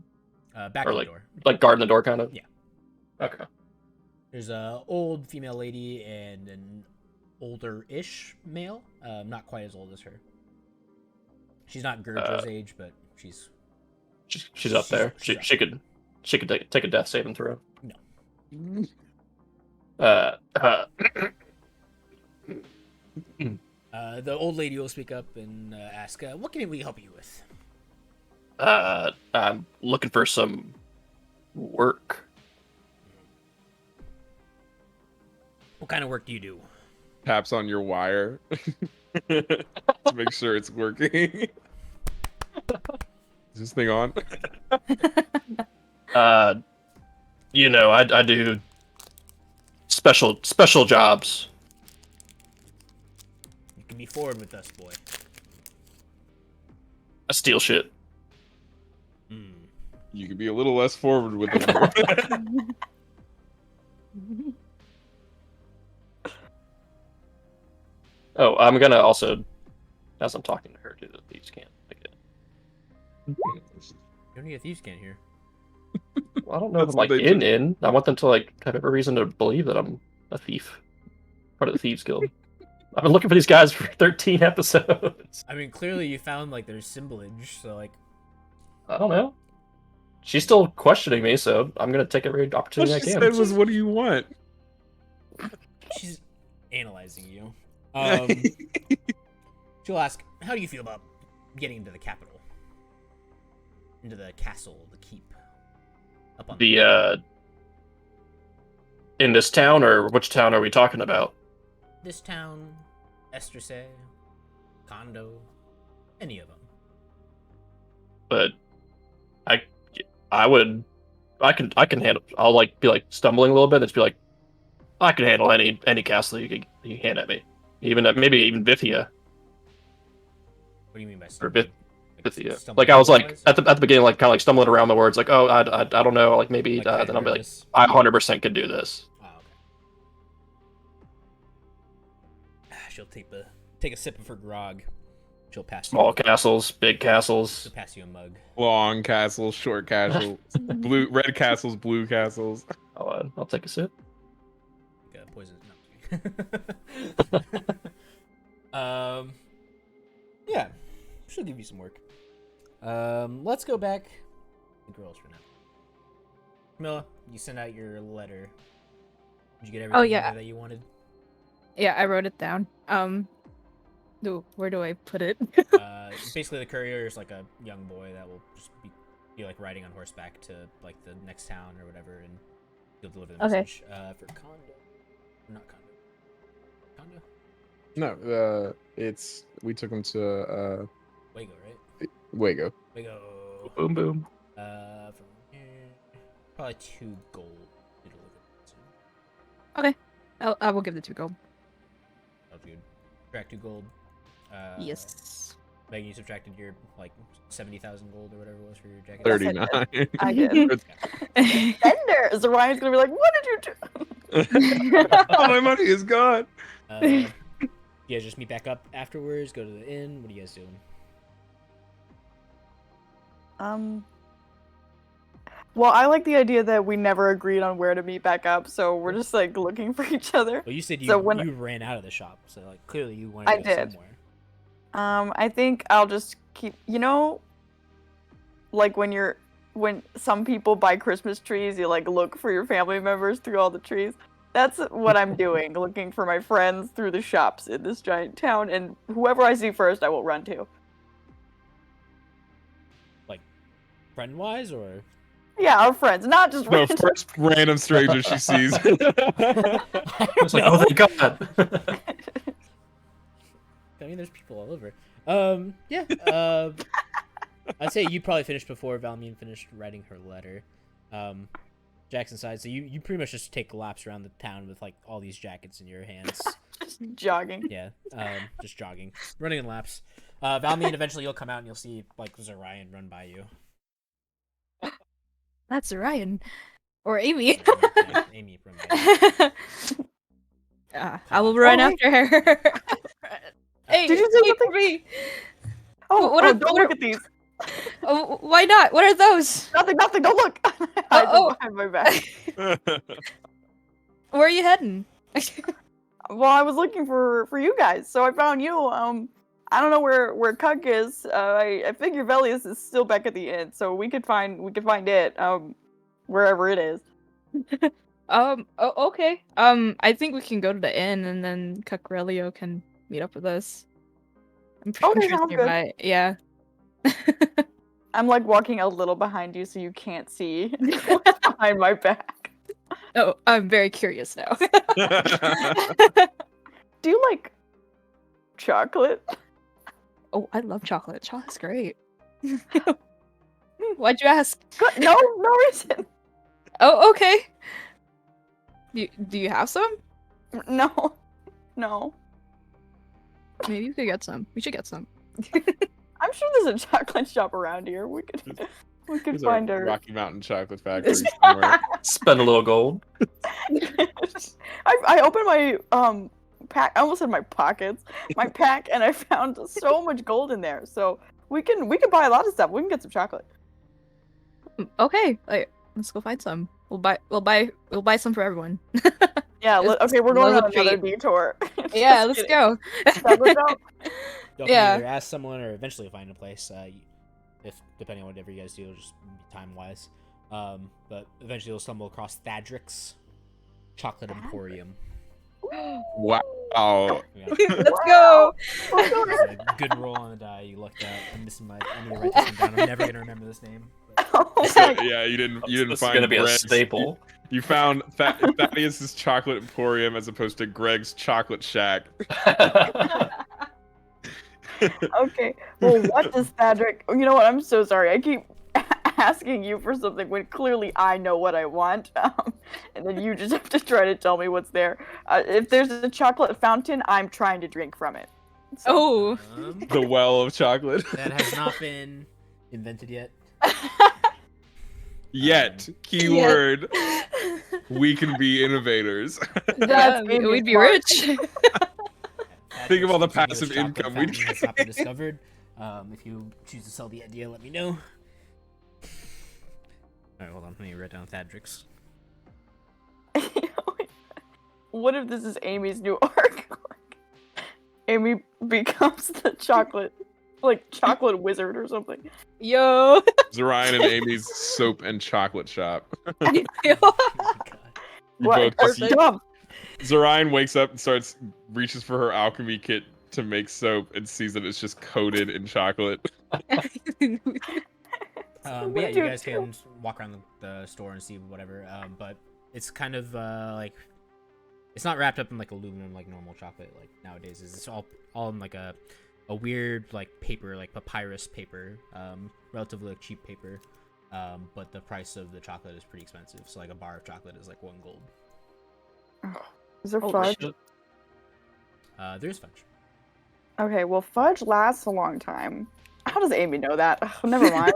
Back or of like the door. guarding the door, kind of. Yeah. Okay. There's a old female lady and an older-ish male. Not quite as old as her. She's not Gurja's age, but she's She's up there. she's up. She could take a death saving throw. No. The old lady will speak up and ask, "What can we help you with?" I'm looking for some work. What kind of work do you do? Taps on your wire to make sure it's working. Is this thing on? You know, I do special jobs. You can be forward with us, boy. I steal shit. You could be a little less forward with it. Oh, I'm gonna also, as I'm talking to her, do the thieves can't. You don't need a thieves can't hear. Well, I don't know if That's I'm like what they in. I want them to like have every reason to believe that I'm a thief, part of the thieves guild. I've been looking for these guys for 13 episodes. I mean, clearly you found like their symbolage, so like. I don't know. She's still questioning me, so I'm gonna take every What opportunity she I can. said was, "What do you want?" She's analyzing you. She'll ask, "How do you feel about getting into the capital, into the castle, the keep, up on In this town, or which town are we talking about? this town, Estrase, Condo, any of them?" But I can handle. I'll like be like stumbling a little bit. And just be like, I can handle any castle you hand at me, maybe even Vithia. What do you mean by Or stumbling? Vithia. Stumbling Like I was like wise? at the beginning, like kind of like stumbling around the words, like I don't know, like maybe Like, kinda then I'll be like nervous? I 100% can do this. Oh, okay. She'll take a sip of her grog. She'll pass Small you. castles, big castles. She'll pass you a mug. Long castles, short castles, red castles, blue castles. I'll take a sip. Like a poison. No. Yeah, she'll give you some work. Let's go back to the girls for now. Camilla, you sent out your letter. Did you get everything yeah. in there that you wanted? Yeah, I wrote it down. Where do I put it? Basically, the courier is like a young boy that will just be like riding on horseback to like the next town or whatever, and he'll deliver the Okay. message. For Condo, not Condo. No, we took him to Wago, right? Wago. Wago. Boom boom. From here, probably 2 gold to deliver it to. Okay, I will give the 2 gold. Sounds good. Subtract 2 gold. Yes. Megan, you subtracted your like 70,000 gold or whatever it was for your jacket. 39. I did. Bender! So Ryan's gonna be like, what did you do? All my money is gone. You guys just meet back up afterwards. Go to the inn. What are you guys doing? Well, I like the idea that we never agreed on where to meet back up, so we're just like looking for each other. Well, you said you So ran out of the shop, so like clearly you wanted I to go did. somewhere. I think I'll just keep, like when some people buy Christmas trees, you like look for your family members through all the trees. That's what I'm doing, looking for my friends through the shops in this giant town, and whoever I see first, I will run to. Like friend wise or Yeah, our friends, not just No, random. first random stranger she sees. It's like, oh thank God. I mean, there's people all over. Yeah. I'd say you probably finished before Valmine finished writing her letter. Jackson side, so you pretty much just take laps around the town with like all these jackets in your hands. Just jogging. Yeah, just jogging, running in laps. Valmine, eventually you'll come out and you'll see like Zorion run by you. That's Ryan. Or Amy. Amy from I will run Oh, after her. Hey, Did you say wait something? for me. Oh, What are- don't what look are- at these. Oh, why not? What are those? Nothing, don't look. Hide them Oh. behind my back. Where are you heading? Well, I was looking for you guys, so I found you. I don't know where Cuck is. I figure Velius is still back at the inn, so we could find it. Wherever it is. Oh, okay. I think we can go to the inn and then Cucrelio can meet up with us. I'm pretty Okay, sure it's sounds good. nearby. Yeah. I'm like walking a little behind you so you can't see what's behind my back. Oh, I'm very curious now. Do you like chocolate? Oh, I love chocolate. Chocolate's great. Why'd you ask? Good. No reason. Oh, okay. Do you have some? No. Maybe we could get some. We should get some. I'm sure there's a chocolate shop around here. We could There's find a her. Rocky Mountain chocolate factory somewhere. Spend a little gold. I opened my pack. I almost said my pockets, my pack, and I found so much gold in there. So we can buy a lot of stuff. We can get some chocolate. Okay, let's go find some. We'll buy some for everyone. Yeah. It's Okay, we're going on another another treat. detour. Yeah, Just let's kidding. go. Let's go. Y'all Yeah. can either ask someone or eventually find a place. If depending on whatever you guys do, just time wise. But eventually you'll stumble across Thadric's Chocolate Emporium. Wow. Yeah. Let's go. It's a good roll on the die. You lucked out. I'm missing I need to write this one down. I'm never gonna remember this name. But... So, yeah, you didn't This is find gonna be a Greg's. staple. You found Thaddeus's Chocolate Emporium as opposed to Greg's Chocolate Shack. Okay. Well, what does Thadric? You know what? I'm so sorry. I keep asking you for something when clearly I know what I want, and then you just have to try to tell me what's there. If there's a chocolate fountain, I'm trying to drink from it. So, Oh. The well of chocolate. That has not been invented yet. Yet, keyword. We can be innovators. That's Yeah, we'd be smart. rich. Think of all the Thadric's passive chocolate income we'd fountain has not been discovered. If you choose to sell the idea, let me know. Alright, hold on. Let me write down Thadric's. What if this is Amy's new arc? Amy becomes the chocolate wizard or something. Yo. Zarian and Amy's soap and chocolate shop. Oh my god. You What? both just- Dumb. Zarian wakes up and reaches for her alchemy kit to make soap and sees that it's just coated in chocolate. But yeah, What you do guys do? can walk around the store and see whatever. But it's kind of like it's not wrapped up in like aluminum like normal chocolate like nowadays. It's all in like a weird like paper, like papyrus paper, relatively like, cheap paper. But the price of the chocolate is pretty expensive. So like a bar of chocolate is like 1 gold. Is there Holy fudge? shit. There's fudge. Okay, well, fudge lasts a long time. How does Amy know that? Ugh, never mind.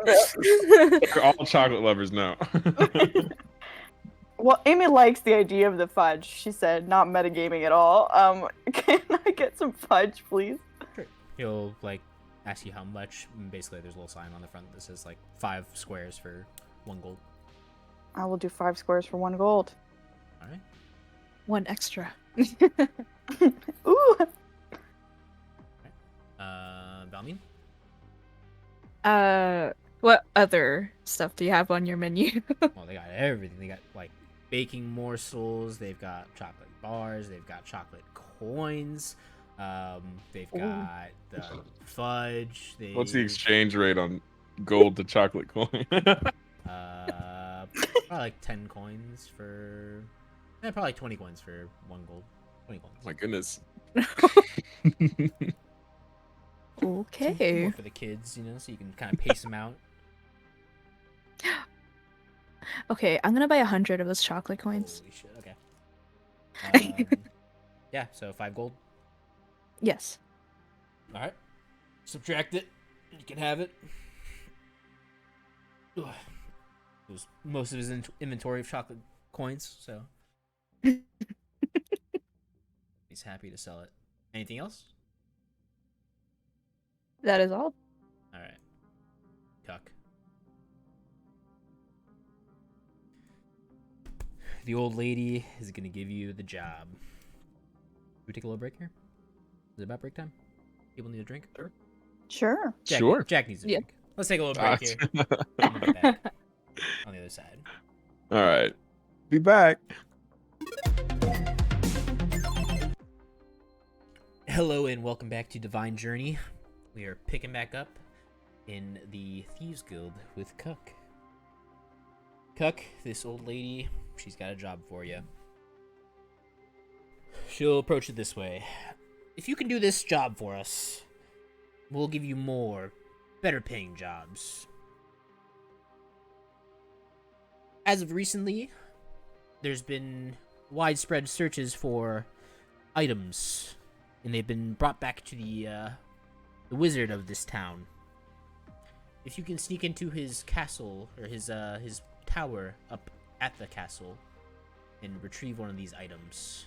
All chocolate lovers know. Well, Amy likes the idea of the fudge. She said, not metagaming at all. Can I get some fudge, please? He'll like ask you how much. And basically, there's a little sign on the front that says like 5 squares for 1 gold. I will do 5 squares for 1 gold. All right. 1 extra. Ooh. Valmine? What other stuff do you have on your menu? Well, they got everything. They got like baking morsels. They've got chocolate bars. They've got chocolate coins. They've got the fudge. What's the exchange rate on gold to chocolate coin? Probably like 10 coins for. Probably like 20 coins for 1 gold. 20 coins. My goodness. Okay. More for the kids, so you can kind of pace them out. Okay, I'm gonna buy 100 of those chocolate coins. Holy shit! Okay. Yeah. So 5 gold. Yes. All right. Subtract it. You can have it. Ugh. It was most of his inventory of chocolate coins, so he's happy to sell it. Anything else? That is all. All right. Cuck. The old lady is gonna give you the job. Should we take a little break here? Is it about break time? People need a drink? Sure. Jack, Sure. Jack needs a Yeah. drink. Let's take a little break here. And we'll get back on the other side. All right. Be back. Hello and welcome back to Divine Journey. We are picking back up in the Thieves Guild with Cuck. Cuck, this old lady, she's got a job for you. She'll approach it this way. If you can do this job for us, we'll give you more, better paying jobs. As of recently, there's been widespread searches for items, and they've been brought back to the wizard of this town. If you can sneak into his castle, or his tower up at the castle, and retrieve one of these items,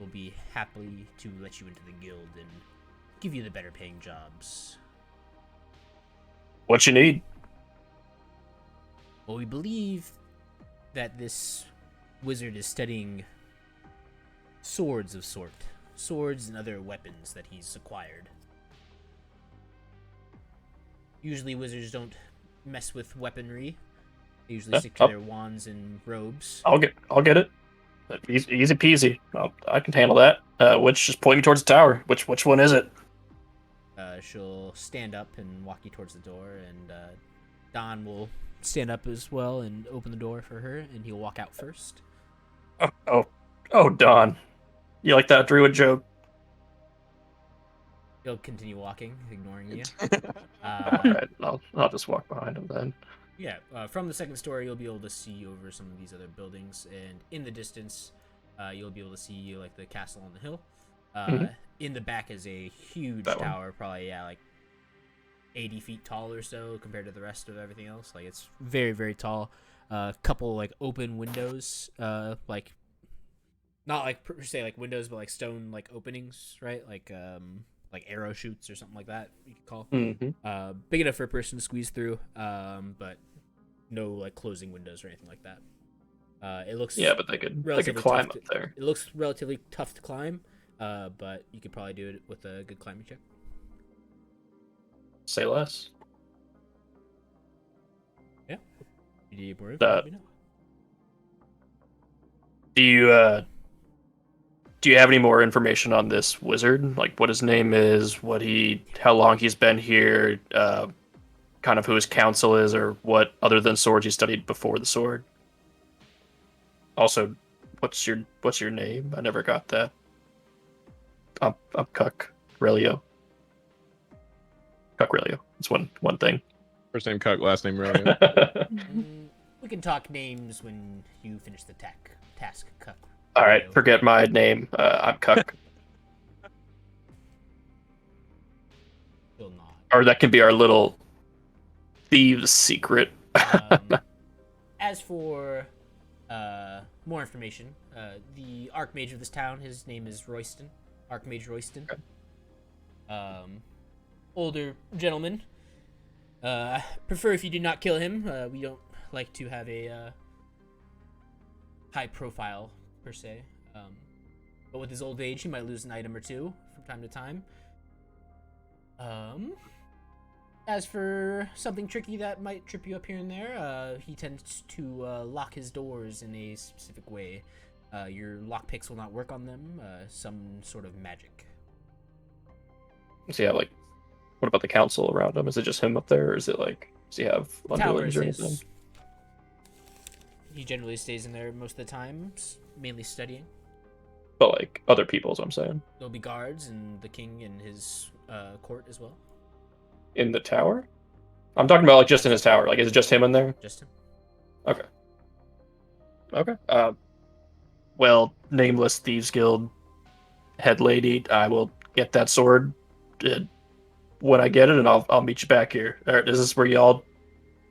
we'll be happy to let you into the guild and give you the better paying jobs. What you need? Well, we believe that this wizard is studying swords of swords and other weapons that he's acquired. Usually wizards don't mess with weaponry. They usually stick to their wands and robes. I'll get it. Easy peasy. I can handle that. Just point me towards the tower. Which one is it? She'll stand up and walk you towards the door, and Don will stand up as well and open the door for her, and he'll walk out first. Oh, Don. You like that druid joke? He'll continue walking, ignoring you. Alright, I'll just walk behind him then. Yeah, from the second story, you'll be able to see over some of these other buildings, and in the distance, you'll be able to see like the castle on the hill. In the back is a huge tower, probably like 80 feet tall or so compared to the rest of everything else. Like it's very, very tall. Couple like open windows, like not like per se like windows, but like stone like openings, right? Like arrow shoots or something like that you could call. Big enough for a person to squeeze through, but no like closing windows or anything like that. It looks but they could climb up there. It looks relatively tough to climb, but you could probably do it with a good climbing check. Say less. Yeah. You need more That- let me know. Do you have any more information on this wizard? Like what his name is, how long he's been here, kind of who his council is, or what other than swords he studied before the sword? Also, what's your name? I never got that. I'm Cuck Relio. Cuck Relio. It's one thing. First name Cuck, last name Aurelio. We can talk names when you finish the task, Cuck. All right, forget my name. I'm Cuck. Will not. Or that can be our little thieves' secret. As for more information, the Archmage of this town, his name is Royston. Archmage Royston. Okay. Older gentleman. Prefer if you do not kill him. We don't like to have a high profile per se. But with his old age, he might lose an item or two from time to time. As for something tricky that might trip you up here and there, he tends to lock his doors in a specific way. Your lockpicks will not work on them. Some sort of magic. So yeah, like, what about the council around him? Is it just him up there, or is it like, does he have underlings or anything? He generally stays in there most of the time, mainly studying. But like other people, is what I'm saying. There'll be guards and the king and his court as well. In the tower? I'm talking about like just in his tower. Like, is it just him in there? Just him. Okay. Well, nameless thieves guild head lady, I will get that sword when I get it, and I'll meet you back here. Is this where y'all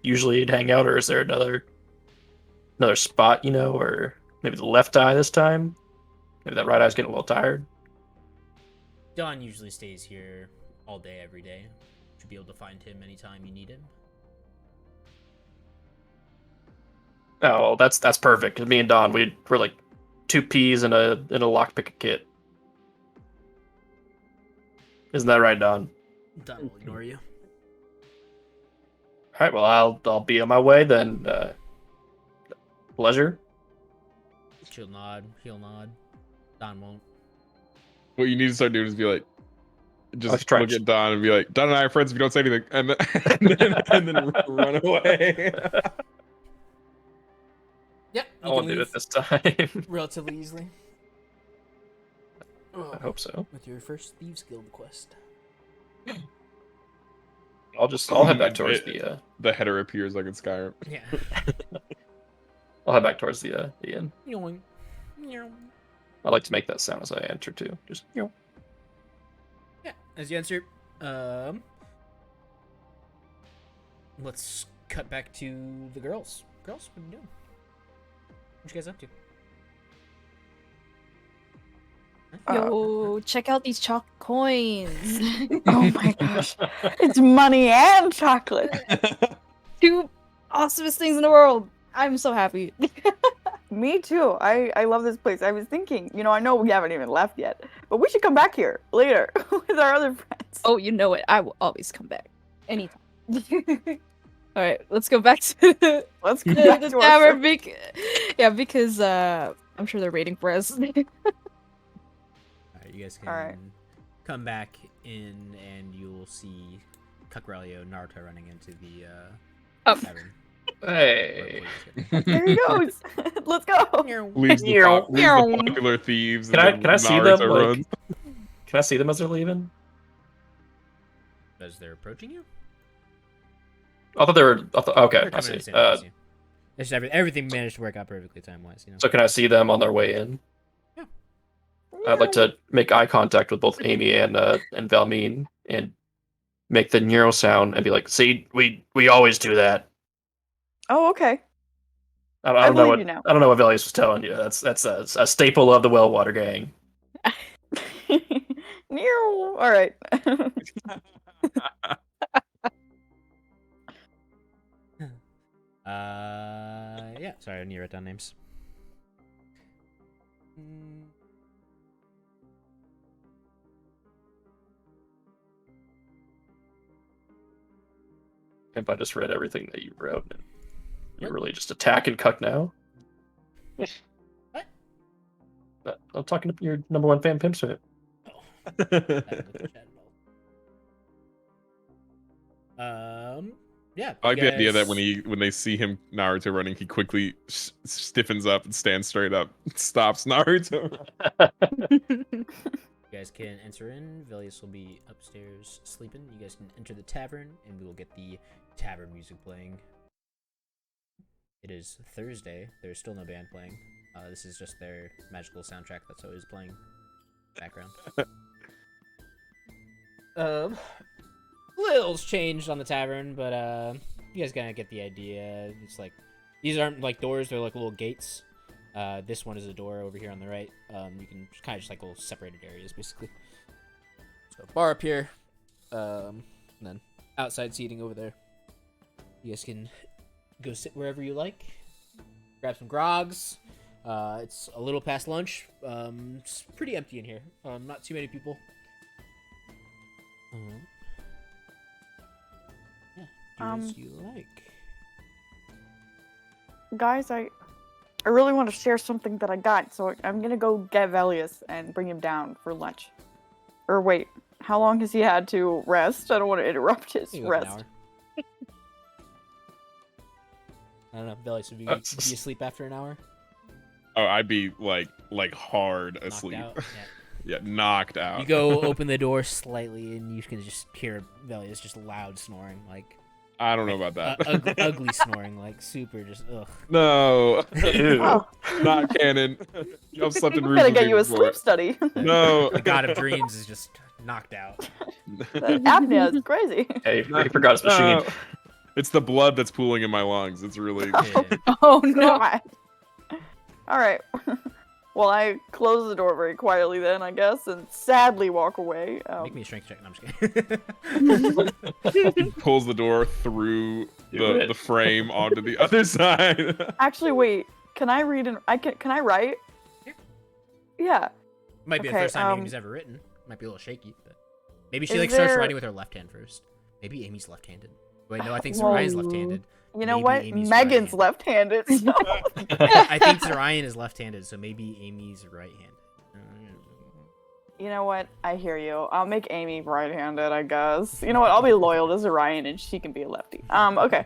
usually hang out, or is there another another spot, or maybe the left eye this time. Maybe that right eye's getting a little tired. Don usually stays here all day, every day. Should be able to find him anytime you need him. Oh, well, that's perfect. 'Cause me and Don, we're like 2 peas in a lockpick kit. Isn't that right, Don? Don will ignore you. All right. Well, I'll be on my way then. Pleasure. She'll nod. He'll nod. Don won't. What you need to start doing is be like, just try look to- at Don and be like, Don and I are friends if you don't say anything, and then run away. Yep, I you won't can do leave it this time. relatively easily. I hope so. With your first Thieves Guild quest. I'll head back towards the The header appears like in Skyrim. Yeah. I'll head back towards the inn. Yoing. Meow. I like to make that sound as I enter too. Just Yeah. As you answer, let's cut back to the girls. Girls, what are you doing? What you guys up to? Yo, check out these chalk coins. Oh my gosh. It's money and chocolate. 2 awesomest things in the world. I'm so happy. Me too. I love this place. I was thinking, I know we haven't even left yet, but we should come back here later with our other friends. Oh, you know it. I will always come back. Anytime. All right, let's go back to Let's go back the to our tavern. story. Because I'm sure they're waiting for us. Alright, you guys can Alright. come back in and you'll see Kakarelio Naruto running into the tavern. hey. There he goes. Let's go. Leaves the popular thieves. Can and I then see them? Naruto runs. Can I see them as they're leaving? As they're approaching you? I thought they were. Okay, They're I coming see. at the same time as you. It's just everything managed to work out perfectly time-wise, So can I see them on their way in? Yeah. I'd like to make eye contact with both Amy and Valmeen and make the neuro sound and be like, "See, we always do that." Oh, okay. I don't know believe what you now. I don't know what Velius was telling you. That's a staple of the Wellwater gang. All right. Yeah, sorry, I need to write down names. If I just read everything that you wrote, you really just attack and cuck now. What? I'm talking to your #1 fan, Pimp Smith. Oh. I haven't looked at the chat at all. Yeah. I like you the idea that guys- when they see him Naruto running, he quickly stiffens up and stands straight up, stops Naruto. You guys can enter in. Velius will be upstairs sleeping. You guys can enter the tavern, and we will get the tavern music playing. It is Thursday. There's still no band playing. This is just their magical soundtrack that's always playing background. Little's changed on the tavern, but you guys gotta get the idea. It's like these aren't like doors; they're like little gates. This one is a door over here on the right. You can kind of just like little separated areas, basically. So bar up here, and then outside seating over there. You guys can go sit wherever you like. Grab some grogs. It's a little past lunch. It's pretty empty in here. Not too many people. Yeah, do as you like. Guys, I really want to share something that I got, so I'm gonna go get Velius and bring him down for lunch. Or wait, how long has he had to rest? I don't want to interrupt his Maybe like an rest. hour. I don't know, Velius, would you be asleep after an hour? Oh, I'd be like hard Knocked asleep. out? Yeah. Yeah, knocked out. You go open the door slightly, and you can just hear Velius just loud snoring, like I don't know about that. ugly snoring, like super just ugh. No, Oh, not canon. I've slept in I'm rooms gonna with get you a before. sleep study. No. The god of dreams is just knocked out. That apnea is crazy. Hey, he forgot his machine. It's the blood that's pooling in my lungs. It's really. Yeah. Oh no. God. All right. Well, I close the door very quietly then, I guess, and sadly walk away. Make me a strength check. No, I'm just kidding. He pulls the door through Do it. the frame onto the other side. Actually, wait. Can I read and can I write? Yeah. Might be the Okay, first time Amy's ever written. Might be a little shaky, but maybe she Is like starts there- writing with her left hand first. Maybe Amy's left-handed. Wait, no, I think Well, Zariah's left-handed. You know Maybe what? Amy's Megan's right-handed. left-handed. So. I think Zariah is left-handed, so maybe Amy's right-handed. You know what? I hear you. I'll make Amy right-handed, I guess. You know what? I'll be loyal to Zarian and she can be a lefty. Okay.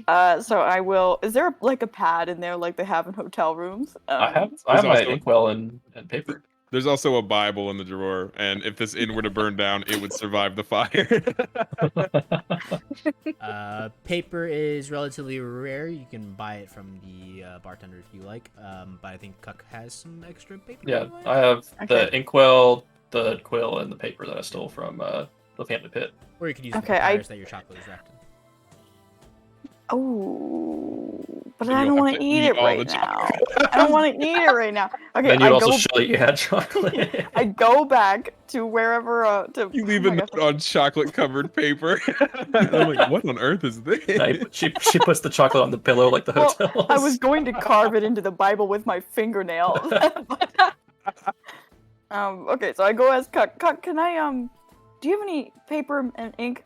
So I will. Is there like a pad in there like they have in hotel rooms? I have There's my also- inkwell and paper. There's also a Bible in the drawer, and if this inn were to burn down, it would survive the fire. Paper is relatively rare. You can buy it from the bartender if you like. But I think Cuck has some extra paper. Yeah, you might- I have Okay. the inkwell, the quill, and the paper that I stole from the family pit. Or you could use Okay, the I- papyrus that your chocolate is wrapped in. Oh, but So I you'll don't have want to to eat eat it all right the now. chocolate. I don't want to eat it right now. Okay, Then you'd I also go. show that you had chocolate. I go back to wherever. You leave oh a my note gosh. on chocolate-covered paper. I'm like, what on earth is this? she puts the chocolate on the pillow like the Well, hotels. I was going to carve it into the Bible with my fingernail. But, okay, so I go ask Cuck. Cuck, can I do you have any paper and ink?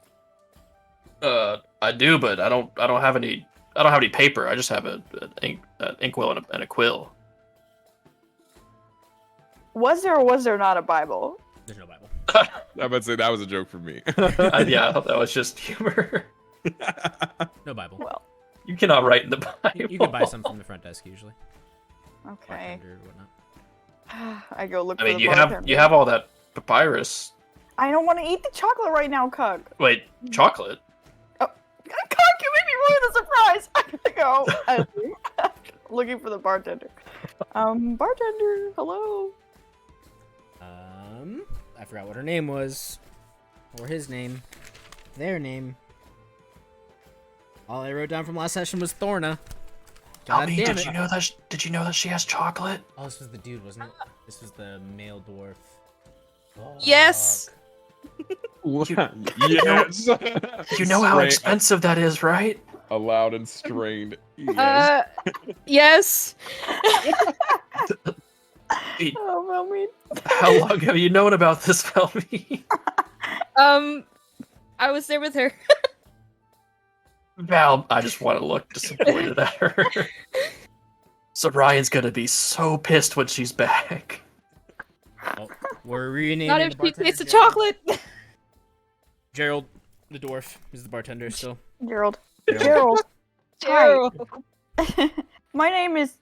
I do, but I don't have any. I don't have any paper. I just have an inkwell and a quill. Was there or was there not a Bible? There's no Bible. I'm about to say that was a joke for me. Yeah, I thought that was just humor. No Bible. Well, You cannot write in the Bible. You can buy some from the front desk usually. okay. Bartender or whatnot. I go look I for mean, the you bartender. have all that papyrus. I don't want to eat the chocolate right now, Cuck. Wait, chocolate? Cuck, you made me ruin the surprise. I gotta go. Looking for the bartender. Bartender, hello. I forgot what her name was, or his name, their name. All I wrote down from last session was Thorna. God Tommy, damn did it. you know that? Did you know that she has chocolate? Oh, this was the dude, wasn't it? This was the male dwarf. Yes. Fuck. Yes. You know how Strain- expensive that is, right? A loud and strained. Yes. Yes. Oh, Velmead. How long have you known about this, Velmy? I was there with her. Val, I just want to look disappointed at her. So Ryan's gonna be so pissed when she's back. Oh, we're renaming Not the if she bartender tastes the Gerald. chocolate. Gerald, the dwarf, is the bartender still. Gerald. Gerald. Gerald. Gerald. Hi. My name is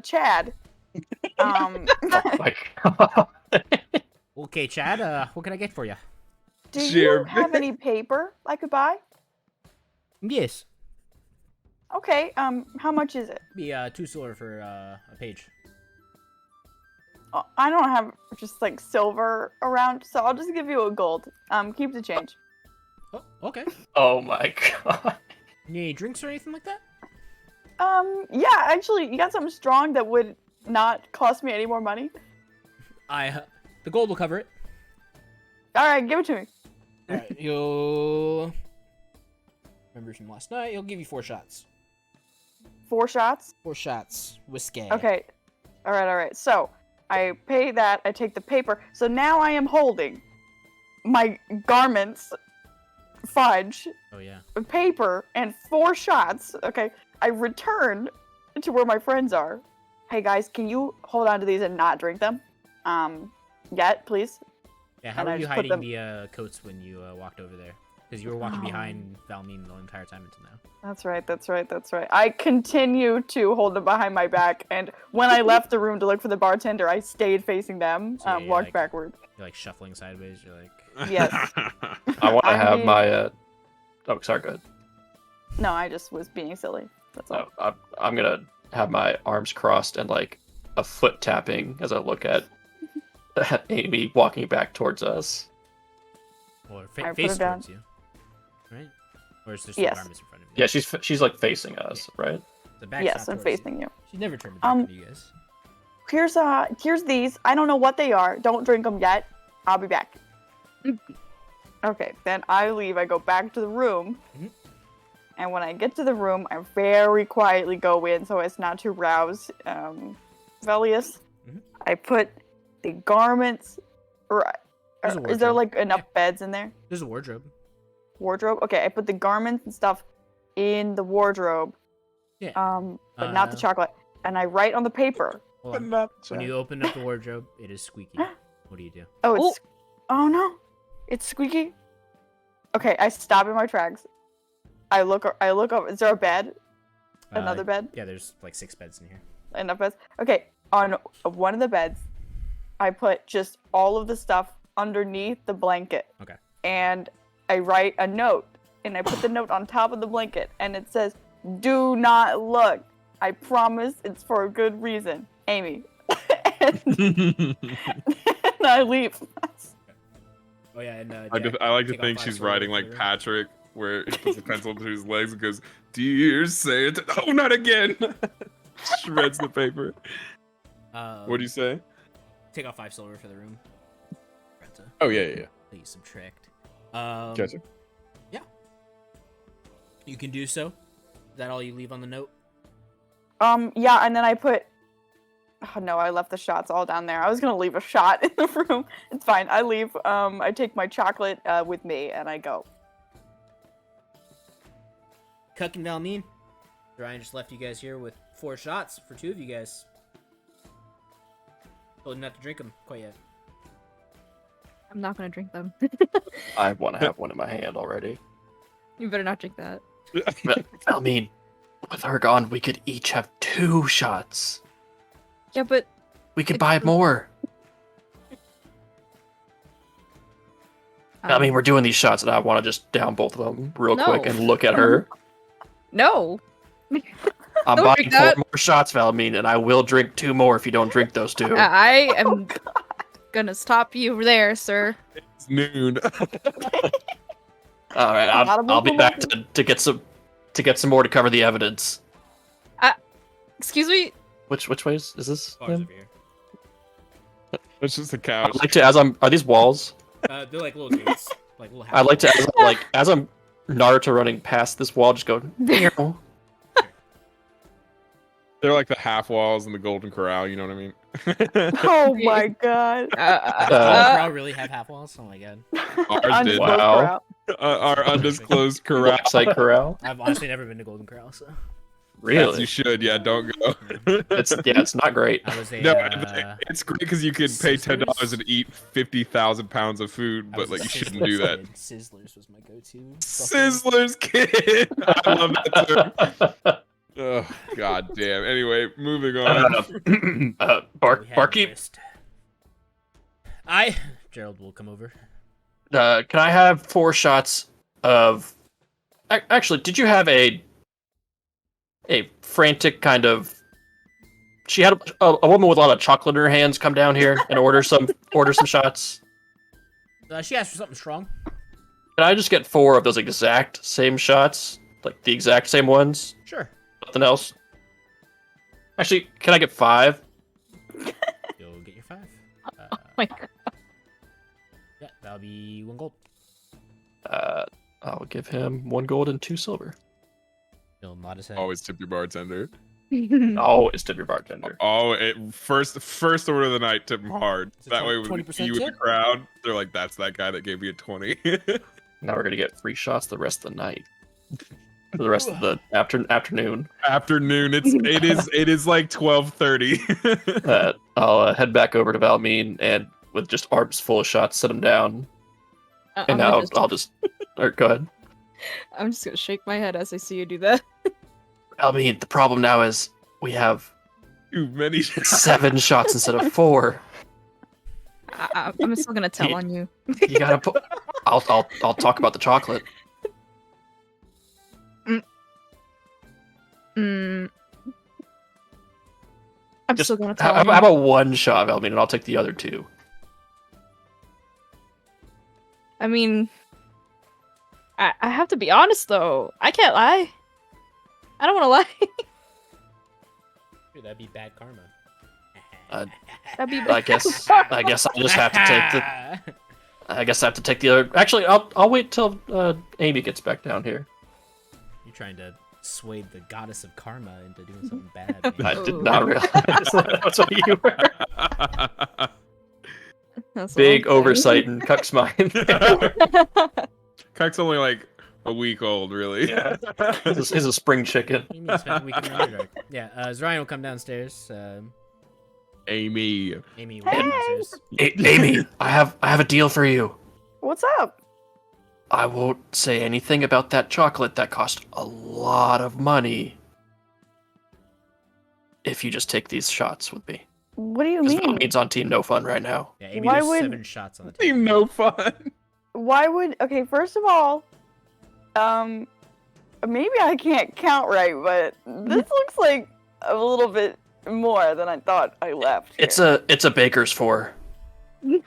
Chad. Oh my god. Okay, Chad, what can I get for you? Do you Jeremy. have any paper I could buy? Yes. Okay, how much is it? Be 2 silver for a page. I don't have just like silver around, so I'll just give you a gold. Keep the change. Oh, okay. Oh my god. Need any drinks or anything like that? Yeah, actually, you got something strong that would not cost me any more money? The gold will cover it. Alright, give it to me. Alright, he'll... Remember from last night, he'll give you 4 shots. 4 shots? 4 shots. Whiskey. Okay. Alright. So, I pay that, I take the paper. So now I am holding my garments, fudge, Oh, yeah. paper, and 4 shots. Okay. I return to where my friends are. Hey guys, can you hold on to these and not drink them? Yet, please? Yeah, how And were I you just put hiding them- the coats when you walked over there? Because you were walking behind Valmeen the entire time until now. That's right. I continue to hold them behind my back, and when I left the room to look for the bartender, I stayed facing them, So you're walked like- backward. You're like shuffling sideways. You're like, Yes. I want to I have mean- my. Oh, sorry. Go ahead. No, I just was being silly. That's all. No, I'm gonna have my arms crossed and like a foot tapping as I look at Amy walking back towards us. or I put face it down. towards you. Right? Or is there still Yes. garments in front of you? Yeah, she's like facing us, right? The back Yes, shot I'm towards facing you. She never turned back to you guys. Here's these. I don't know what they are. Don't drink them yet. I'll be back. Okay, then I leave. I go back to the room. Mhm. And when I get to the room, I very quietly go in so as not to rouse Velius. Mhm. I put the garments. There's a Is there wardrobe. like enough beds in there? There's a wardrobe. Wardrobe? Okay, I put the garments and stuff in the wardrobe. Yeah. But not the chocolate. And I write on the paper. Hold on. Not When you open up the wardrobe, it is squeaky. What do you do? Oh, it's. Oh no, it's squeaky. Okay, I stop in my tracks. I look up. Is there a bed? Another bed? Yeah, there's like 6 beds in here. Enough beds. Okay, on one of the beds, I put just all of the stuff underneath the blanket. Okay. And I write a note, and I put the note on top of the blanket, and it says, "Do not look. I promise it's for a good reason, Amy." And I leave. Oh yeah, and I like to take off think 5 she's silver writing for like the room. Patrick, where he puts a pencil to his legs and goes, "Dear Santa." Oh, not again. Shreds the paper. What do you say? Take off 5 silver for the room. Brenta. Oh yeah. Please subtract. Gotcha. Yeah. You can do so. Is that all you leave on the note? Yeah, and then I put. Oh no, I left the shots all down there. I was gonna leave a shot in the room. It's fine. I leave. I take my chocolate with me, and I go. Cuck and Valmeen. Ryan just left you guys here with 4 shots for 2 of you guys. Told you not to drink them quite yet. I'm not gonna drink them. I want to have one in my hand already. You better not drink that. I mean, with her gone, we could each have 2 shots. Yeah, but We could buy more. I mean, we're doing these shots, and I want to just down both of them real No. quick and look at her. no. I'm Don't buying drink 4 that. more shots, Valmeen, and I will drink 2 more if you don't drink those 2. I am gonna stop you there, sir. It's noon. All right, I'll be back to get some more to cover the evidence. Excuse me. Which way is this? Bars him? over here. It's just a couch. I'd like to are these walls? They're like little gates. Like little I'd like to as I'm Naruto running past this wall, just go. "Meow." They're like the half walls in the Golden Corral. You know what I mean? Oh my god. Crowd really have half walls? Oh my god. Ours did. Wow. Our undisclosed corral. Blacksite Corral. I've honestly never been to Golden Corral, so. Yes, Really? you should. Yeah, don't go. It's not great. I was a. No, it's great because you could pay $10 Sizzlers? and eat 50,000 pounds of food, I but was like a you shouldn't Sizzlers do that. kid. Sizzlers was my go-to. Sizzlers kid. I love that too. Oh, god damn. Anyway, moving on. Barkeep, Gerald will come over. can I have 4 shots of? Actually, did you have a frantic kind of? She had a woman with a lot of chocolate in her hands come down here and order some shots. She asked for something strong. Can I just get 4 of those exact same shots, like the exact same ones? Sure. Nothing else. Actually, can I get 5? You'll get your 5. Oh my god. Yeah, that'll be 1 gold. I'll give him 1 gold and 2 silver. He'll nod his head. Always tip your bartender. Always tip your bartender. Oh, first order of the night, tip him hard. It's a That way, when 20% you in the tip? crowd, they're like, "That's that guy that gave me a 20." Now we're gonna get free shots the rest of the night. For the rest of the afternoon. Afternoon. It is like 12:30. I'll head back over to Valmeen and with just arms full of shots, sit him down. And now I'll just. Or go ahead. I'm just gonna shake my head as I see you do that. Valmeen, the problem now is we have Too many. 7 shots instead of 4. I'm still gonna tell on you. You gotta put. I'll talk about the chocolate. I'm Just still gonna tell how on you. about 1 shot, Valmeen, and I'll take the other 2. I mean, I have to be honest though. I can't lie. I don't want to lie. Dude, that'd be bad karma. That'd be. I guess I just have to take the. I guess I have to take the other. Actually, I'll wait till Amy gets back down here. You're trying to sway the goddess of karma into doing something bad. I Man. did not realize that's what you were. That's Big what I'm oversight in Cuck's mind. Cuck's only like a week old, really. Yeah. He's a spring chicken. What do you mean spend a week in the Underdark? Yeah, Ryan will come downstairs. Amy. Amy will come downstairs. Amy, I have a deal for you. What's up? I won't say anything about that chocolate that cost a lot of money. If you just take these shots with me. What do you Because mean? Valmeed's on Team No Fun right now. Yeah, Amy, Why there's would- 7 shots on the table. Seem no fun. Why would? Okay, first of all, maybe I can't count right, but this looks like a little bit more than I thought I left. It's a baker's for. I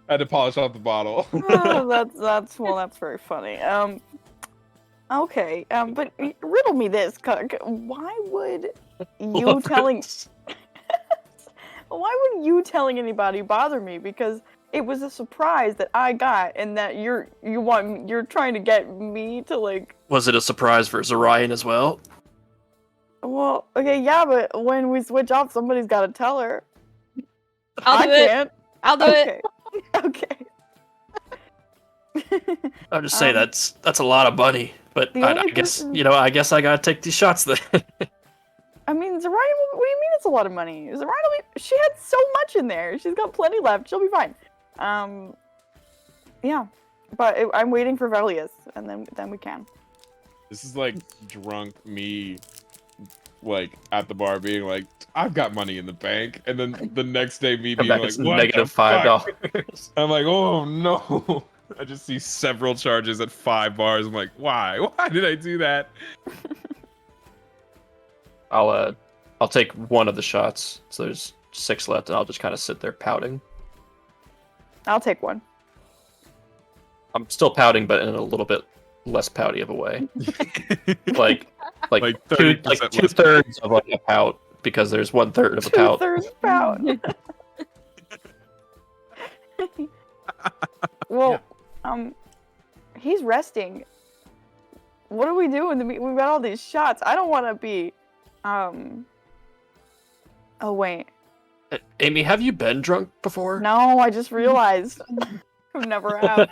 had to polish off the bottle. That's very funny. Okay, but riddle me this, Cuck. Why would you telling? Why would you telling anybody bother me? Because it was a surprise that I got, and that you're trying to get me to like. Was it a surprise for Zorian as well? Well, okay, yeah, but when we switch off, somebody's got to tell her. I'll do it. Can't. I'll do it. Okay. I'll just say that's a lot of money, but The I only guess person- I guess I gotta take these shots then. I mean, Zorian, what do you mean it's a lot of money? She had so much in there. She's got plenty left. She'll be fine. Yeah. But I'm waiting for Velius, and then we can. This is like drunk me, like at the bar being like, I've got money in the bank, and then the next day me Come being back, like, it's what negative the fuck? $5. I'm like, oh no. I just see several charges at 5 bars. I'm like, why? Why did I do that? I'll take one of the shots. So there's 6 left, and I'll just kind of sit there pouting. I'll take one. I'm still pouting, but in a little bit less pouty of a way. like Like 30% less. 2/3 of like a pout, because there's 1/3 of a pout. 2/3 pout. Well, he's resting. What do we do in the we've got all these shots. I don't want to be, Oh wait. Amy, have you been drunk before? No, I just realized. I've never have.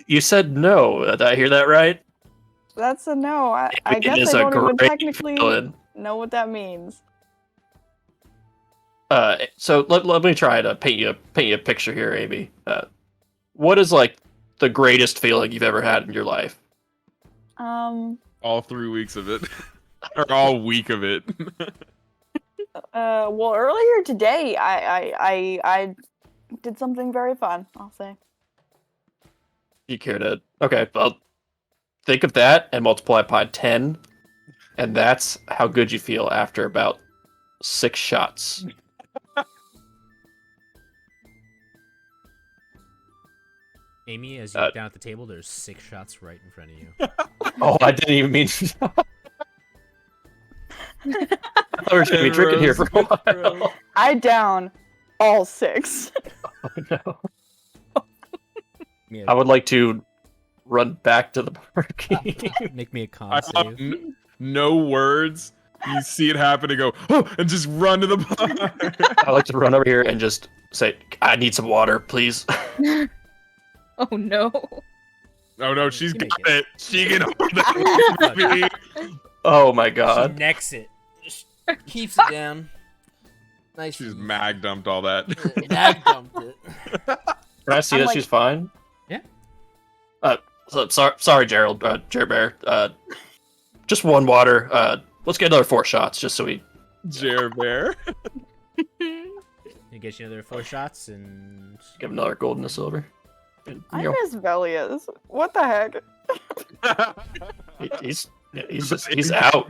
You said no. Did I hear that right? That's a no. I It guess is I a don't even great technically feeling. know what that means. So let me try to paint you a picture here, Amy. What is like the greatest feeling you've ever had in your life? All 3 weeks of it. Or all week of it. Well, earlier today, I did something very fun. I'll say. You care to? Okay, well, think of that and multiply it by 10, and that's how good you feel after about 6 shots. Amy, as you look down at the table, there's 6 shots right in front of you. Oh, I didn't even mean. I thought we were gonna be drinking here for a while. I down all 6. Oh, no. Yeah, I would like to run back to the party. make me a con I save. have no words. You see it happen and go, oh, and just run to the bar. I like to run over here and just say, "I need some water, please." Oh no. Oh no, she's You got make it. She can hold it. Oh my She god. necks it. Just keeps it down. Nice. She's mag dumped all that. Mag dumped it. Can I see I'm that like- she's fine? Yeah. Sorry, Gerald, Jer Bear. Just one water. Let's get another 4 shots, just so we. Jer Bear. You get you another 4 shots and Give him another gold and a silver. And, I you know, miss Velius. What the heck? he's out.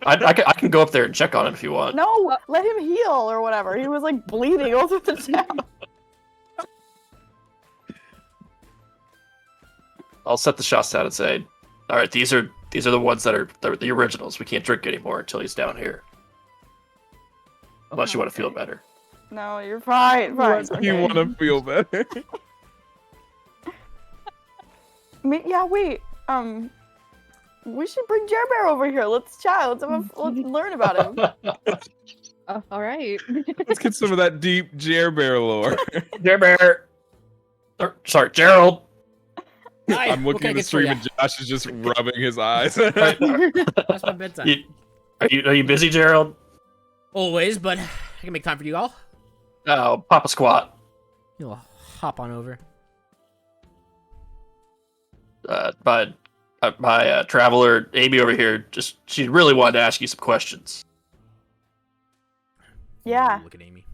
I can go up there and check on him if you want. No, let him heal or whatever. He was like bleeding all through the town. I'll set the shots down and say, all right, these are the ones that are the originals. We can't drink anymore until he's down here. Unless you want to feel better. No, you're fine. Fine. You Okay. want to feel better? Yeah. Wait. We should bring Jer Bear over here. Let's chat. Let's learn about him. All right. Let's get some of that deep Jer Bear lore. Jer Bear. Sorry, Gerald. Hi, I'm what looking can I at the get for stream ya? and Josh is just rubbing his eyes. That's my bedtime. Are you busy, Gerald? Always, but I can make time for you all. Oh, Papa Squat. You'll hop on over. My traveler Amy over here, she really wanted to ask you some questions. Yeah. Look at Amy.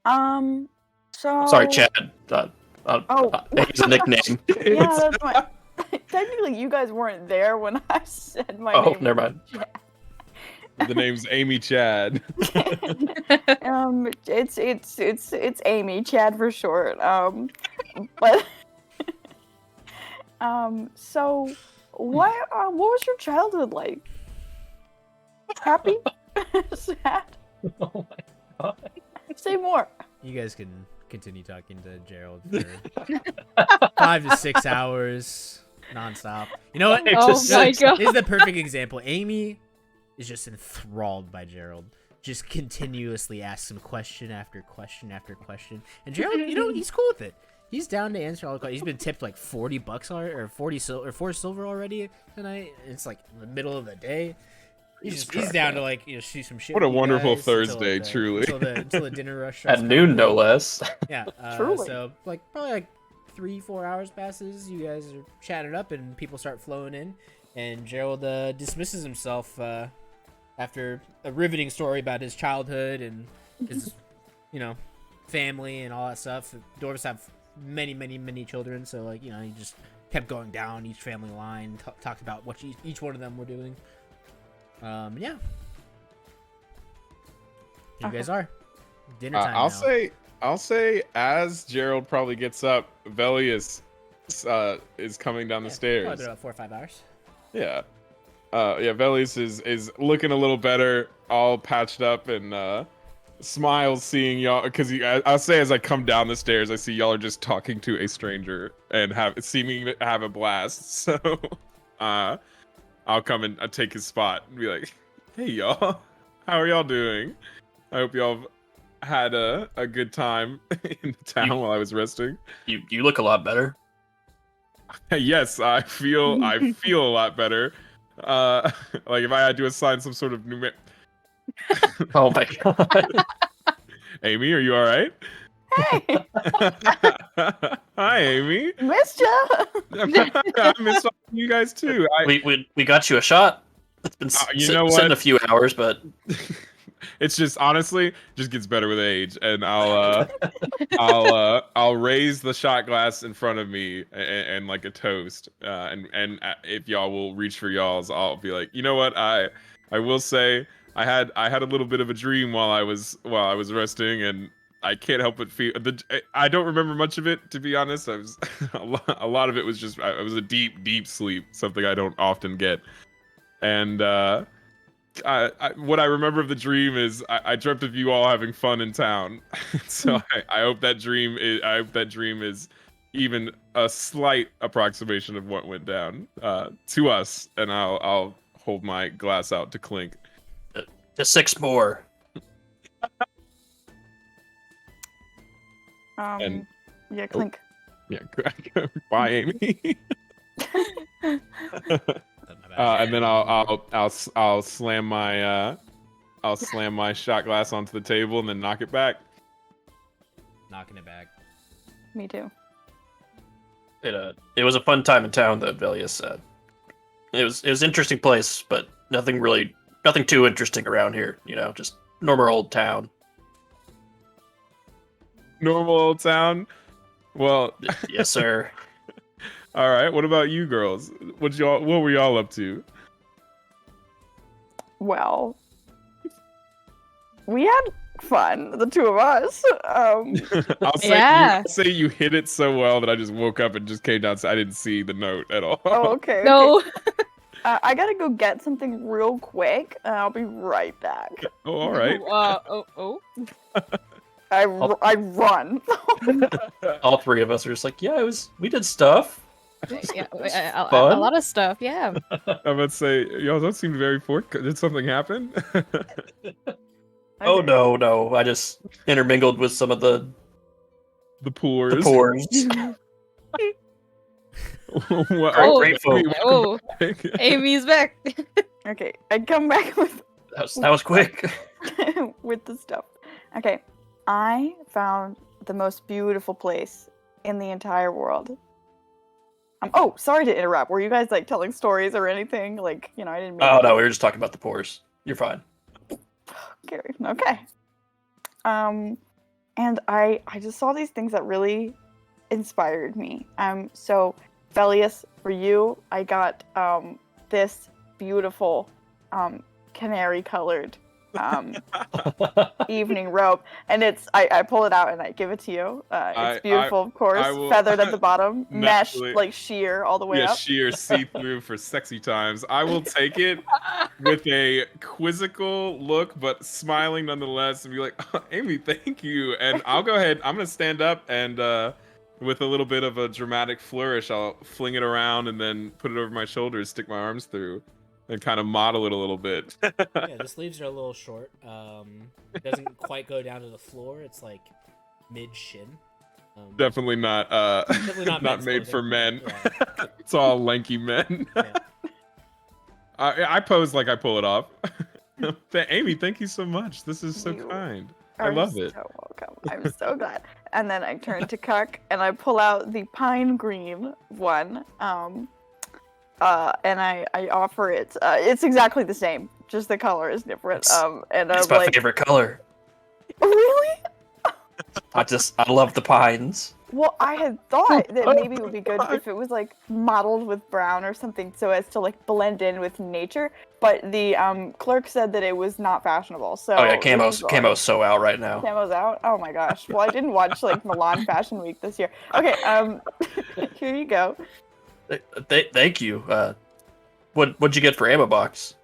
So. Sorry, Chad. Oh. Amy's a nickname. Yeah, that's my. Technically, you guys weren't there when I said my Oh, name. never mind. The name's Amy Chad. It's Amy, Chad for short. But so what was your childhood like? Happy? Sad? Oh my god. Say more. You guys can continue talking to Gerald for 5 to 6 hours nonstop. You know what? Oh my god. This is the perfect example. Amy is just enthralled by Gerald. Just continuously asks him question after question after question. And Gerald, he's cool with it. He's down to answer all the questions. He's been tipped like $40 already, or 4 silver already tonight. It's like in the middle of the day. He's down to shoot some shit. What a with you wonderful guys Thursday, until truly. until the dinner rush starts At noon, coming. no less. Yeah. Truly. So probably 3-4 hours passes. You guys are chatting up, and people start flowing in. And Gerald dismisses himself after a riveting story about his childhood and his, family and all that stuff. Dwarves have many children, so he just kept going down each family line, talked about what each one of them were doing. Yeah. Here you guys are. Dinner time now. I'll say as Gerald probably gets up, Velius is coming down the stairs. Probably about 4 or 5 hours. Yeah. Velius is looking a little better, all patched up, and smiles seeing y'all. Because I'll say as I come down the stairs, I see y'all are just talking to a stranger and seeming to have a blast. So, I'll come and take his spot and be like, "Hey y'all, how are y'all doing? I hope y'all had a good time in the town while I was resting." You look a lot better. Yes, I feel a lot better. Like if I had to assign some sort of new. Oh my god. Amy, are you all right? Hey, Hi, Amy. missed ya. I miss you guys too. We got you a shot. It's been sitting a few hours, but it's just honestly just gets better with age, and I'll raise the shot glass in front of me and like a toast, and if y'all will reach for y'all's, I'll be like, you know what, I will say I had a little bit of a dream while I was resting, and I can't help but feel I don't remember much of it, to be honest. I was a lot of it was just it was a deep sleep, something I don't often get, and what I remember of the dream is I dreamt of you all having fun in town. So I hope that dream is even a slight approximation of what went down to us, and I'll hold my glass out to clink. to 6 more. And- Yeah, clink. Yeah, bye, Amy. And then I'll slam my shot glass onto the table and then knock it back. Knocking it back. Me too. It was a fun time in town, though. Velius said it was an interesting place, but nothing too interesting around here. Just normal old town. Normal old town. Well, Yes, sir. all right. What about you girls? What were y'all up to? Well, we had fun, the two of us. I'll say you hit it so well that I just woke up and just came down. So I didn't see the note at all. Oh, okay. No. I gotta go get something real quick, and I'll be right back. Oh, all right. I run. All three of us are just like, yeah, we did stuff. Yeah, a Fun? lot of stuff. Yeah. I'm about to say, y'all don't seem very forth. Did something happen? Oh no! I just intermingled with some of the pores. pores. Great folk. Oh, Amy's back. Okay, I come back with That was quick. with the stuff. Okay, I found the most beautiful place in the entire world. Oh, sorry to interrupt. Were you guys like telling stories or anything? Like, I didn't mean. Oh no, we were just talking about the pores. You're fine. Okay. And I just saw these things that really inspired me. So Velius, for you, I got this beautiful canary colored evening robe, and I pull it out and I give it to you. It's beautiful, of course, feathered at the bottom, mesh, like sheer all the way up. Yeah, sheer see-through for sexy times. I will take it with a quizzical look, but smiling nonetheless, and be like, oh, Amy, thank you. And I'll go ahead. I'm gonna stand up and with a little bit of a dramatic flourish, I'll fling it around and then put it over my shoulders, stick my arms through, and kind of model it a little bit. Yeah, the sleeves are a little short. It doesn't quite go down to the floor. It's like mid-shin. Definitely not not made for men. Yeah. It's all lanky men. Yeah. I pose like I pull it off. Amy, thank you so much. This is so kind. I love it. So welcome. I'm so glad. And then I turn to Cuck and I pull out the pine green one. And I offer it. It's exactly the same, just the color is different. And it's my favorite color. Really? I love the pines. Well, I had thought that maybe it would be good if it was like mottled with brown or something, so as to like blend in with nature. But the clerk said that it was not fashionable. So oh yeah, camo's so out right now. Camo's out. Oh my gosh. Well, I didn't watch like Milan Fashion Week this year. Okay. Here you go. Thank you. What'd you get for ammo box?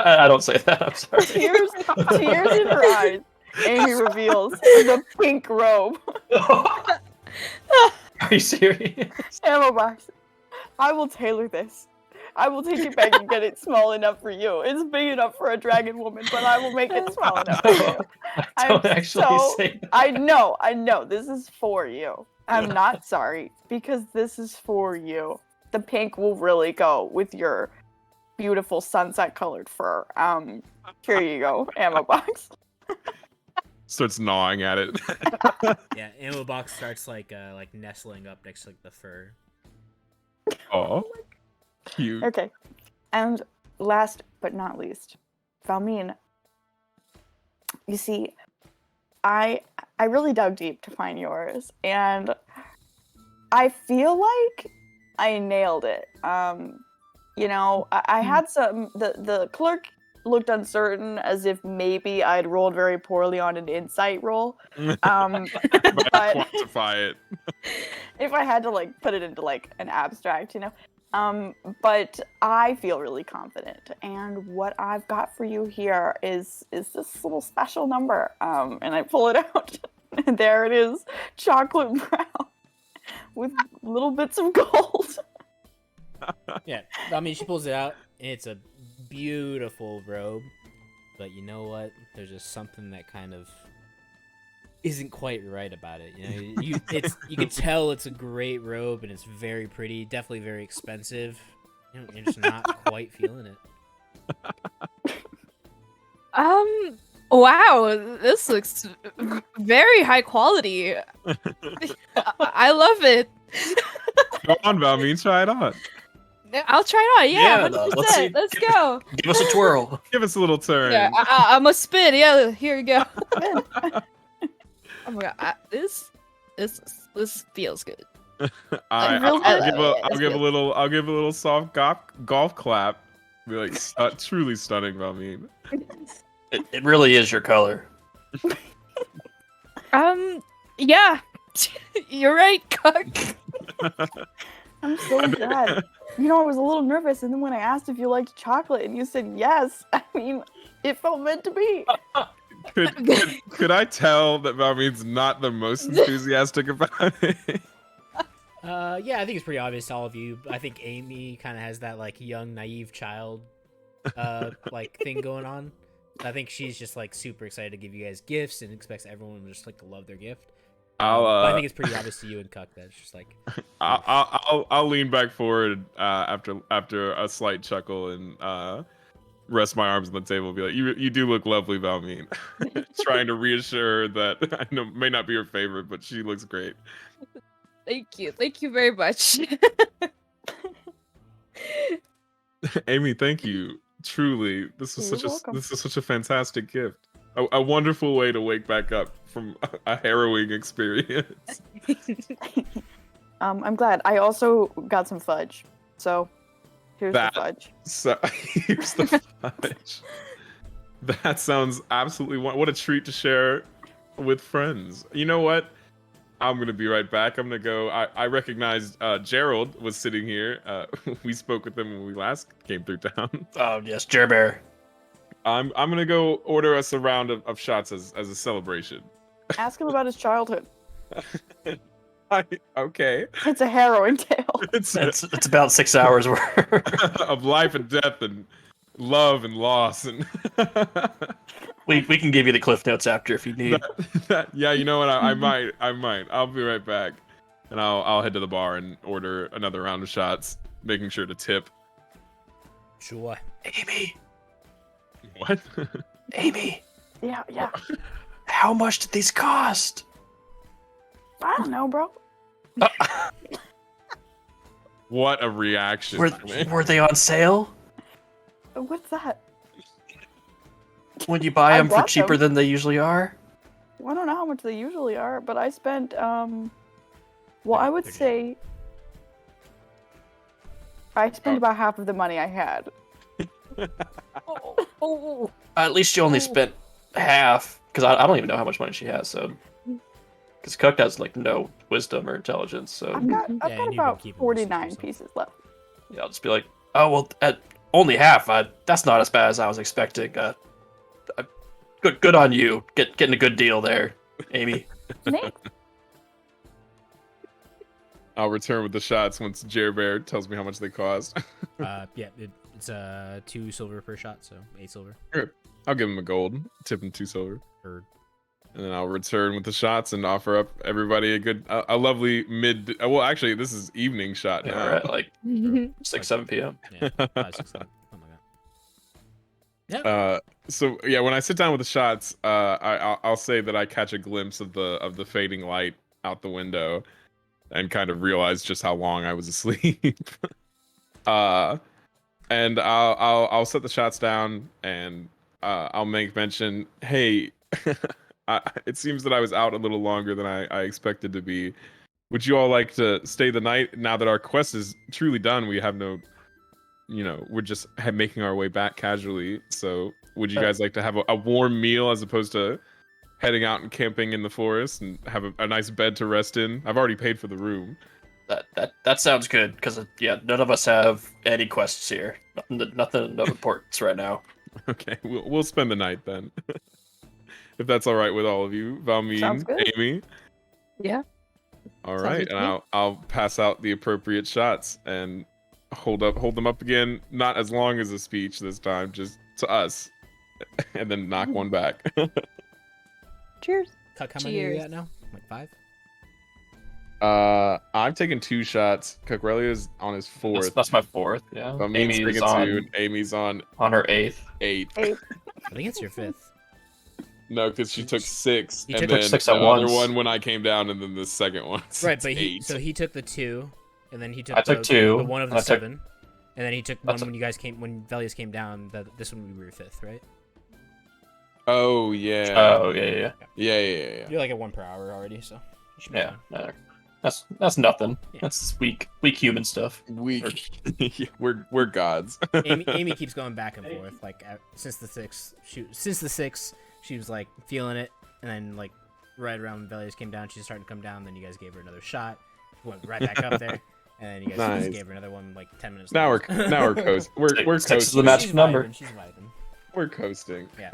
I don't say that. I'm sorry. Tears in her eyes. Amy reveals the pink robe. Are you serious? Ammo box. I will tailor this. I will take it back and get it small enough for you. It's big enough for a dragon woman, but I will make it small enough for you. I don't actually say that. I know. This is for you. I'm not sorry, because this is for you. The pink will really go with your beautiful sunset colored fur. Here you go, ammo box. Starts gnawing at it. Yeah, ammo box starts like nestling up next to like the fur. Oh, cute. Okay, and last but not least, Valmeen. You see, I really dug deep to find yours, and I feel like I nailed it. I had some. The clerk looked uncertain, as if maybe I'd rolled very poorly on an insight roll. But quantify it. If I had to like put it into like an abstract, but I feel really confident, and what I've got for you here is this little special number. And I pull it out, and there it is, chocolate brown, with little bits of gold. Yeah, I mean, she pulls it out, and it's a beautiful robe. But you know what? There's just something that kind of isn't quite right about it. You can tell it's a great robe, and it's very pretty, definitely very expensive. You're just not quite feeling it. Wow, this looks very high quality. I love it. Go on, Valmeen, try it on. I'll try it on. Yeah, 100%. Let's go. Give us a twirl. Give us a little turn. Yeah, I'm a spin. Yeah, here we go. Oh my god, this feels good. I'll give a little soft golf clap. Be like, truly stunning, Valmeen. It really is your color. Yeah. You're right, Cook. I'm so glad. You know, I was a little nervous, and then when I asked if you liked chocolate, and you said yes, I mean, it felt meant to be. Could I tell that Valmeen's not the most enthusiastic about it? Yeah, I think it's pretty obvious to all of you. I think Amy kind of has that like young, naive child, like thing going on. I think she's just like super excited to give you guys gifts and expects everyone just like to love their gift. But I think it's pretty obvious to you and Cuck that it's just like. I'll lean back forward after a slight chuckle and rest my arms on the table and be like, you do look lovely, Valmeen. Trying to reassure her that I know may not be her favorite, but she looks great. Thank you very much. Amy, thank you. Truly, this is You're such a fantastic gift. A wonderful way to wake back up from a harrowing experience. I'm glad. I also got some fudge. So, here's the fudge. So, here's the fudge. That sounds absolutely what a treat to share with friends. You know what? I'm gonna be right back. I'm gonna go. I recognized Gerald was sitting here. We spoke with him when we last came through town. Oh yes, Jerbear. I'm gonna go order us a round of shots as a celebration. Ask him about his childhood. Okay. It's a harrowing tale. It's about 6 hours worth of life and death and love and loss and. we can give you the cliff notes after if you need. Yeah, you know what? I might. I'll be right back, and I'll head to the bar and order another round of shots, making sure to tip. Sure. Amy. What? Amy. Yeah. How much did these cost? I don't know, bro. What a reaction! Were they on sale? What's that? When you buy them for bought cheaper them. than they usually are? Well, I don't know how much they usually are, but I spent well, I would say I spent about half of the money I had. At least you only spent half, because I don't even know how much money she has. So, because Cook has like no wisdom or intelligence, so I've got and you've been about keeping 49 yourself. pieces left. yeah, I'll just be like, oh well, at only half. That's not as bad as I was expecting. Good on you, getting a good deal there, Amy. Thanks. I'll return with the shots once Jerbear tells me how much they cost. Yeah, it's 2 silver per shot, so 8 silver. I'll give him a gold, tip him 2 silver, Or and then I'll return with the shots and offer up everybody a lovely mid. Well, actually, this is evening shot Yeah, now. we're at like 6-7 p.m. yeah, 5, 6, 7. Oh my god. Yeah. So yeah, when I sit down with the shots, I'll say that I catch a glimpse of the fading light out the window, and kind of realize just how long I was asleep. And I'll set the shots down, and I'll make mention. Hey, it seems that I was out a little longer than I expected to be. Would you all like to stay the night? Now that our quest is truly done, we have no, we're just making our way back casually. So, would you guys like to have a warm meal as opposed to heading out and camping in the forest and have a nice bed to rest in? I've already paid for the room. That sounds good, because none of us have any quests here. Nothing of importance right now. Okay, we'll spend the night then. If that's all right with all of you, Sounds Valmeen, good. Amy. Yeah. All Sounds right, good to and me. I'll pass out the appropriate shots and hold them up again, not as long as a speech this time, just to us, and then knock one back. Cheers. Cuck, how many are you Cheers. at now? Like 5? I'm taking 2 shots. Cucrelia's on his 4th. That's my 4th. Yeah. Valmeen's Amy's taking 2, on and Amy's on her 8th. 8. Hey, I think it's your 5th. No, because she took 6, He and took then 6 the at other once. one when I came down, and then the second one. So Right, it's but 8. he took the 2, and then he took I took 2, the one of the and I took- 7, and then he took one when you guys came when Velius came down. This one would be your 5th, right? Oh yeah. Oh yeah. Yeah. You're like at 1 per hour already, so you should be Yeah. fine. That's nothing. Yeah. That's weak human stuff. We're gods. Amy keeps going back and forth. Like since the sixth, she was like feeling it, and then like right around when Velius came down, she started to come down. Then you guys gave her another shot, went right back up there, and then you guys just gave her another one like 10 minutes. Now later. we're coasting. We're Six coasting. is the magic number. She's vibing. We're coasting. Yeah.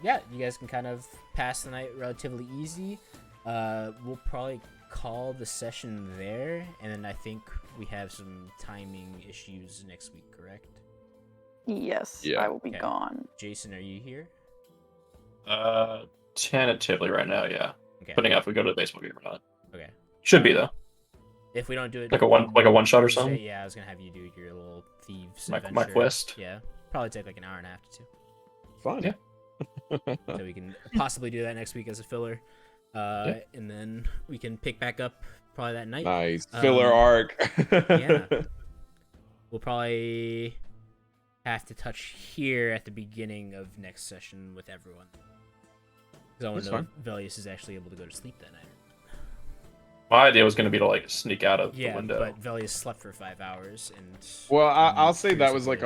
Yeah, you guys can kind of pass the night relatively easy. We'll probably call the session there, and then I think we have some timing issues next week, correct? Yes, Yeah. I will be Okay. gone. Jason, are you here? Tentatively right now, yeah. Okay. Depending on if we go to the baseball game or not. Okay. Should be though. If we don't do it, Like a one shot or something. Yeah, I was gonna have you do your little thieves My adventure. quest. Yeah, probably take like an hour and a half to 2. Fun. Yeah. So we can possibly do that next week as a filler, and then we can pick back up probably that night. Nice filler arc. Yeah. We'll probably have to touch here at the beginning of next session with everyone. Because I want That's to know fine. if Velius is actually able to go to sleep that night. My idea was going to be to like sneak out of the Yeah, window. but Velius slept for 5 hours, and Well, I'm I'll say that was curious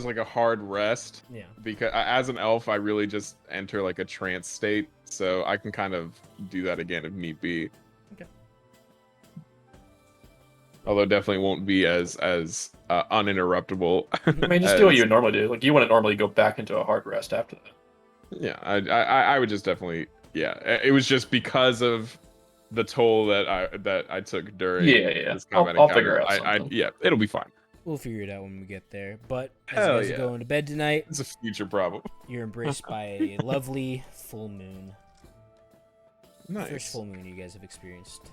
like if a hard rest yeah. because as an elf, I really just enter like a trance state, so I can kind of do that again if need be. Okay. Although definitely won't be as uninterruptible. I mean, just do what you would normally do. Like you wouldn't normally go back into a hard rest after that. Yeah, I would just definitely it was just because of the toll that I took during Yeah. this combat I'll encounter. figure out something. Yeah, it'll be fine. We'll figure it out when we get there. But as Hell you guys yeah. are going to bed tonight, It's a future problem. you're embraced by a lovely full moon. Nice. First full moon you guys have experienced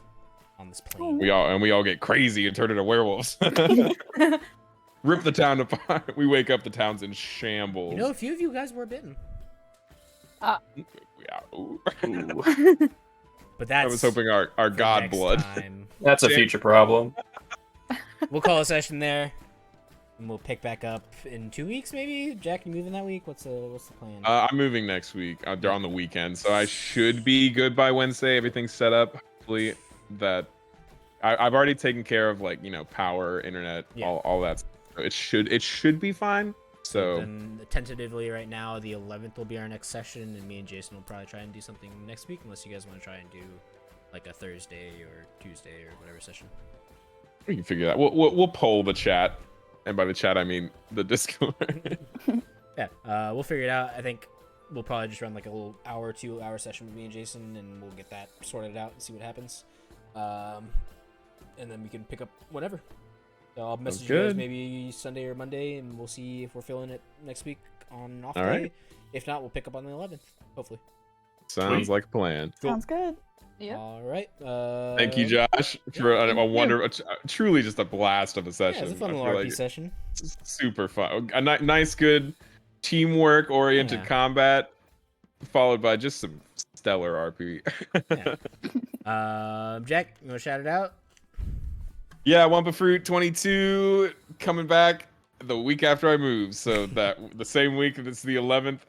on this plane. We all get crazy and turn into werewolves. Rip the town apart. We wake up, the town's in shambles. You know, a few of you guys were bitten. Yeah, ooh. But that's I was hoping our for god next blood. time. That's a future problem. We'll call a session there, and we'll pick back up in 2 weeks, maybe. Jack, you moving that week? What's the plan? I'm moving next week. They're on the weekend, so I should be good by Wednesday. Everything's set up. Hopefully, that I've already taken care of, like, power, internet, Yeah. all that. So it should be fine. So Then tentatively right now, the 11th will be our next session, and me and Jason will probably try and do something next week, unless you guys want to try and do like a Thursday or Tuesday or whatever session. we can figure that. We'll poll the chat, and by the chat I mean the Discord. Yeah, we'll figure it out. I think we'll probably just run like a little hour, 2 hour session with me and Jason, and we'll get that sorted out and see what happens. And then we can pick up whatever. So I'll message you guys good. maybe Sunday or Monday, and we'll see if we're feeling it next week on off All day. right. If not, we'll pick up on the 11th, hopefully. Sounds Sweet. like a plan. Cool. Sounds good. Yeah. All right. Thank you, Josh, for truly just a blast of a Yeah, session. it's a fun I little feel RP like session. it's super fun. A nice, good teamwork-oriented Yeah. combat, followed by just some stellar RP. Jack, you want to shout it out? Yeah, Wumpa Fruit 22 coming back the week after I move. So that the same week that's the 11th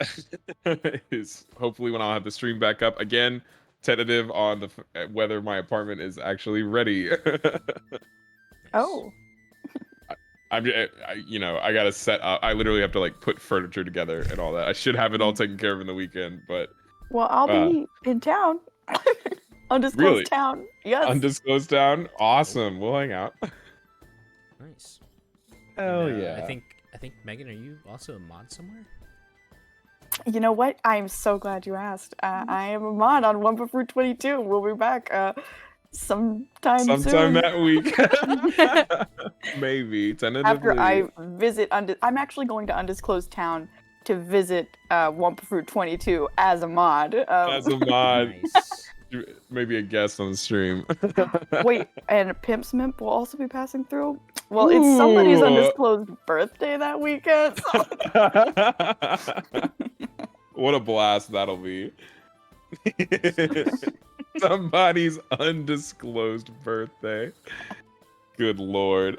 is hopefully when I'll have the stream back up again. Tentative on whether my apartment is actually ready. Oh. I gotta set up. I literally have to like put furniture together and all that. I should have it all taken care of in the weekend, but Well, I'll be in town. Undisclosed Really? town. Yes. undisclosed town. Awesome. We'll hang out. Nice. Hell And, yeah. I think Megan, are you also a mod somewhere? You know what? I'm so glad you asked. I am a mod on Wumpa Fruit 22. We'll be back sometime soon. that week. Maybe tentatively. After I visit, I'm actually going to Undisclosed Town to visit Wumpa Fruit 22 as a mod. as a mod, Nice. maybe a guest on the stream. Wait, and Pimp's Mimp will also be passing through? Well, it's somebody's Ooh. undisclosed birthday that weekend. What a blast that'll be. Somebody's undisclosed birthday. Good lord.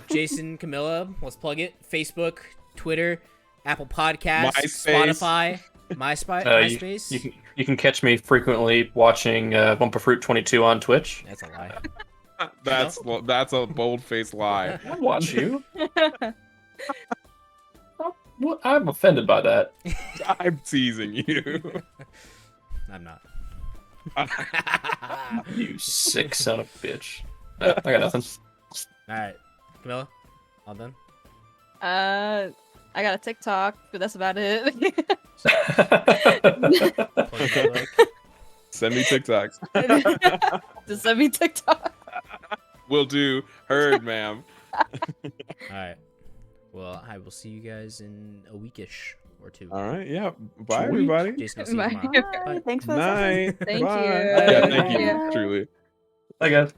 Jason, Camilla, let's plug it. Facebook, Twitter, Apple Podcasts, MySpace. Spotify. MySpace. You can catch me frequently watching Bumper Fruit 22 on Twitch. That's a lie. That's a bold-faced lie. I watch you. I'm offended by that. I'm teasing you. I'm not. You sick son of a bitch. I got nothing. All right, Camilla, all done. I got a TikTok, but that's about it. Send me TikToks. Just send me TikTok. Will do. Heard, ma'am. All right. Well, I will see you guys in a weekish or two. All right. Yeah. Bye, everybody. Jason, I'll see you Bye. tomorrow. Bye. Thanks for the Night. Thank Bye. you. Yeah, thank you. Yeah. Truly. Bye, guys.